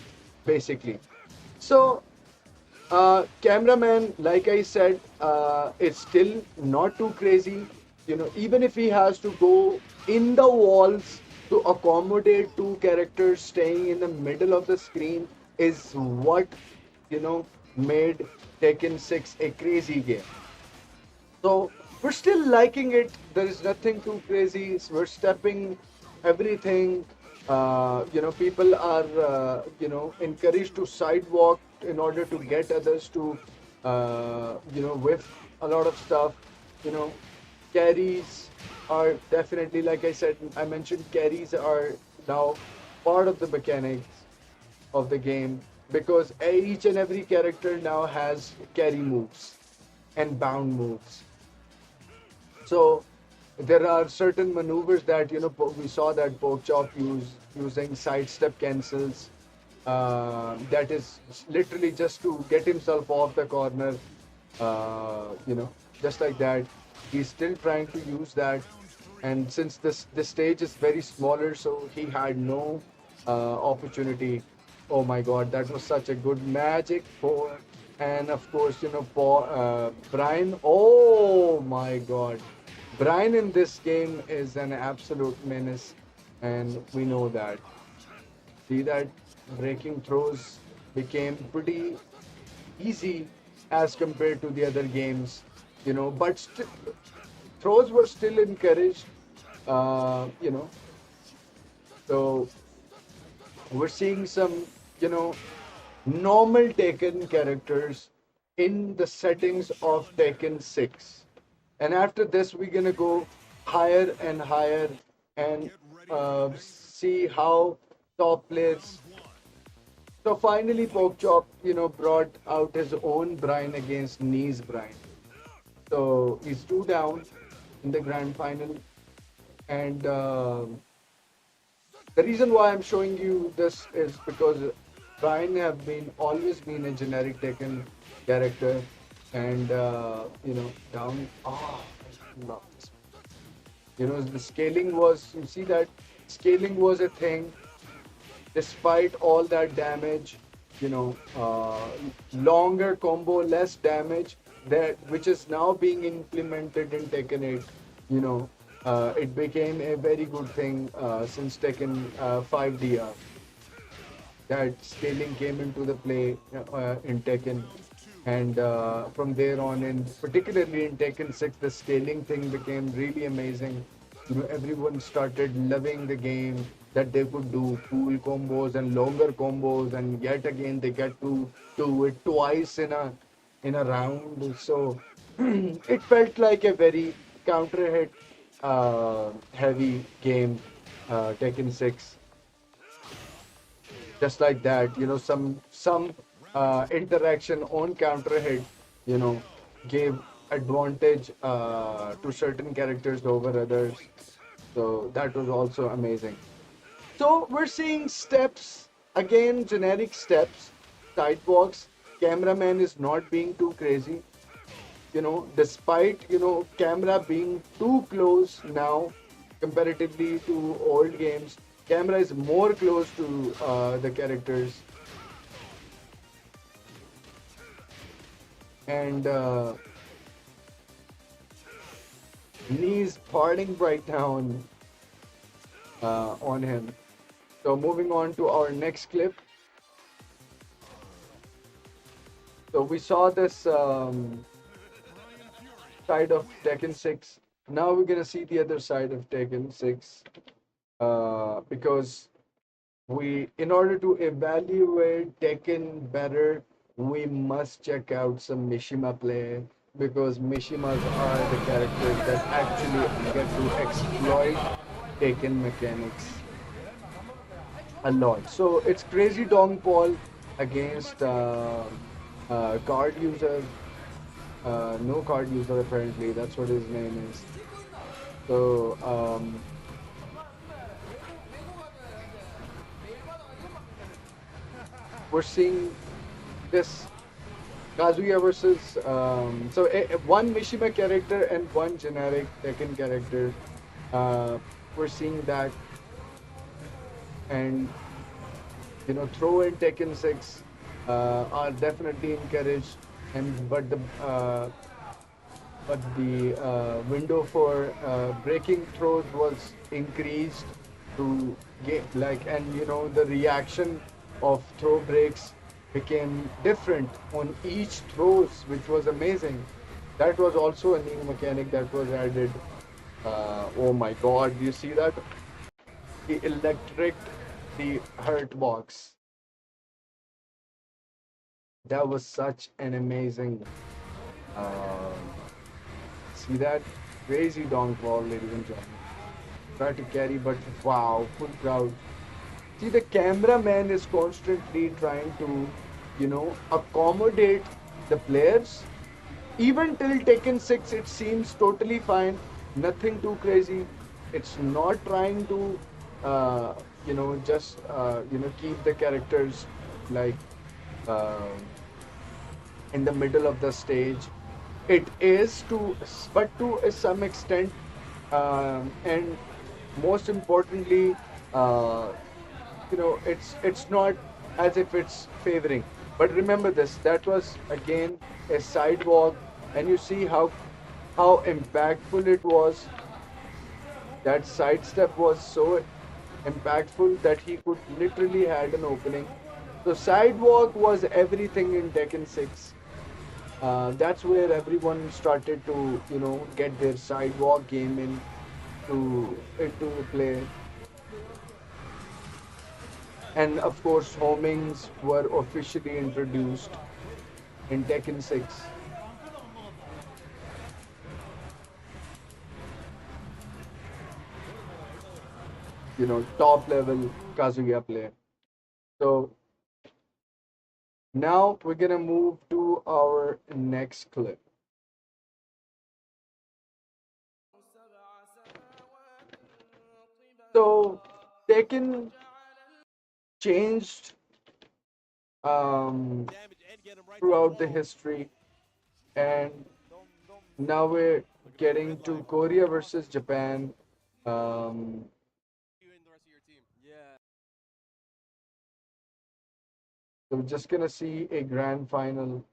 basically. So cameraman, like I said, it's still not too crazy. Even if he has to go in the walls to accommodate two characters staying in the middle of the screen, is what, made Tekken 6 a crazy game. So we're still liking it. There is nothing too crazy. We're stepping everything. People are encouraged to sidewalk in order to get others to whiff a lot of stuff. You know, Carries are definitely, like I said, I mentioned, carries are now part of the mechanics of the game, because each and every character now has carry moves and bound moves. So there are certain maneuvers that we saw that Pokchop using sidestep cancels. That is literally just to get himself off the corner. You know, just like that. He's still trying to use that, and since this stage is very smaller, so he had no opportunity. Oh my God, that was such a good magic for, and of course Brian. Oh my God, Brian in this game is an absolute menace, and we know that. See that breaking throws became pretty easy as compared to the other games, but throws were still encouraged, uh, you know. So we're seeing some, normal Taken characters in the settings of Taken 6. And after this, we're gonna go higher and higher and see how top players. So finally, Pokchop, brought out his own Brian against Knees Brian. So he's two down in the grand final, and the reason why I'm showing you this is because Brian have been always been a generic Tekken character, and down. Oh, I love this. The scaling was. You see that scaling was a thing, despite all that damage. Longer combo, less damage. That which is now being implemented in Tekken 8. It became a very good thing since Tekken 5DR. That scaling came into the play in Tekken, and from there on, and particularly in Tekken 6, the scaling thing became really amazing. Everyone started loving the game, that they could do cool combos and longer combos, and yet again they get to do it twice in a round. So it felt like a very counter hit heavy game, Tekken 6. Just like that, some interaction on counter hit, you know, gave advantage to certain characters over others. So that was also amazing. So we're seeing steps again, generic steps, sidewalks. Cameraman is not being too crazy. Despite camera being too close now comparatively to old games, camera is more close to the characters, and knees parting right now on him. So moving on to our next clip. So we saw this side of Tekken 6. Now we're gonna see the other side of Tekken 6, because in order to evaluate Tekken better, we must check out some Mishima play, because Mishimas are the characters that actually get to exploit Tekken mechanics a lot. So it's Crazy Dong Paul against card user. No card user apparently. That's what his name is. So we're seeing this Kazuya versus one Mishima character and one generic Tekken character. We're seeing that, and throw in Tekken 6 are definitely encouraged, and but the window for breaking throws was increased to get and the reaction of throw breaks became different on each throws, which was amazing. That was also a new mechanic that was added. Oh my God, do you see that? The electric, the hurt box. That was such an amazing. Uh, See that? Crazy downfall, ladies and gentlemen. Try to carry, but wow, full crowd. See, the cameraman is constantly trying to, accommodate the players. Even till Tekken 6, it seems totally fine. Nothing too crazy. It's not trying to, keep the characters like uh, in the middle of the stage. It is but to some extent, and most importantly, uh, it's not as if it's favoring. But remember this: that was again a sidewalk, and you see how impactful it was. That sidestep was so impactful that he could literally had an opening. So sidewalk was everything in Tekken 6. That's where everyone started to, get their sidewalk game into play. And of course, homings were officially introduced in Tekken 6. Top level Kazuya play. So now we're gonna move to our next clip. So Tekken changed um, throughout the history, and now we're getting to Korea versus Japan. Um, so we're just gonna see a grand final.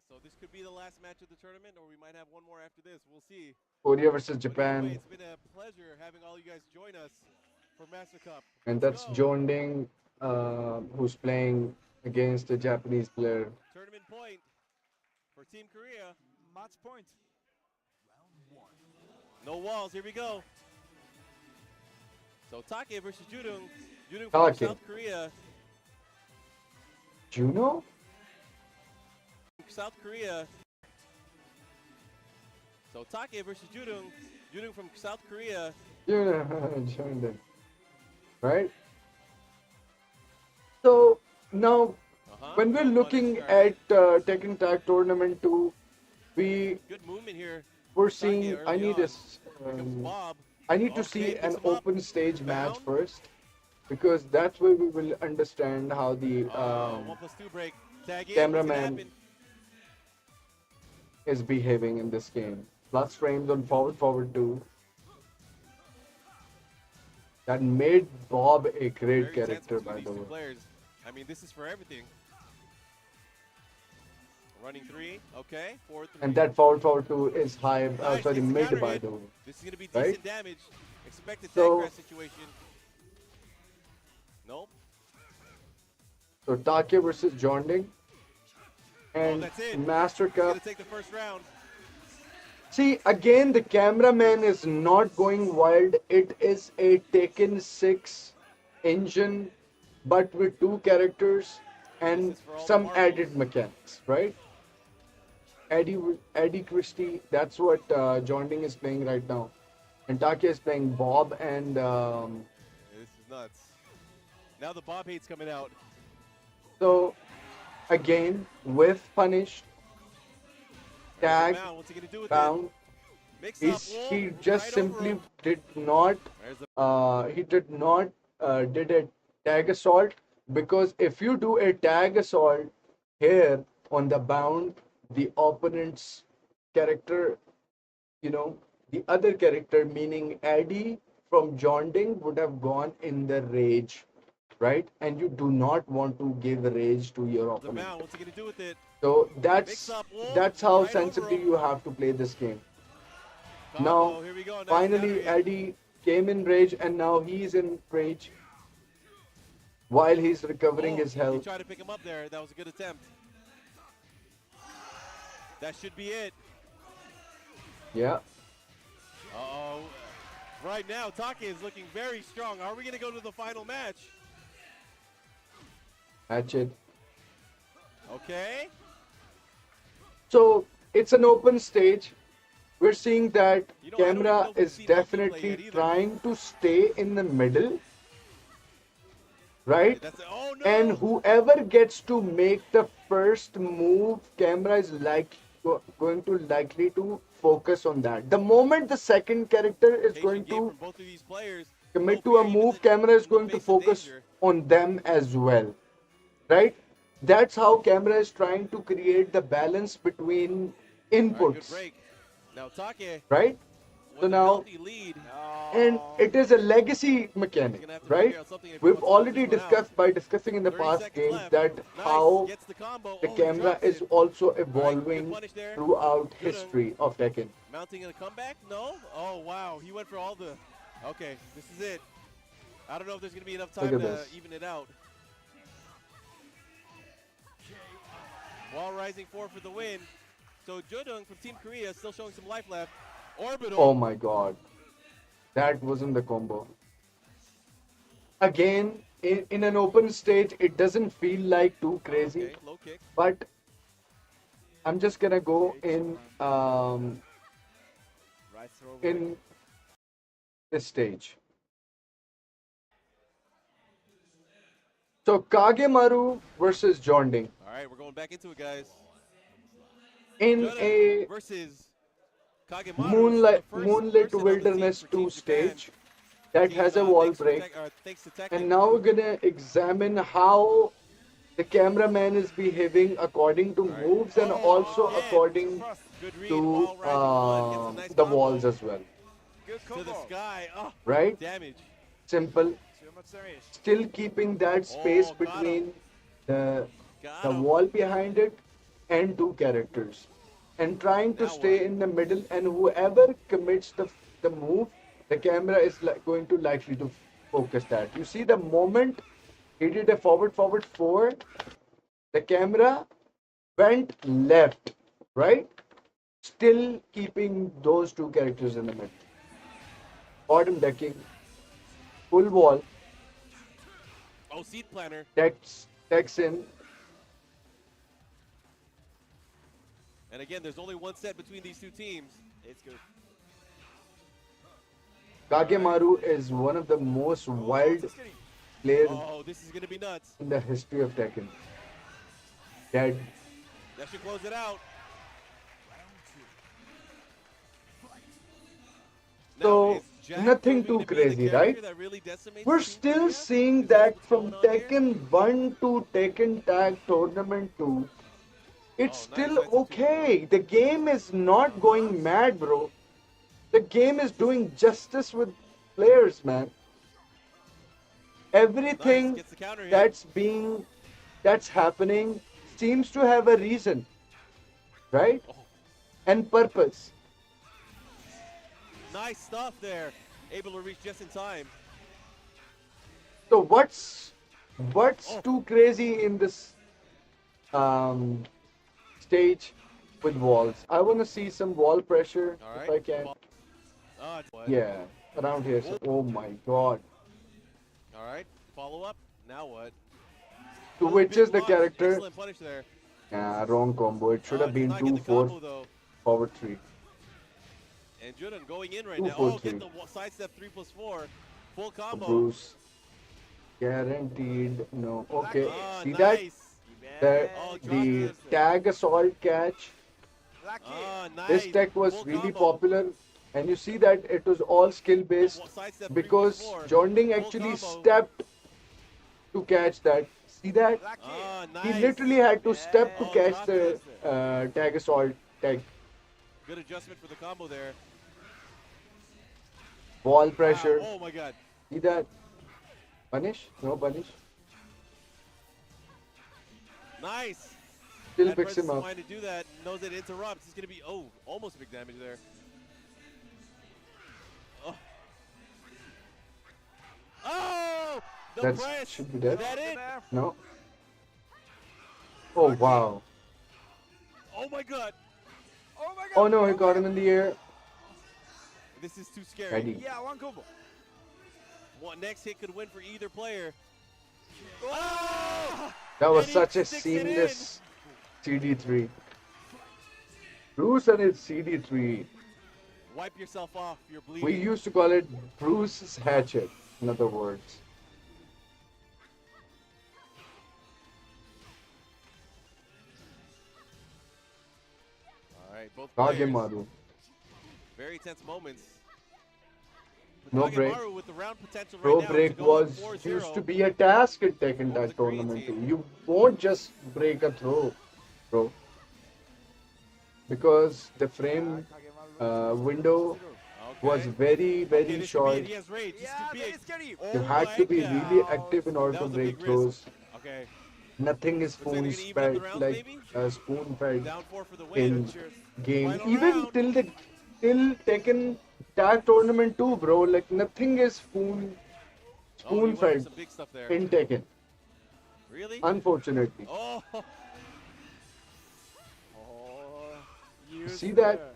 So this could be the last match of the tournament, or we might have one more after this. We'll see. Korea versus But Japan, anyway, it's been a pleasure having all you guys join us for Master Cup. and Let's that's go. John Ding, who's playing against a Japanese player. Tournament point for Team Korea. Match point. No walls. Here we go. So Take versus Judung. Judung from Take. South Korea. Juno? South Korea. So Take versus Judung. Judung from South Korea. Juno, John Ding. Right? So now, when we're looking at Tekken Tag Tournament 2, Good movement here. we're Take seeing. I early need on. this. Here comes Bob. I need to Okay, see picks an him up. open stage match Down. first, because that's where we will understand how the 1+2 break. Tag in. What's gonna cameraman happen? is behaving in this game. Plus frames on forward 2. That made Bob a great Very tense character, between by these the two way. players. I mean, this is for everything. Running 3, okay, 4-3. And that forward 2 is high. Nice, Sorry, takes the mid, counter by hit. the way. This is gonna be Right? decent damage. Expect a tag So- crash situation. Nope. So Take versus Jonding. And that's it. Master He's Cup. gonna take the first round. See, again, the cameraman is not going wild. It is a Tekken 6 engine, but with two characters and This is for all the some marbles. added mechanics, right? Eddie Christie, that's what Jonding is playing right now. And Take is playing Bob and This is nuts. Now the Bob hate's coming out. so again with punish, tag, Now, what's he gonna do with bound. it? Mix up, He just right simply over him. did not There's the did a tag assault, because if you do a tag assault here on the bound, the opponent's character, the other character, meaning Eddie from Jonding, would have gone in the rage, right? And you do not want to give rage to your the opponent. mound. What's he gonna do with it? So Mix up, that's how right over sensibly him. you have to play this game. Combo, Now, here we go. Nice finally, counter hit. Eddie came in rage, and now he's in rage while he's recovering his He health. tried to pick him up there. That was a good attempt. That should be it. Yeah. Uh-oh. Right now, Take is looking very strong. Are we going to go to the final match? That's it. Okay. So it's an open stage. We're seeing that You know, I don't even know camera if we've is seen Monkey play definitely yet either. trying to stay in the middle, right? Oh, no. And whoever gets to make the first move, camera is going to likely to focus on that. The moment the second character is Patient going game to from both of these players. commit No to a fear, even move, in camera is the going to face of focus danger. on them as well, right? That's how camera is trying to create the balance between All right, good inputs, break. Now Take right? with So a now, healthy lead. and it is a legacy mechanic, Gonna have to right? figure out something if he We've wants to close already this one out. discussed by discussing in the 30 past seconds games left. that Nice. how Gets the combo. the Oh, he camera drops is it. also good evolving punish there. throughout Good history of Tekken. Mounting in a comeback? No? Oh, wow. He went for all the... Okay, this is it. I don't know if there's going to be enough Look time at to this. even it out. Wall rising 4 for the win. So Jodong from Team Korea still showing some life left. Orbital. Oh my god. That wasn't the combo. Again, in an open stage, it doesn't feel like too crazy, Okay, low kick. but I'm just gonna go in this stage. So Kagemaru versus Jonding All right, we're going back into it, guys. in Jodong a versus Kagemaru. moonlit the first moonlit person on the team wilderness for 2 Team Japan. stage that has a wall break. Thanks to Tekken. And now we're gonna examine how the cameraman is behaving according to moves and also according Good read, to ball rising one, gets a nice the combo. walls as well, To the sky. Oh, right? damage. Simple. Still keeping that space Oh, got between the Got the him. wall behind it and two characters, and trying to Now stay what? in the middle. And whoever commits the move, the camera is going to likely to focus that. You see, the moment he did a forward 4, the camera went left, right? Still keeping those two characters in the middle. Bottom decking, full wall, Oh, seat planner. text in. And again, there's only one set between these two teams. It's good. Kagemaru is one of the most wild players Oh, this is going to be nuts. in the history of Tekken. Dead. That should close it out. So, Now, is Jack nothing proving too to be the crazy, character right? that really decimates We're Team still Korea? seeing Is that that what's from going on here? Tekken 1 to Tekken Tag Tournament 2. It's Oh, still nice, nice, okay. The game is not going mad, bro. The game is doing justice with players, man. Everything Nice, gets the counter hit. that's happening seems to have a reason, right? Oh. And purpose. Nice stuff there. Able to reach just in time. So What's too crazy in this um, stage with walls? I want to see some wall pressure All if right. I can. What? Yeah, around here. So, oh my god. All right. Follow up. Now what? So Really which big is the block. character? Excellent punish there. Yeah, wrong combo. It should have Does been not get 2 the 4 combo though. forward 3. And Juden going in right 2 now. 4 Oh, 3. get the sidestep 3+4. Full combo. Bruce. Guaranteed. No. Okay. Ah, See that? nice. The, Oh, the drops it. tag assault catch. Ah, nice. This tech was Full really combo. popular. And you see that it was all skill based Sidestep because 3+4. Jonding Full actually combo. stepped to catch that. See that? Ah, nice. He literally had to step to Oh, catch dropped the it. tag assault tag. Good adjustment for the combo there. Ball pressure. Oh my god. See that? Punish? No punish. Nice. Still Had picks him presence of up. mind to do that. Knows it interrupts. It's going to be, almost big damage there. Oh. Oh! The That press. should be dead. Is that it? No. Oh wow. Oh my god. Oh no, he got him in the air. This is too scary. Ready. Yeah, one combo. One next hit could win for either player. Oh! That was And he such a sticks it in. seamless CD3. Bruce and his CD3. Wipe yourself off. You're bleeding. We used to call it Bruce's hatchet, in other words. All right, both players. Kagemaru. Very tense moments. But No break. Kagemaru with the round potential right Pro now break to go was 4-0. used to be a task at Tekken Over Tag the Korean tournament. team. You won't just break a throw, bro. Because the frame window was very, very Okay, this could be short. it. He has rage. This could be it. scary. Oh You had to be my really God. active in order That to was a break big throws. risk. Okay, Nothing is Looks like they're spoon gonna even up the fed rounds, like maybe? spoon fed down 4 for the win. in game. Final Even round. till Tekken Tag Tournament 2, bro. Like nothing is spoon Oh, he went for fed some big stuff there. in Tekken. Really? Unfortunately. Oh, You see that?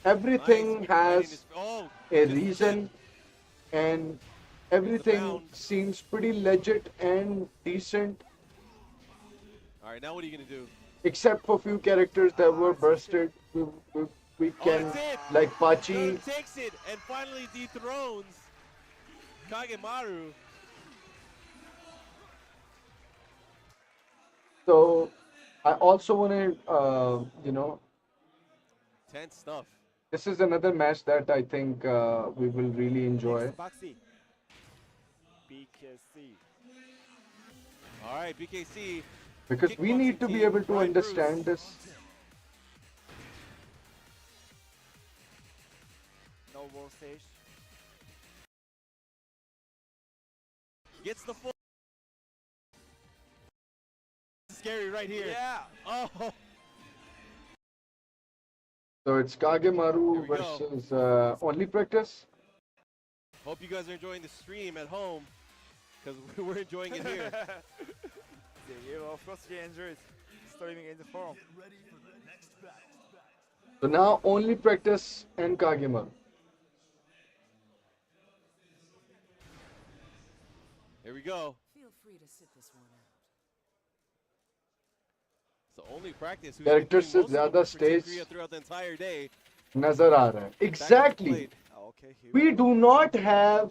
Everything nice. has Oh, a just reason and everything bound. seems pretty legit and decent All right, now what are you gonna do? except for few characters that were bursted. We can that's it. like Pachi. Juden takes it and finally dethrones Kagemaru. So I also want to Tense stuff. this is another match that I think we will really enjoy. Baxi. BKC. All right, BKC. Because we need to be able to understand this. No wall stage. Gets the full. Scary right here. Yeah. Oh, So it's Here Kagemaru we go. versus only practice. hope you guys are enjoying the stream at home, because we're enjoying it here. You of course he enjoys streaming in the forum. So now only practice and Kagemaru. Here we go. Feel free to sit this one out. So only practice. Who's Character been doing से most of the ज़्यादा work for Team stage Korea throughout the entire day. नजर आ रहा है. Back at the Exactly. plate. Okay, here We do not have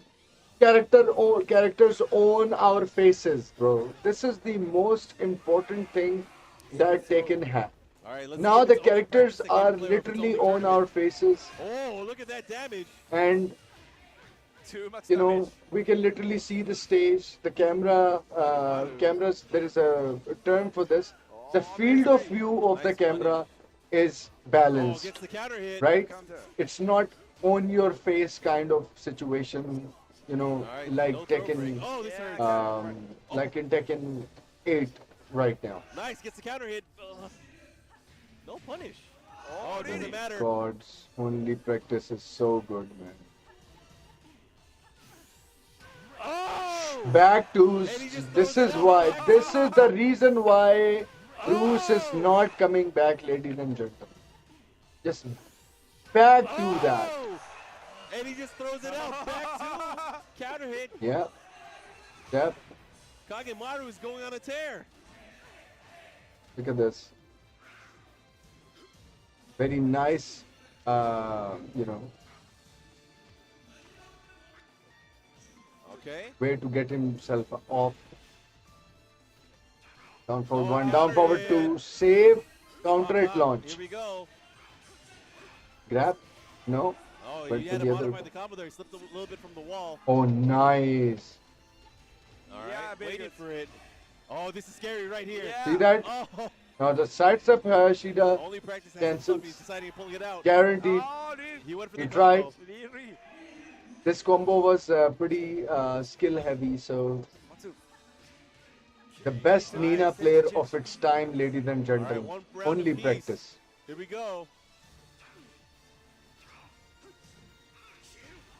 characters on our faces, bro. This is the most important thing that Tekken have. All right, let's Now see if the it's only characters practice that are can clear up its literally only on our tournament. faces, Oh, look at that damage. and too much you know damage. we can literally see the stage, the cameras. There is a term for this. The field of view of the Nice camera is Oh, balanced, gets the counter hit. right? Counter. It's not on your face kind of situation, you know, All right, like no throw break. Tekken, Oh, this hurts. like in Tekken 8 right now. Nice, gets the counter hit. No punish. Oh, it doesn't matter. God's only practice is so good, man. Oh! back to this is why this is the reason why Bruce is not coming back, ladies and gentlemen. Just back to that. And he just throws it out back to counter hit. Yeah. Yep. Kagemaru is going on a tear. Look at this. Very nice, Okay. way to get himself off. Down forward one, down forward two, save, counter it launch. Here we go. Grab, no. Oh, Went you to had to the other. modify the combo there. He slipped a little bit from the wall. Oh, nice. All right, waiting for it. Oh, this is scary right here. See that? Oh, Now the sidestep Hayashida only practice has some stuff. cancels. He's deciding to pull it out. Guaranteed. He went for He the tried. combo. This combo was pretty skill heavy, so the best Nina player of its time, ladies and All right, gentlemen. one round Only apiece. practice. Here we go.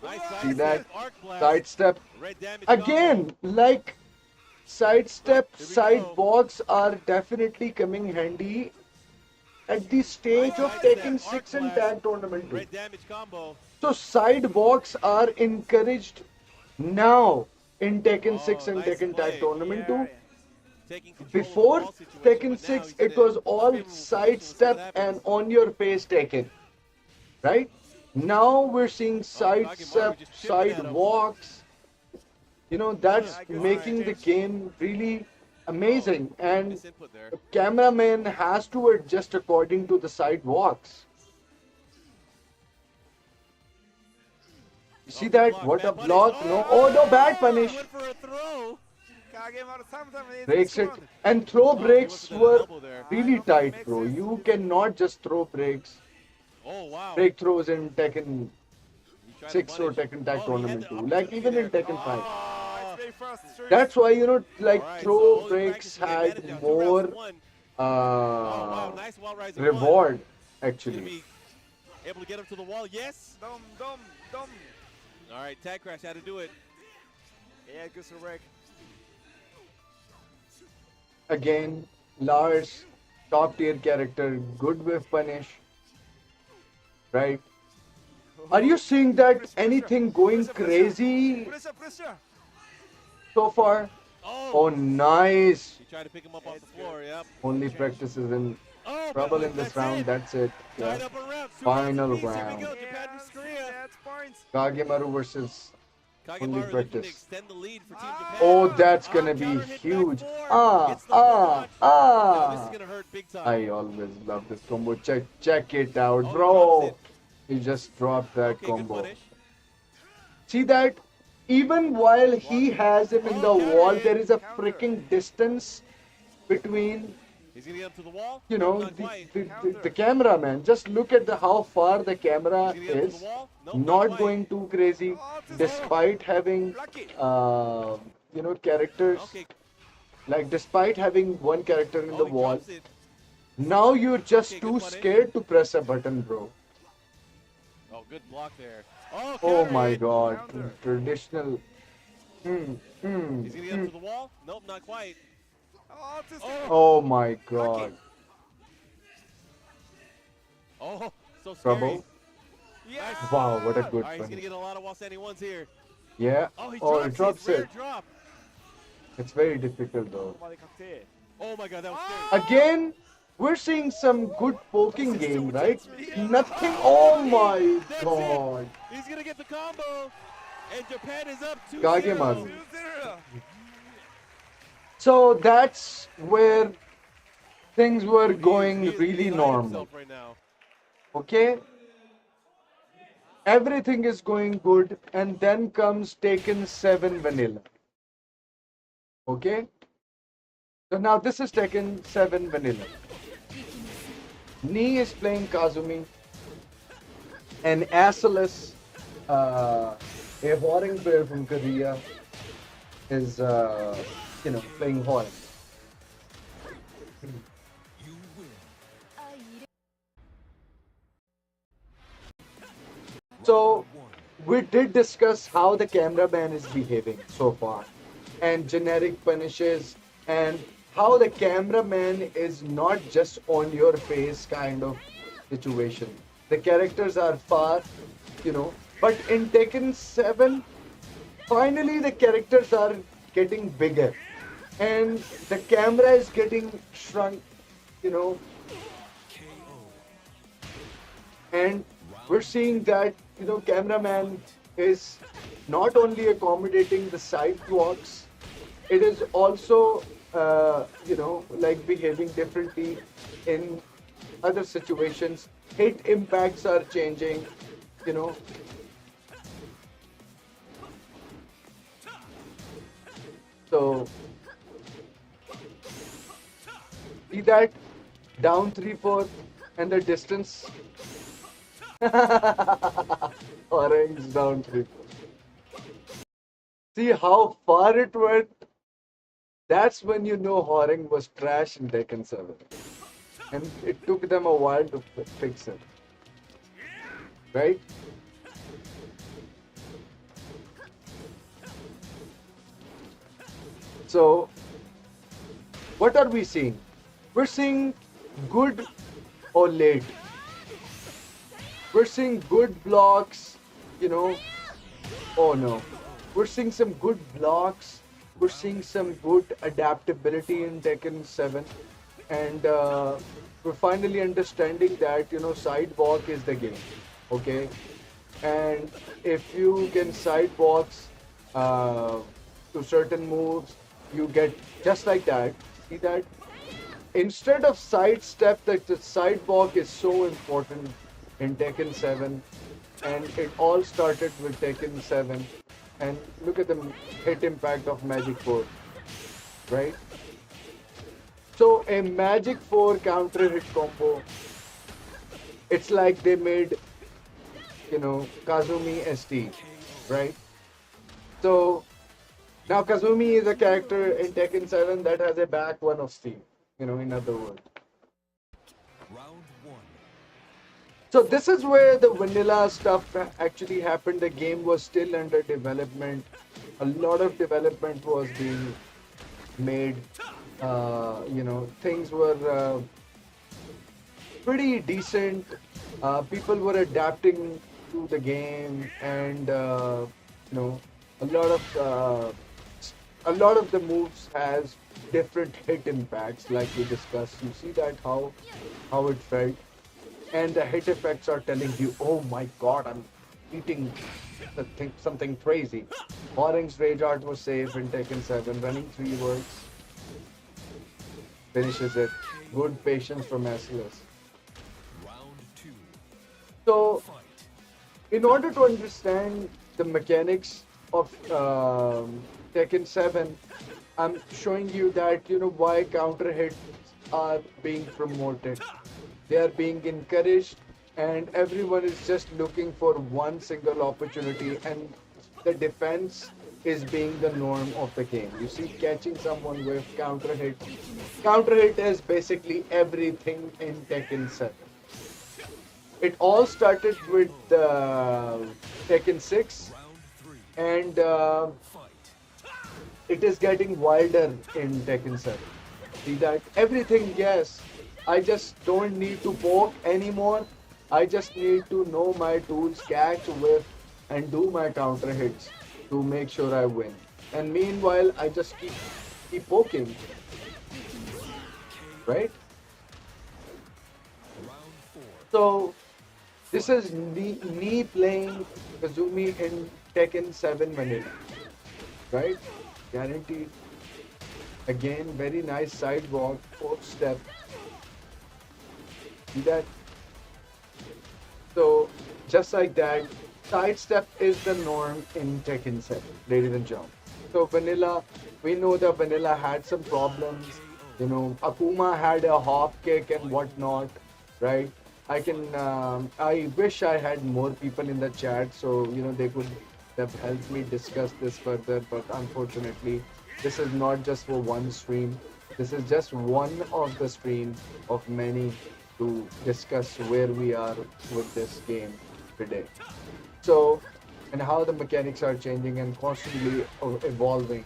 Nice See that? arc blast. Sidestep. Red damage Again, like sidestep, Here we side go. walks are definitely coming handy at the stage of Tekken 6 and Tag Tournament 2. Red damage combo. So side walks are encouraged now in Tekken 6 and nice Tekken play. Tag Tournament 2. Taking control of Before the ball situation, Tekken but now 6, he's it gonna was all spin move sidestep what and happens. on your face Tekken. Right? Now we're seeing Kagemaru sidestep, just chipping side at him. walks. You know, that's making the game really amazing. And Misinput there. the cameraman has to adjust according to the side walks. You see that? What a block. No, oh no, bad punish. Went for a throw. Breaks it. And throw breaks at an were elbow there. really tight, bro. You cannot just throw breaks. Oh, wow. Break throws in Tekken He tried to 6 or punish. Tekken Tag Oh, he had Tournament the 2. uppercut Like even in there. Tekken 5. Ah. That's why, you know, like Alright, so throw only breaks practice with the had advantage now. 2 rounds more to 1. Oh, wow. Nice wall rising reward, Gonna actually. be able to get him to the wall. Yes. All right, tag crash. How to do it. Yeah, good to wreck. Again, Lars, top tier character, good with punish. Right? Are you seeing that anything going crazy Pressure. so far? Oh, nice. He tried to pick him up off the floor. Yep. Only practices in Oh, trouble but in this that's round. it. That's it. Tied Yeah. up a round. 2 Final rounds apiece. Here round. we go. Japan versus Korea. That's points. Kagemaru versus only Kagemaru looking to practice. extend the lead for Team Japan. Oh, that's gonna be Counter hit back huge. four. Ah, Gets the forward. Now this is ah. gonna hurt big time. I always love this combo. Check it out, Oh, bro. drops He just dropped that Okay, good combo. punish. See that? Even while he has him in the counter wall, hit. there is a freaking distance between, He's gonna get up to the wall. you Nope, know, not quite. the cameraman. Just look at how far the camera He's gonna get up to is. the wall. Nope, Not quite. going too crazy, despite having, you know, characters. Okay. Like, despite having one character in Oh, the he wall, drops it. now you're just Okay, good too punish. scared to press a button, bro. Oh, good block there. Oh, Oh counter my hit. god, Counter. traditional. He's gonna get up to the wall. Nope, not quite. Oh my god. Oh, so scary. Trouble. Nice. Wow, what a good All right, he's gonna punish. get a lot of wall standing ones here. Yeah. Oh, he Oh, it drops Rare it. drop. It's very difficult though. Oh my god, that was scary. Again, we're seeing some good poking game, right? Nothing. Oh my That's god. it. He's gonna get the combo. And Japan is up 2-0. Kagemaru. So that's where things were going He is really beside normal. himself right now. Okay? Everything is going good, and then comes Tekken 7 Vanilla. Okay? So now this is Tekken 7 Vanilla. Nii is playing Kazumi. An assless, a foreign player from Korea is, you know, playing Horn. So we did discuss how the cameraman is behaving so far. and generic punishes, and how the cameraman is not just on your face kind of situation. The characters are far, but in Tekken 7, finally the characters are getting bigger and the camera is getting shrunk, you know, and we're seeing that, cameraman is not only accommodating the sidewalks, it is also, like behaving differently in other situations. Hit impacts are changing, you know. So, see that down 3-4 and the distance. Orange down 3-4. See how far it went? That's when you know Horing was trash in Tekken 7. And it took them a while to fix it. Right? So, what are we seeing? We're seeing good or late. We're seeing good blocks, Oh no. We're seeing some good blocks. We're seeing some good adaptability in Tekken 7. And we're finally understanding that, sidewalk is the game. Okay? And if you can sidewalks to certain moves, you get just like that. See that? Instead of sidestep, the sidewalk is so important in Tekken 7, and it all started with Tekken 7. And look at the hit impact of Magic 4, right? So a Magic 4 counter hit combo, it's like they made, Kazumi ST, right? So now Kazumi is a character in Tekken 7 that has a back one of Steel, in other words. So this is where the vanilla stuff actually happened. The game was still under development. A lot of development was being made. Things were pretty decent. People were adapting to the game, and a lot of the moves has different hit impacts, like we discussed. You see that how it felt. And the hit effects are telling you, oh my god, I'm eating something crazy. Orange Rage Art was safe in Tekken 7, running 3 works. Finishes it. Good patience from Merciless. So, in order to understand the mechanics of Tekken 7, I'm showing you that, why counter hits are being promoted. They are being encouraged, and everyone is just looking for one single opportunity, and the defense is being the norm of the game. You see, catching someone with counter hit. Counter hit is basically everything in Tekken 7. It all started with Tekken 6, and it is getting wilder in Tekken 7. See that? Everything, yes. I just don't need to poke anymore. I just need to know my tools, catch, whiff, and do my counter hits to make sure I win. And meanwhile, I just keep poking. Right? So, this is me playing Kazumi in Tekken 7 vanilla. Right? Guaranteed. Again, very nice sidewalk, 4th step. See that? So, just like that, sidestep is the norm in Tekken 7, ladies and gentlemen. So, vanilla, we know that vanilla had some problems. Akuma had a hop kick and whatnot, right? I wish I had more people in the chat so, they could have helped me discuss this further, but unfortunately, this is not just for one stream. This is just one of the streams of many to discuss where we are with this game today. So, and how the mechanics are changing and constantly evolving.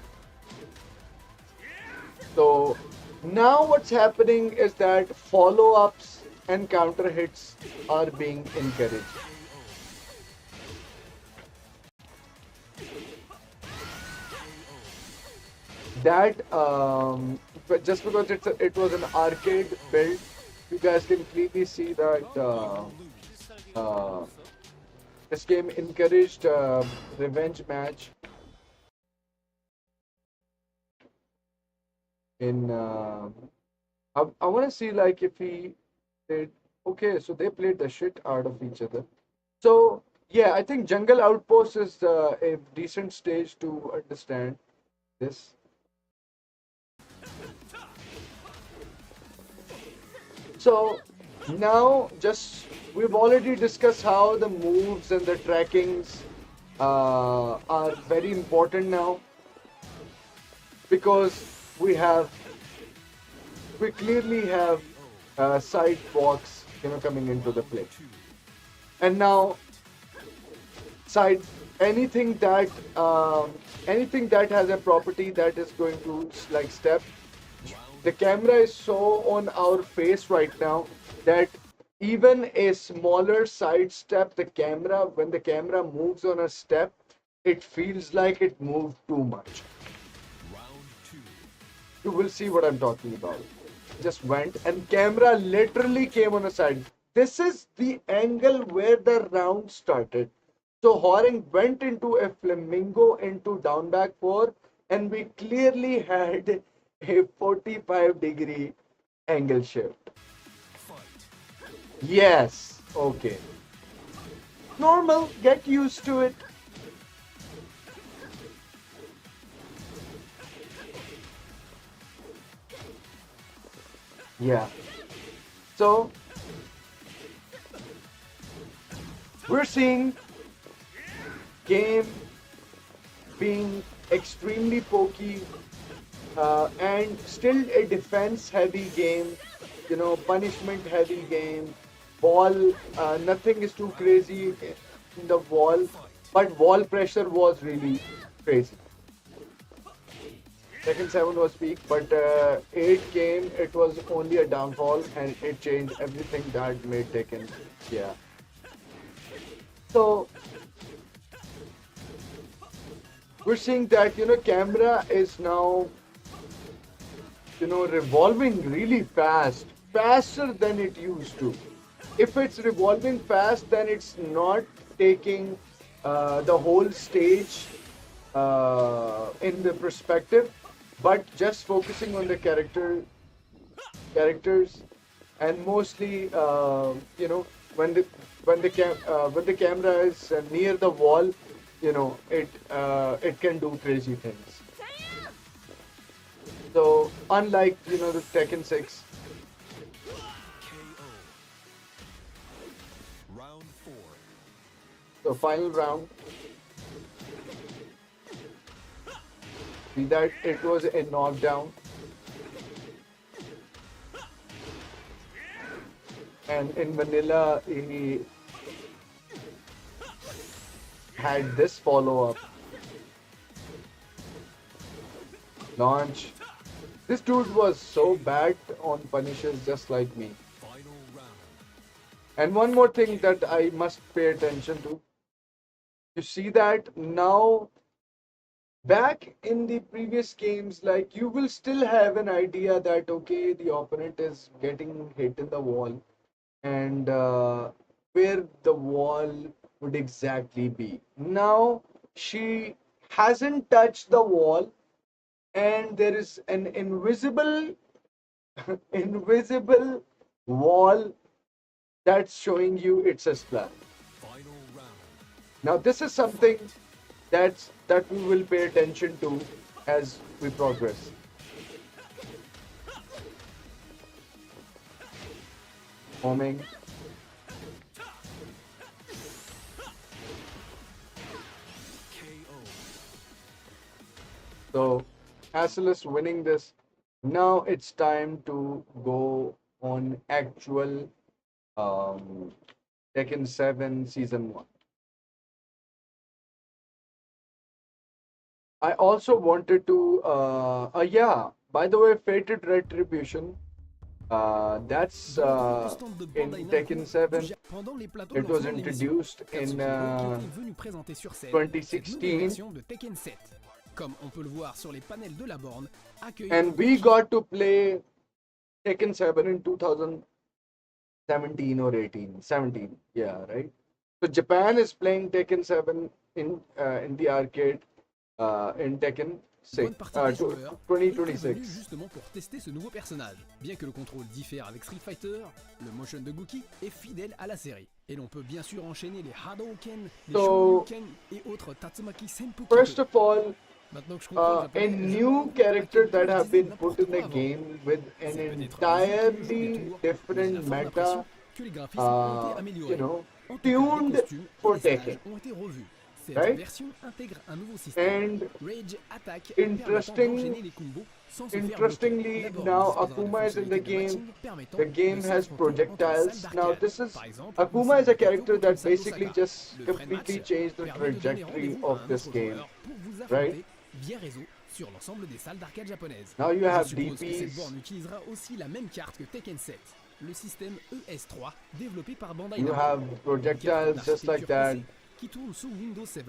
So now what's happening is that follow-ups and counter hits are being encouraged. That but just because it was an arcade build, you guys can clearly see that this game encouraged revenge match in. I want to see like if he did. Okay, so they played the shit out of each other. So yeah, I think Jungle Outpost is a decent stage to understand this. So now just we've already discussed how the moves and the trackings are very important now because we clearly have side box coming into the play, and now side anything that anything that has a property that is going to like step. The camera is so on our face right now that even a smaller side step, when the camera moves on a step, it feels like it moved too much. You will see what I'm talking about. Just went and camera literally came on a side. This is the angle where the round started. So Horing went into a flamingo into down back 4 and we clearly had a 45-degree angle shift. Yes, okay. Normal, get used to it. Yeah. So we're seeing game being extremely pokey and still a defense heavy game, punishment heavy game. Wall, nothing is too crazy in the wall, but wall pressure was really crazy. Tekken 7 was peak, but 8 came, it was only a downfall and it changed everything that made Tekken. Yeah. So we're seeing that camera is now revolving really fast, faster than it used to. If it's revolving fast, then it's not taking the whole stage in the perspective, but just focusing on the characters, and mostly when the camera is near the wall, it can do crazy things. So unlike the Tekken 6. So final round. See that it was a knockdown. And in vanilla he had this follow-up. Launch. This dude was so bad on punishes just like me. And one more thing that I must pay attention to. You see that now, back in the previous games, like you will still have an idea that okay, the opponent is getting hit in the wall, and where the wall would exactly be. Now she hasn't touched the wall, and there is an invisible invisible wall that's showing you it's a splash. Now this is something that we will pay attention to as we progress. Homing. So Hassel winning this. Now it's time to go on actual Tekken 7 Season 1. I also wanted to, yeah, by the way, Fated Retribution, that's in Tekken 7. It was introduced in 2016. And we got to play Tekken 7 in 2017 or 18. 17, yeah, right? So Japan is playing Tekken 7 in the arcade in Tekken 6, 2026. Justement pour tester ce nouveau personnage. Bien que le contrôle diffère avec Street Fighter, le motion de Gookie est fidèle à la série. Et l'on peut bien sûr enchaîner les Hadouken, les Shoryuken et autres Tatsumaki Senpuku. First of all, a new character that have been put in the game with an entirely different meta, you know, tuned for Tekken. Right? And interestingly, now Akuma is in the game. The game has projectiles. Now this is Akuma is a character that basically just completely changed the trajectory of this game, right? Now you have DPs. Le système ES3 développé par Bandai You have projectiles just like that. Qui tourne sous Windows 7,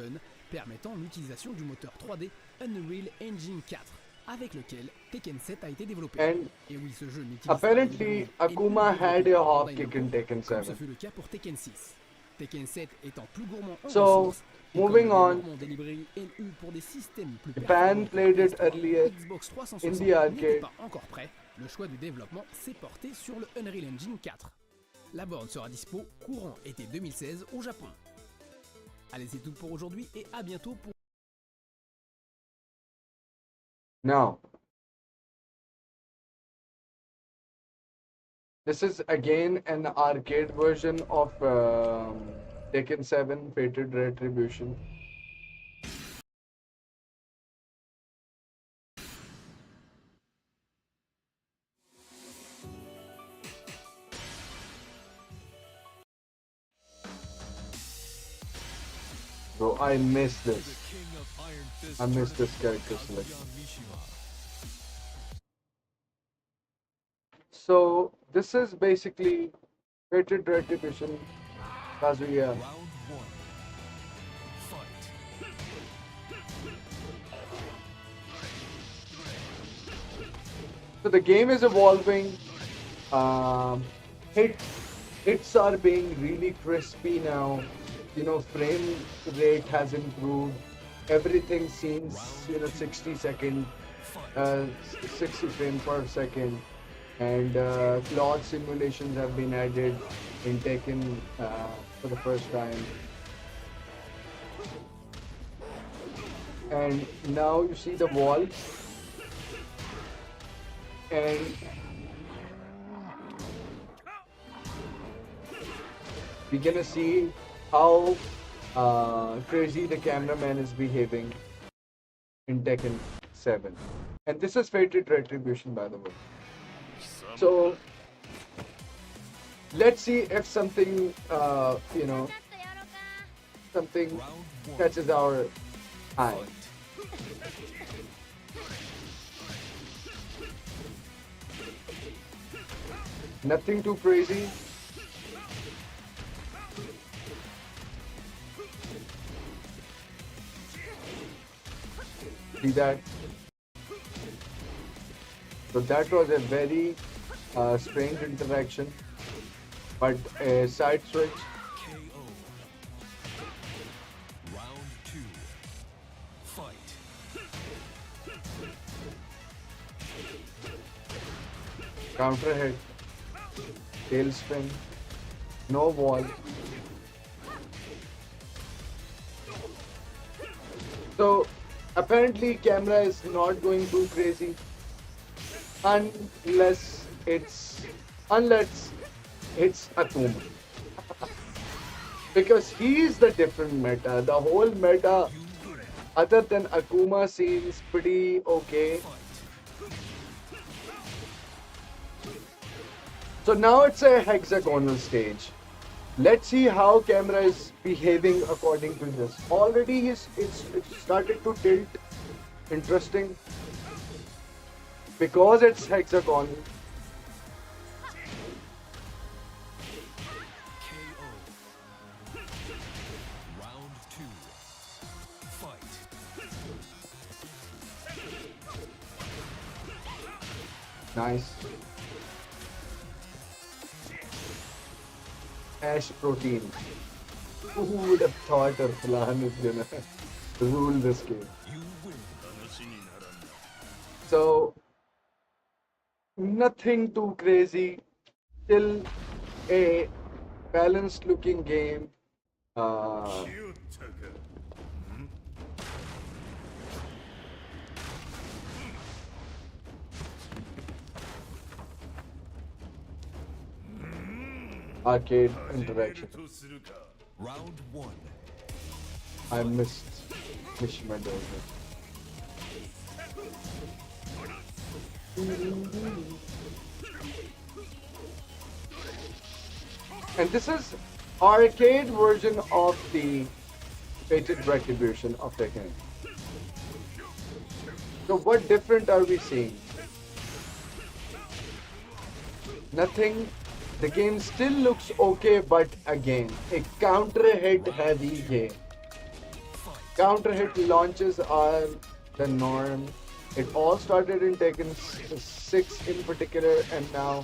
permettant l'utilisation du moteur 3D Unreal Engine 4, avec lequel Tekken 7 a été développé. And et oui, ce jeu apparently, Akuma had a hop kick in Tekken 7. Ce fut le cas pour Tekken 6. Tekken 7 étant plus gourmand en So, moving on, pour des systèmes plus Japan played it earlier Xbox in the arcade. Pas encore prêt. Le choix du développement s'est porté sur le Unreal Engine 4. La borne sera dispo courant été 2016 au Japon. Allez, c'est tout pour aujourd'hui et à bientôt pour... Now, this is again an arcade version of Tekken 7 Fated Retribution. Bro, I miss this. I miss this character selection. So this is basically Fated Retribution Kazuya. So the game is evolving. Hits are being really crispy now. You know, frame rate has improved. Everything seems, 60 frames per second. And cloud simulations have been added in Tekken for the first time. And now you see the wall. And we're gonna see how crazy the cameraman is behaving in Tekken 7. And this is Fated Retribution, by the way. So let's see if something, something catches our eye. Nothing too crazy. See that? So that was a very strange interaction, but a side switch. Counter hit, tail spin, no wall. So apparently camera is not going too crazy unless it's Akuma. Because he is the different meta. The whole meta other than Akuma seems pretty okay. So now it's a hexagonal stage. Let's see how camera is behaving according to this. Already it's started to tilt. Interesting. because it's hexagon. Nice. Ash protein. Who would have thought Arslan is gonna rule this game? So, nothing too crazy. Still a balanced looking game. Arcade interaction. Round 1. I missed Mishima Dojo. And this is arcade version of the Fated Retribution of Tekken. So what different are we seeing? Nothing. The game still looks okay, but again, a counter hit heavy game. Counter hit launches are the norm. It all started in Tekken 6 in particular, and now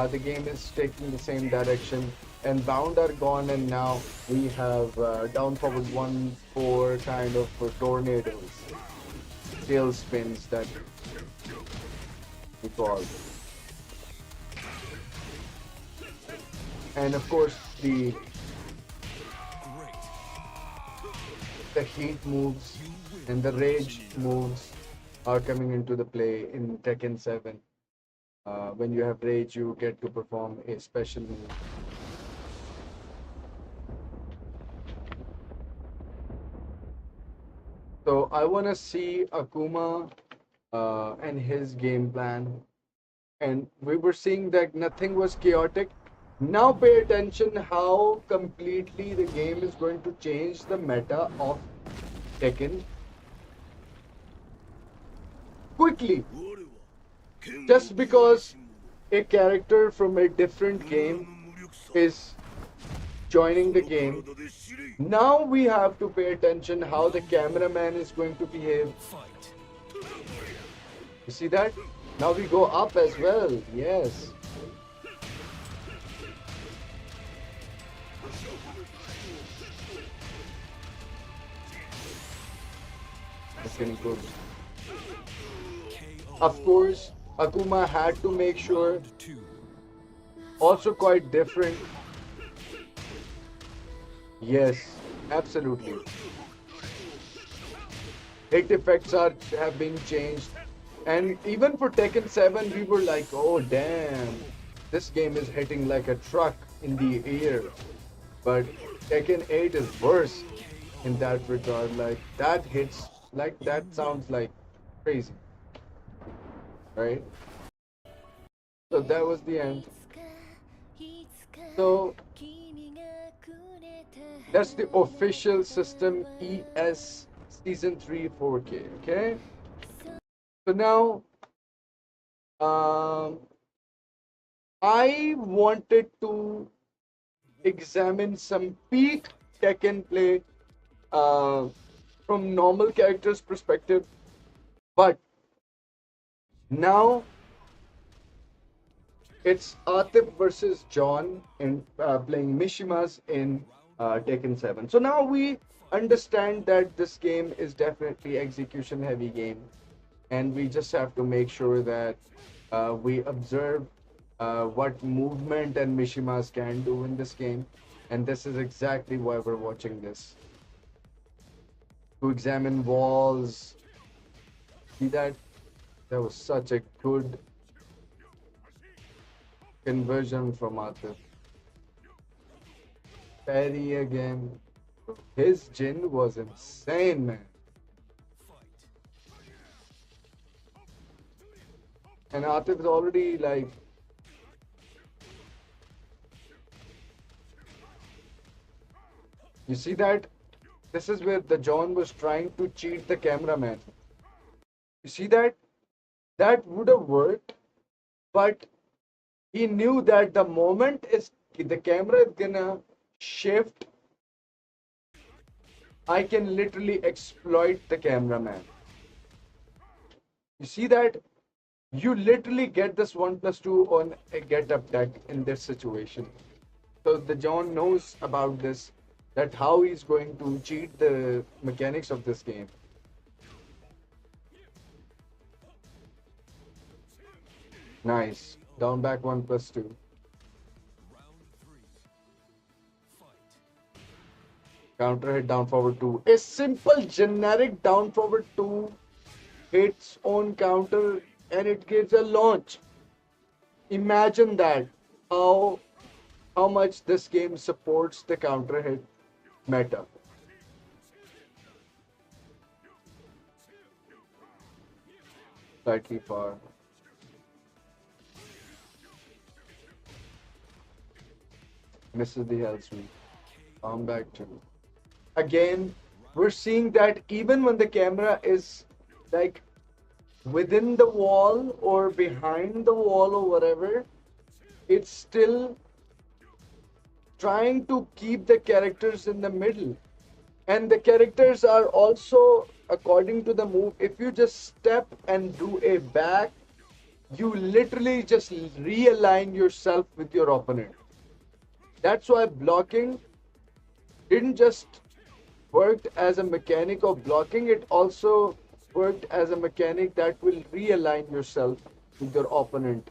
the game is taking the same direction. And bound are gone, and now we have down forward 1-4 kind of tornadoes, tail spins that we call. And of course the heat moves and the rage moves are coming into the play in Tekken 7. When you have rage, you get to perform a special move. So I want to see Akuma and his game plan. And we were seeing that nothing was chaotic. Now pay attention how completely the game is going to change the meta of Tekken. Quickly. Just because a character from a different game is joining the game, now we have to pay attention how the cameraman is going to behave. You see that? Now we go up as well. Yes. That's getting good. Of course, Akuma had to make sure. Also quite different. Yes, absolutely. Hit effects have been changed. And even for Tekken 7, we were like, oh damn, this game is hitting like a truck in the air. But Tekken 8 is worse in that regard. Like, that hits, like, that sounds like crazy. Right? So that was the end. So that's the official system ES Season 3 4K, okay? So now, I wanted to examine some peak Tekken play from normal characters' perspective, but now it's Atif versus John in playing Mishimas in Tekken 7. So now we understand that this game is definitely execution heavy game, and we just have to make sure that we observe what movement and Mishimas can do in this game, and this is exactly why we're watching this. To examine walls. See that? That was such a good conversion from Atif. Perry again. His Jin was insane, man. And Atif is already like... You see that? This is where the John was trying to cheat the cameraman. You see that? that would have worked, but he knew that the moment the camera is gonna shift, I can literally exploit the cameraman. You see that? You literally get this 1+2 on a get up deck in this situation. So the John knows about this, that how he's going to cheat the mechanics of this game. Nice. Down back 1+2. Counter hit down forward 2. A simple generic down forward 2 hits on counter and it gives a launch. Imagine that. How much this game supports the counter hit meta. Slightly far. Misses the hell sweep. Down back 2. Again, we're seeing that even when the camera is like within the wall or behind the wall or whatever, it's still trying to keep the characters in the middle. And the characters are also, according to the move, if you just step and do a back, you literally just realign yourself with your opponent. That's why blocking didn't just work as a mechanic of blocking, it also worked as a mechanic that will realign yourself with your opponent.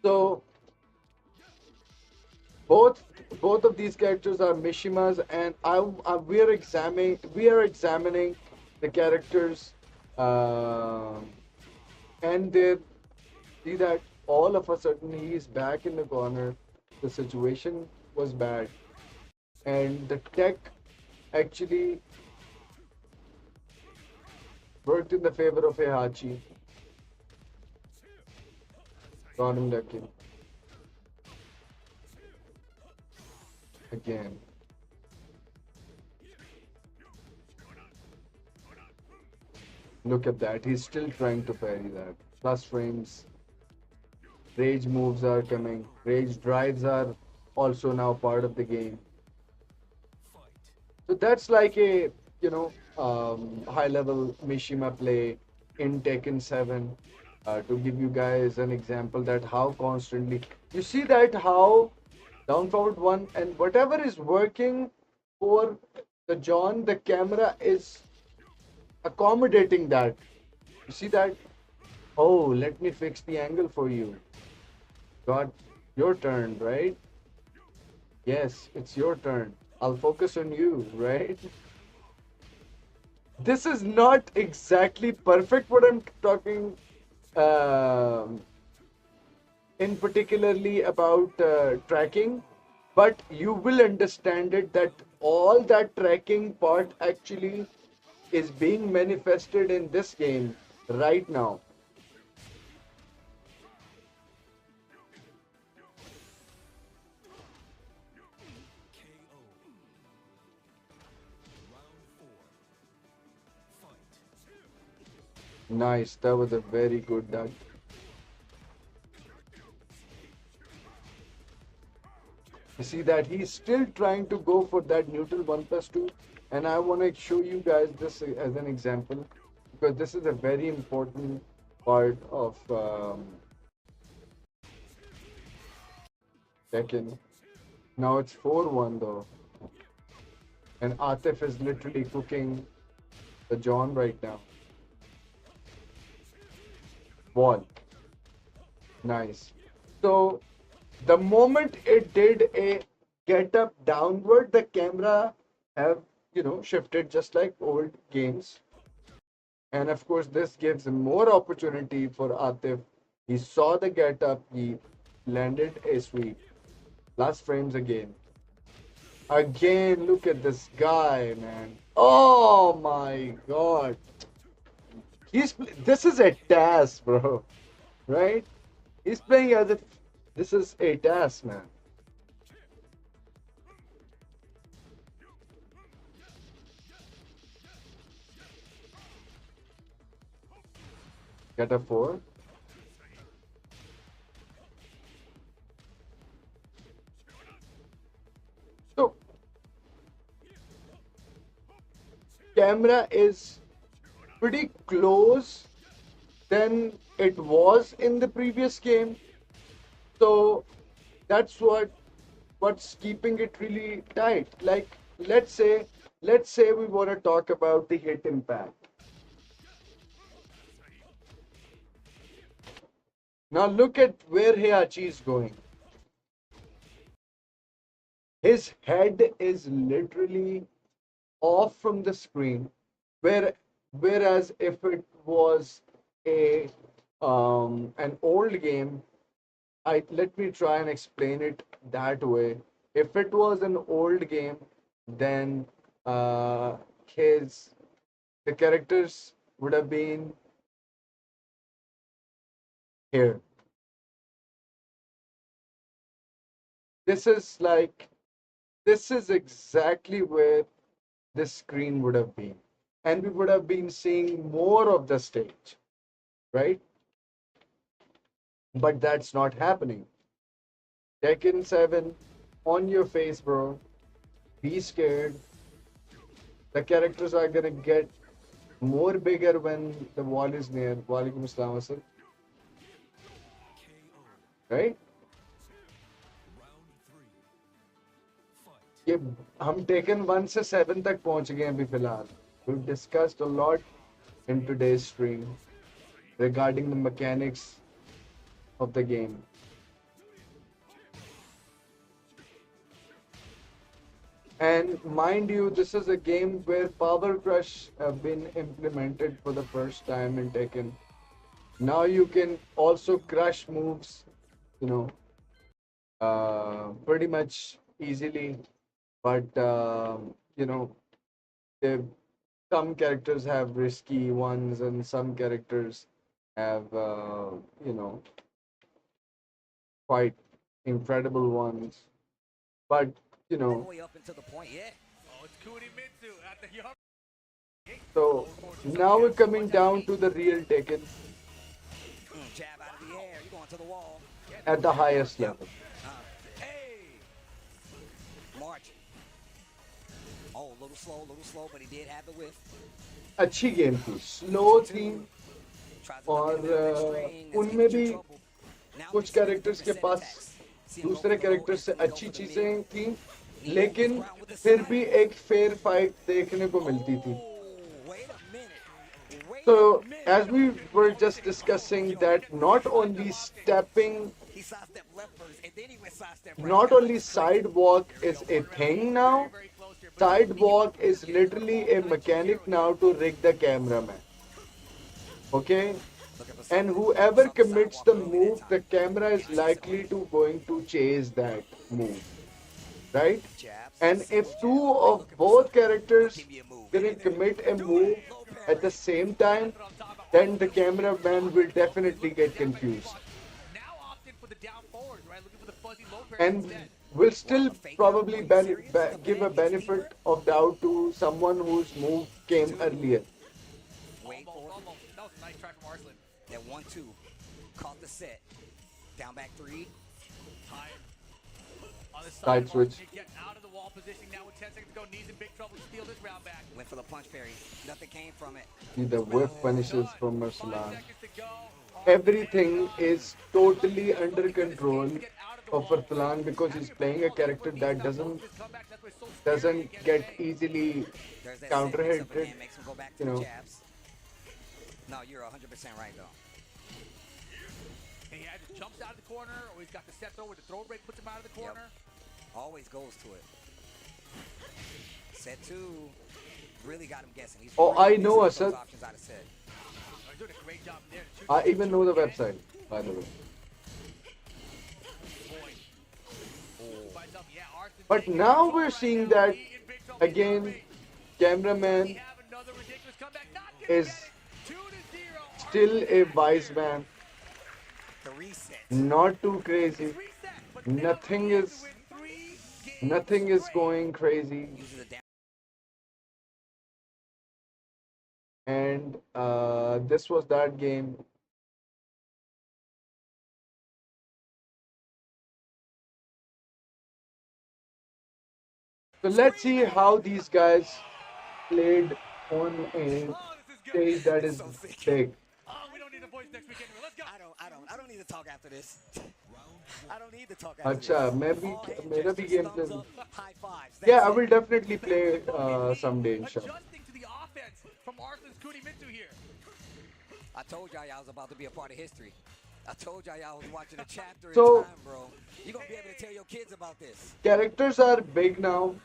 So both of these characters are Mishimas, and we are examining the characters, and they see that all of a sudden he is back in the corner. The situation was bad, and the tech actually worked in the favor of Heihachi. Got him lucky. Again. Look at that. He's still trying to parry that. Plus frames. Rage moves are coming. Rage drives are also now part of the game. So that's like a, high level Mishima play in Tekken 7. To give you guys an example that how constantly you see that how down forward 1 and whatever is working for the John, the camera is accommodating that. You see that? Oh, let me fix the angle for you. God, your turn, right? Yes, it's your turn. I'll focus on you, right? This is not exactly perfect what I'm talking in particularly about tracking, but you will understand it that all that tracking part actually is being manifested in this game right now. Nice, that was a very good duck. You see that he's still trying to go for that neutral 1+2, and I want to show you guys this as an example because this is a very important part of Tekken. Now it's 4-1 though, and Atif is literally cooking the John right now. Wall. Nice. So the moment it did a get up downward, the camera have shifted just like old games. And of course this gives more opportunity for Atif. He saw the get up, he landed a sweep. Last frames again. Again, look at this guy, man. Oh my god. This is a task, bro. Right? He's playing as if this is a task, man. Get a 4. So, camera is pretty close than it was in the previous game. So that's what's keeping it really tight. Like let's say we want to talk about the hit impact. Now look at where Heihachi is going. His head is literally off from the screen, whereas if it was a an old game, let me try and explain it that way. If it was an old game, then his the characters would have been here. This is like this is exactly where this screen would have been, and we would have been seeing more of the stage, right? But that's not happening. Tekken 7 on your face, bro. Be scared. The characters are gonna get more bigger when the wall is near. Walaikum Assalam, sir. Right? ये हम taken 1 से 7 तक पहुंच गए हैं अभी फिलहाल. We've discussed a lot in today's stream regarding the mechanics of the game. And mind you, this is a game where Power Crush have been implemented for the first time in Tekken. Now you can also crush moves, you know, pretty much easily. But you know, some characters have risky ones, and some characters have you know, quite incredible ones. But you know, so now we're coming down to the real Tekken at the highest level. Oh, a little slow, but he did have the whiff. अच्छी game थी, slow थी, और उनमें भी कुछ characters के पास दूसरे characters से अच्छी चीजें थी, लेकिन फिर भी एक फेयर फाइट देखने को मिलती थी. So as we were just discussing that not only sidewalk is a thing now. Sidewalk is literally a mechanic now to rig the cameraman. Okay? And whoever commits the move, the camera is likely to going to chase that move. Right? And if two of both characters gonna commit a move at the same time, then the cameraman will definitely get confused. And will still probably give a benefit of doubt to someone whose move came earlier. Wait for it. That was a nice try from Arslan. That 1-2. Caught the set. Down back 3. On the Side switch. Get out of the wall position now with 10 seconds to go. Needs in big trouble to steal this round back. Went for the punch parry. Nothing came from it. See the whiff punishes from Marcelan. Everything is totally under control of Arsalan because he's playing a character that doesn't get easily counter-hit. You know. No, you're 100% right though. And he either jumps out of the corner or he's got the set throw where the throw break puts him out of the corner. Yep. Always goes to it. Set 2 really got him guessing. He's I know, Asad. I even know the website, by the way. But now we're seeing that again, cameraman is still a wise man, not too crazy. Nothing is going crazy. And this was that game. So let's see how these guys played on a stage that is big. I don't need to talk after this. I don't need to talk after this. अच्छा मैं भी All hand मेरा भी gestures, gameplay thumbs up, high fives. yeah That's I it. will definitely play someday inshallah. Adjusting to the offense from Arthur's Kunimitsu here. I told y'all I was about to be a part of history. I told y'all I was watching a chapter in So- time, bro. You're going to be able to tell your kids about this. Characters are big now.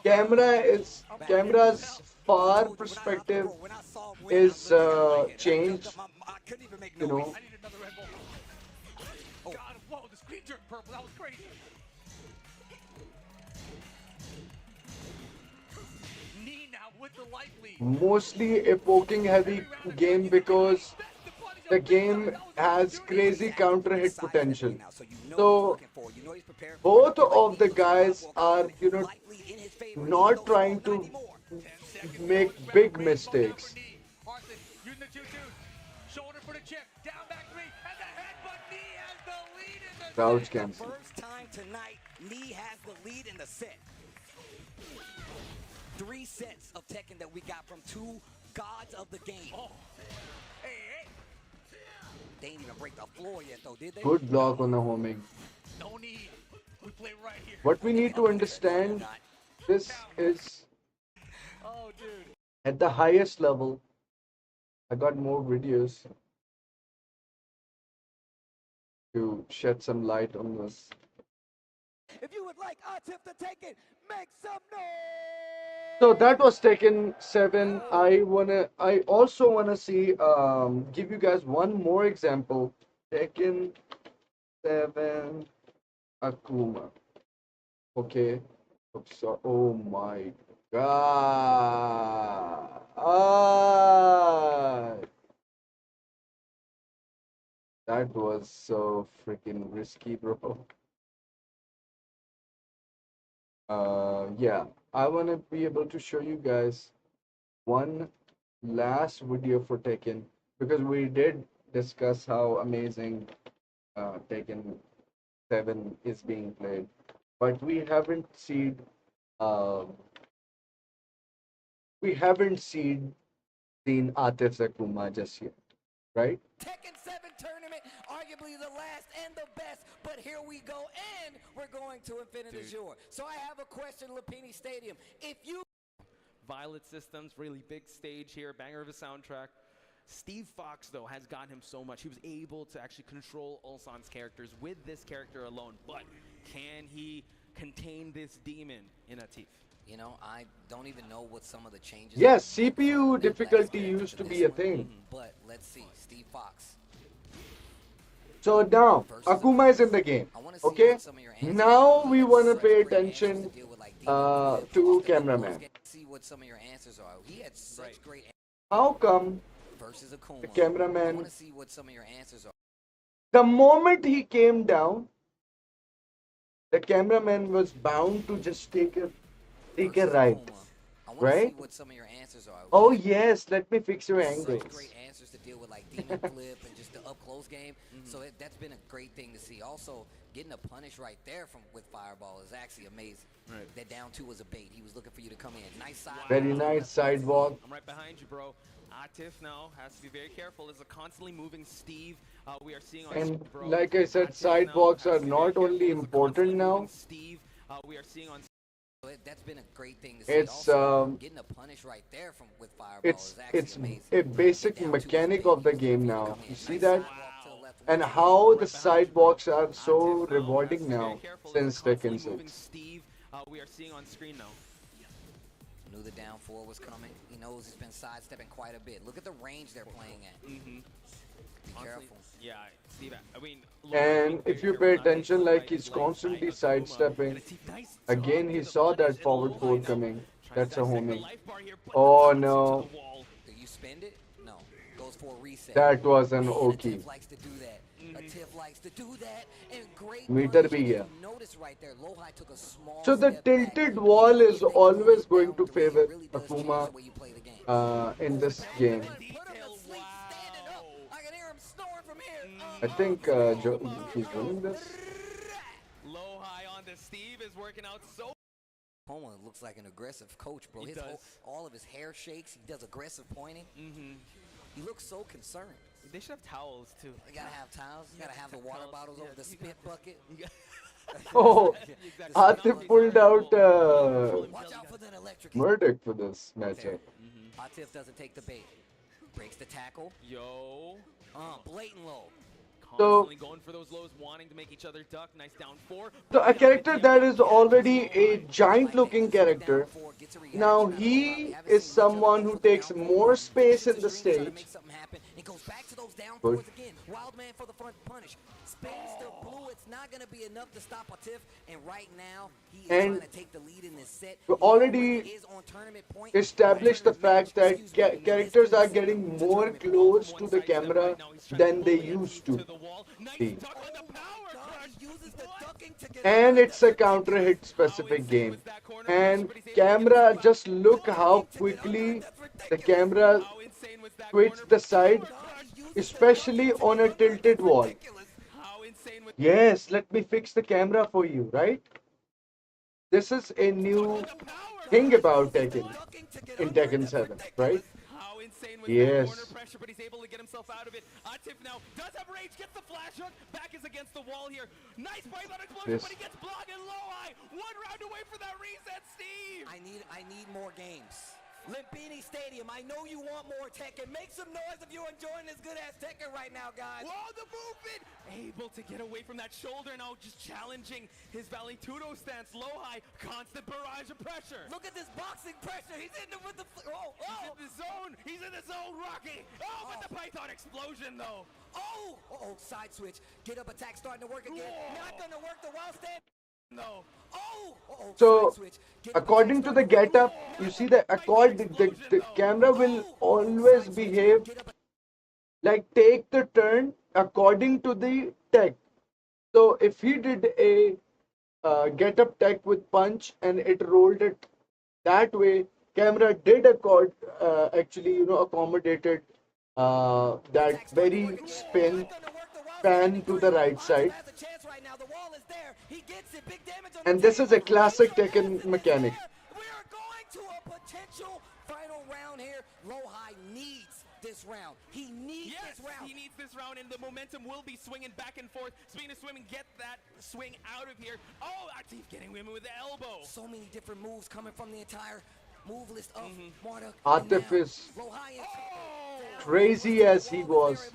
Camera's far perspective is changed, you know. God, whoa, the screen turned purple. That was crazy. Knee now with the life lead. Mostly a poking heavy game because the game has crazy counter hit potential. So both of the guys are, you know, not trying to make big mistakes. Arthur using the 2-2. Shoulder for the chip. Down back three. And the headbutt. Knee has the lead in the Crouch cancel. First time tonight, Knee has the lead in the set. 3 sets of Tekken that we got from 2 gods of the game. They didn't even break the floor yet, though, did they? Good block on the homing. No need. We play right here. What we need to understand, this is Oh, dude. at the highest level. I got more videos to shed some light on this. If you would like Atif to take it, make some noise! So that was Tekken 7. I also wanna see give you guys one more example. Tekken 7 Akuma. Okay. Oops, oh my god. That was so freaking risky, bro. Yeah, I want to be able to show you guys one last video for Tekken because we did discuss how amazing Tekken 7 is being played, but we haven't seen Atif Akuma just yet, right? Tekken 7 tournament, arguably the last and the best, but here we go, and we're going to Infinite Azure. So I have a question, Lapini Stadium. If you Violet Systems, really big stage here, banger of a soundtrack. Steve Fox, though, has gotten him so much. He was able to actually control Ulsan's characters with this character alone, but can he contain this demon in Atif? You know, I don't even know what some of the changes. Yes, CPU difficulty used to be a thing. But let's see, Steve Fox. So now, Akuma is in the game, okay? Now we want to pay attention to cameraman. See what some of your answers are. He had such great How come versus Akuma. the I cameraman, want to see what some of your answers are. the moment he came down, the cameraman was bound to just take a right, I want to right? see what some of your answers are. Oh yes, let me fix your Such angles. great answers to deal with like demon flip and just the up close game. So that's been a great thing to see. Also, getting a punish right there from with Fireball is actually amazing. Right. That down 2 was a bait. He was looking for you to come in. Nice side. Very nice sidewalk. I'm right behind you, bro. Atif now has to be very careful. It's a constantly moving Steve. We are seeing on And bro. like I said, Atif sidewalks now are has to be not very only careful. It's a important constantly now. moving Steve. We are seeing on. That's been a great thing to see. It's Also, getting a punish right there from with Fireball is actually amazing. a basic mechanic of the game now. You see that? And how the sidewalks are so rewarding now since Tekken 6. Steve, we are seeing on screen now. Knew the down 4 was coming. He knows he's been sidestepping quite a bit. Look at the range they're playing at. Be careful. Yeah, Steve. I mean. And if you pay attention, like he's constantly sidestepping. Again, he saw that forward four coming. That's a homing. Oh no. Do you spend it? No. Goes for a reset. That was an Oki. Tiff likes to do that. Tiff likes to do that. And great Meter punish. bhi gaya. You notice right there, Lohai took a small So the step back. tilted wall is always going to favor Akuma in this game. I think he's winning this. Low high on to Steve is working out so Poma looks like an aggressive coach, bro. He does. All of his hair shakes. He does aggressive pointing. He looks so concerned. They should have towels too. You gotta have towels. You gotta have the water bottles over the spit bucket. Oh, Atif pulled out Watch out for that electric. Murdoch for this matchup. Atif doesn't take the bait. Breaks the tackle. Yo. Blatant low. Constantly going for those lows, wanting to make each other duck. Nice down 4. So a character that is already a giant looking character, now he is someone who takes more space in the stage. Good. Wildman for the front punish. Spain still blue. It's not going to be enough to stop Atif. And right now, he is trying to take the lead in this set. We already established the fact that characters are getting more close to the camera than they used to be. And it's a counter hit specific game. And camera, just look how quickly the camera quits the side, especially on a tilted wall. Yes, let me fix the camera for you, right? This is a new thing about Tekken in Tekken 7, right? Yes. Pressure, but he's able to get himself out of it. Atif now does have rage, gets the flash hook. Back is against the wall here. Nice python explosion, but he gets blocked and low high. 1 round away for that reset, Steve. I need more games. Limpini Stadium, I know you want more Tekken. Make some noise if you're enjoying this good-ass Tekken right now, guys. Whoa, the movement! Able to get away from that shoulder now, just challenging his Valentudo stance. Low high, constant barrage of pressure. Look at this boxing pressure. He's in there with the... He's in the zone. He's in the zone, Rocky. But the python explosion, though. Side switch. Get up attack starting to work again. Not going to work the wild stand. No. So, according to the getup, you see the camera will always behave like take the turn according to the tech. So, if he did a getup tech with punch and it rolled it that way, camera did accommodated that very pan to the right side. And this is a classic Tekken mechanic. We are going to a potential final round here. Lohai needs this round. He needs this round. He needs this round, and the momentum will be swinging back and forth. Speaking of swimming, get that swing out of here. Atif getting women with the elbow. So many different moves coming from the entire move list of Marduk. Atif is crazy as he was.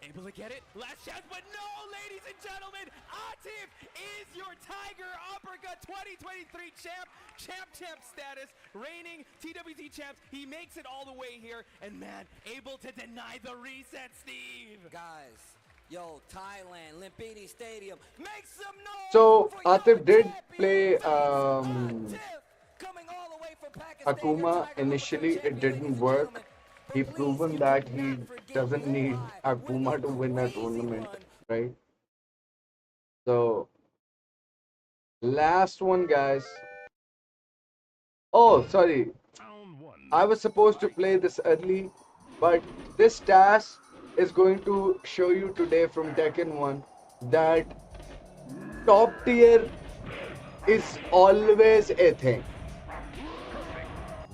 Able to get it. Last chance, but no, ladies and gentlemen, Atif is your Tiger Uppercut 2023 champ status, reigning TWT champs. He makes it all the way here, and man, able to deny the reset, Steve. Guys, yo, Thailand, Limpini Stadium, make some noise. So Atif did play Akuma initially. It didn't work. He proven that he doesn't need Akuma to win a tournament, right? So, last one, guys. Oh, sorry. I was supposed to play this early, but this task is going to show you today from Tekken 1 that top tier is always a thing.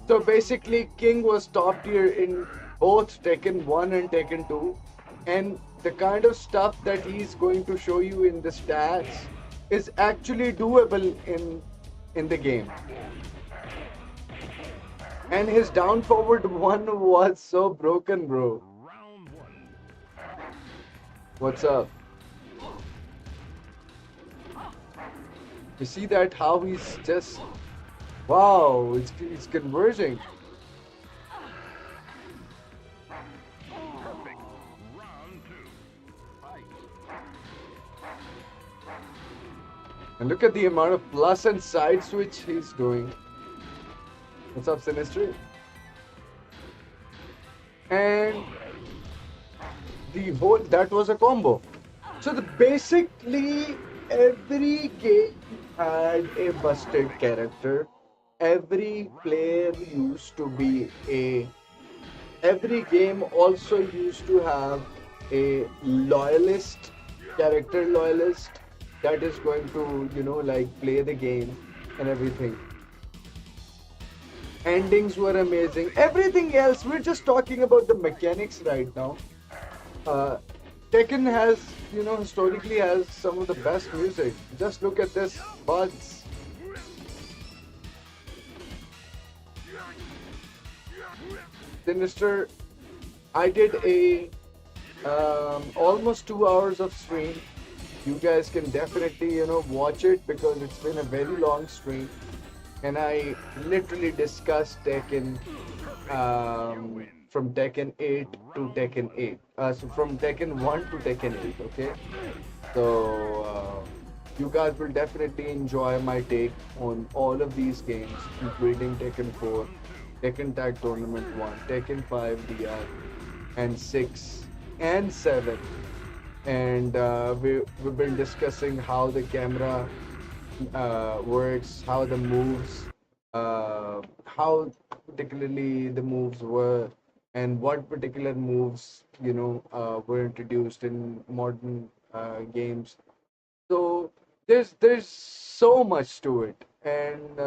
So basically, King was top tier in both Tekken 1 and Tekken 2, and the kind of stuff that he's going to show you in the stats is actually doable in the game. And his down forward one was so broken, bro. What's up? You see that how he's just... Wow, it's converging. And look at the amount of plus and side switch he's doing. What's up, Sinistry? And that was a combo. So basically every game had a busted character. Every player used to be every game also used to have a character loyalist that is going to, like play the game and everything. Endings were amazing. Everything else, we're just talking about the mechanics right now. Tekken has, historically has some of the best music. Just look at this, Buds. Sinister, I did a almost 2 hours of stream. You guys can definitely, watch it because it's been a very long stream. And I literally discussed Tekken from Tekken 8 to Tekken 8. So from Tekken 1 to Tekken 8, okay? So you guys will definitely enjoy my take on all of these games, including Tekken 4, Tekken Tag Tournament 1, Tekken 5 DR, and 6 and 7. And we've been discussing how the camera works, how the moves, how particularly the moves were, and what particular moves were introduced in modern games. So there's so much to it, and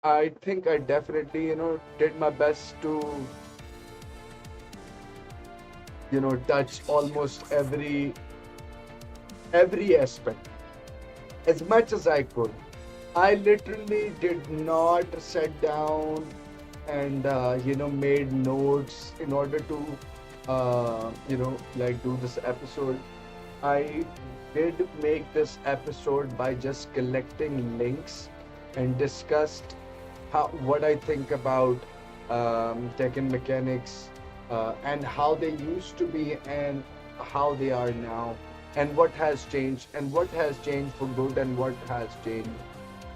I think I definitely did my best to touch almost every aspect as much as I could. I literally did not sit down and made notes in order to do this episode. I did make this episode by just collecting links and discussed what I think about Tekken mechanics and how they used to be and how they are now, and what has changed for good and what has changed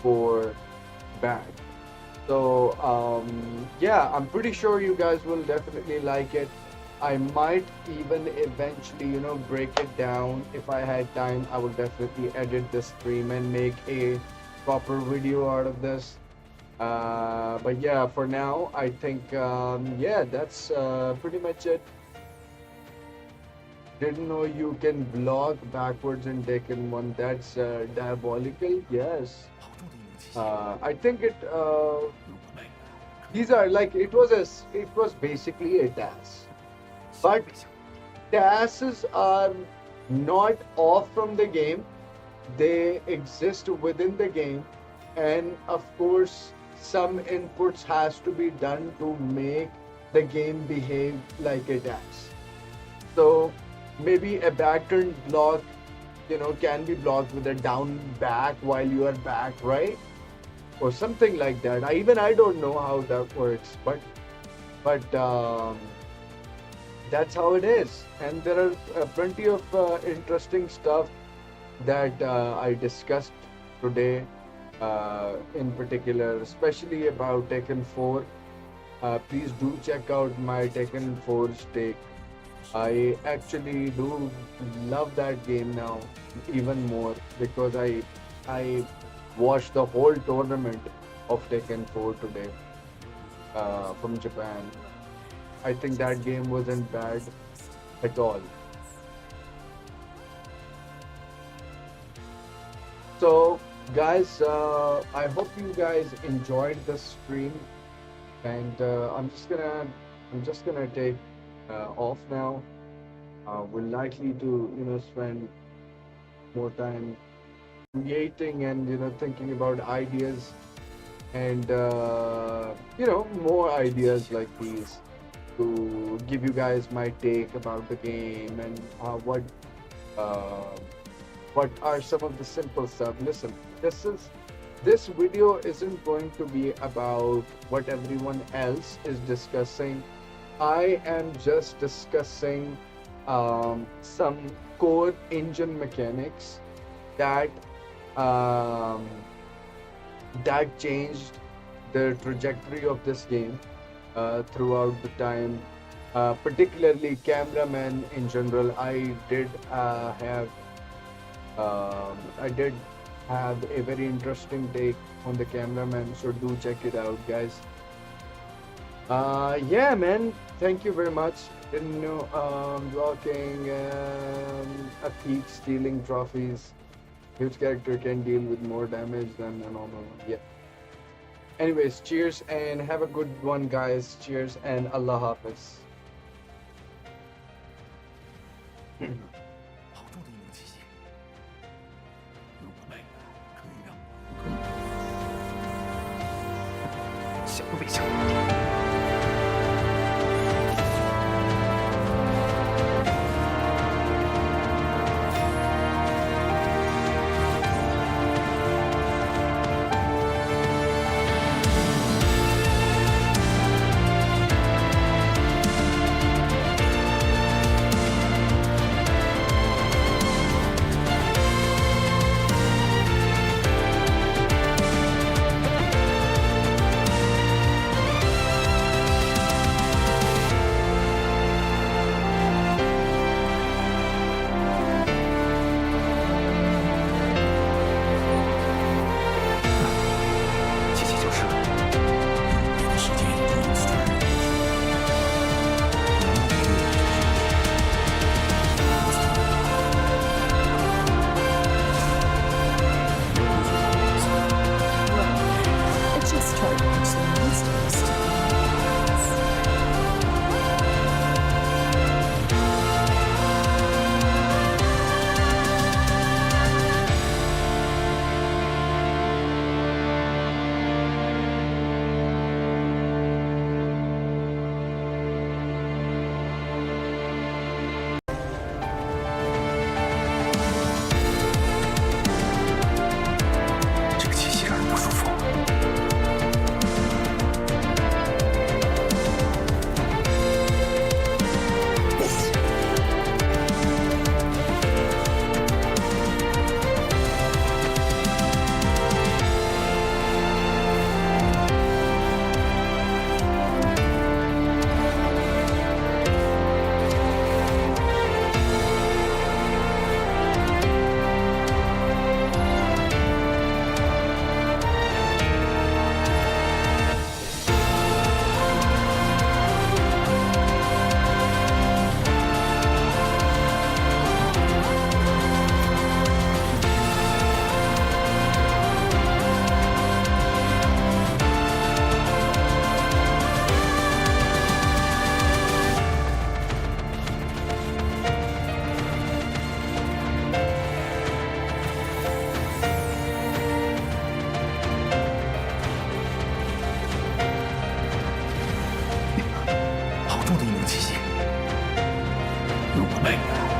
for bad. So yeah, I'm pretty sure you guys will definitely like it. I might even eventually break it down. If I had time, I will definitely edit the stream and make a proper video out of this. But yeah, for now, I think yeah, that's pretty much it. Didn't know you can vlog backwards in Tekken 1. That's diabolical. Yes. I think these are like it was basically a task, but tasks are not off from the game. They exist within the game, and of course some inputs has to be done to make the game behave like a task. So maybe a back turn block can be blocked with a down back while you are back, right? Or something like that. I don't know how that works, but that's how it is. And there are plenty of interesting stuff that I discussed today, in particular, especially about Tekken 4. Please do check out my Tekken 4's take. I actually do love that game now even more because I watched the whole tournament of Tekken 4 today from Japan. I think that game wasn't bad at all. So guys, I hope you guys enjoyed the stream, and I'm just gonna take off now. We're likely to spend more time creating and thinking about ideas and more ideas like these to give you guys my take about the game and what are some of the simple stuff. Listen, this video isn't going to be about what everyone else is discussing. I am just discussing some core engine mechanics that changed the trajectory of this game throughout the time. Particularly cameraman in general. I did have a very interesting take on the cameraman, so do check it out, guys. Yeah, man, thank you very much. Didn't know blocking a thief stealing trophies. huge character can deal with more damage than a normal one. Yeah. Anyways, cheers and have a good one, guys. Cheers and Allah Hafiz. 好重的一名气息，如果败了，可以让我更小步被抢。好重的一名气息，如果败了。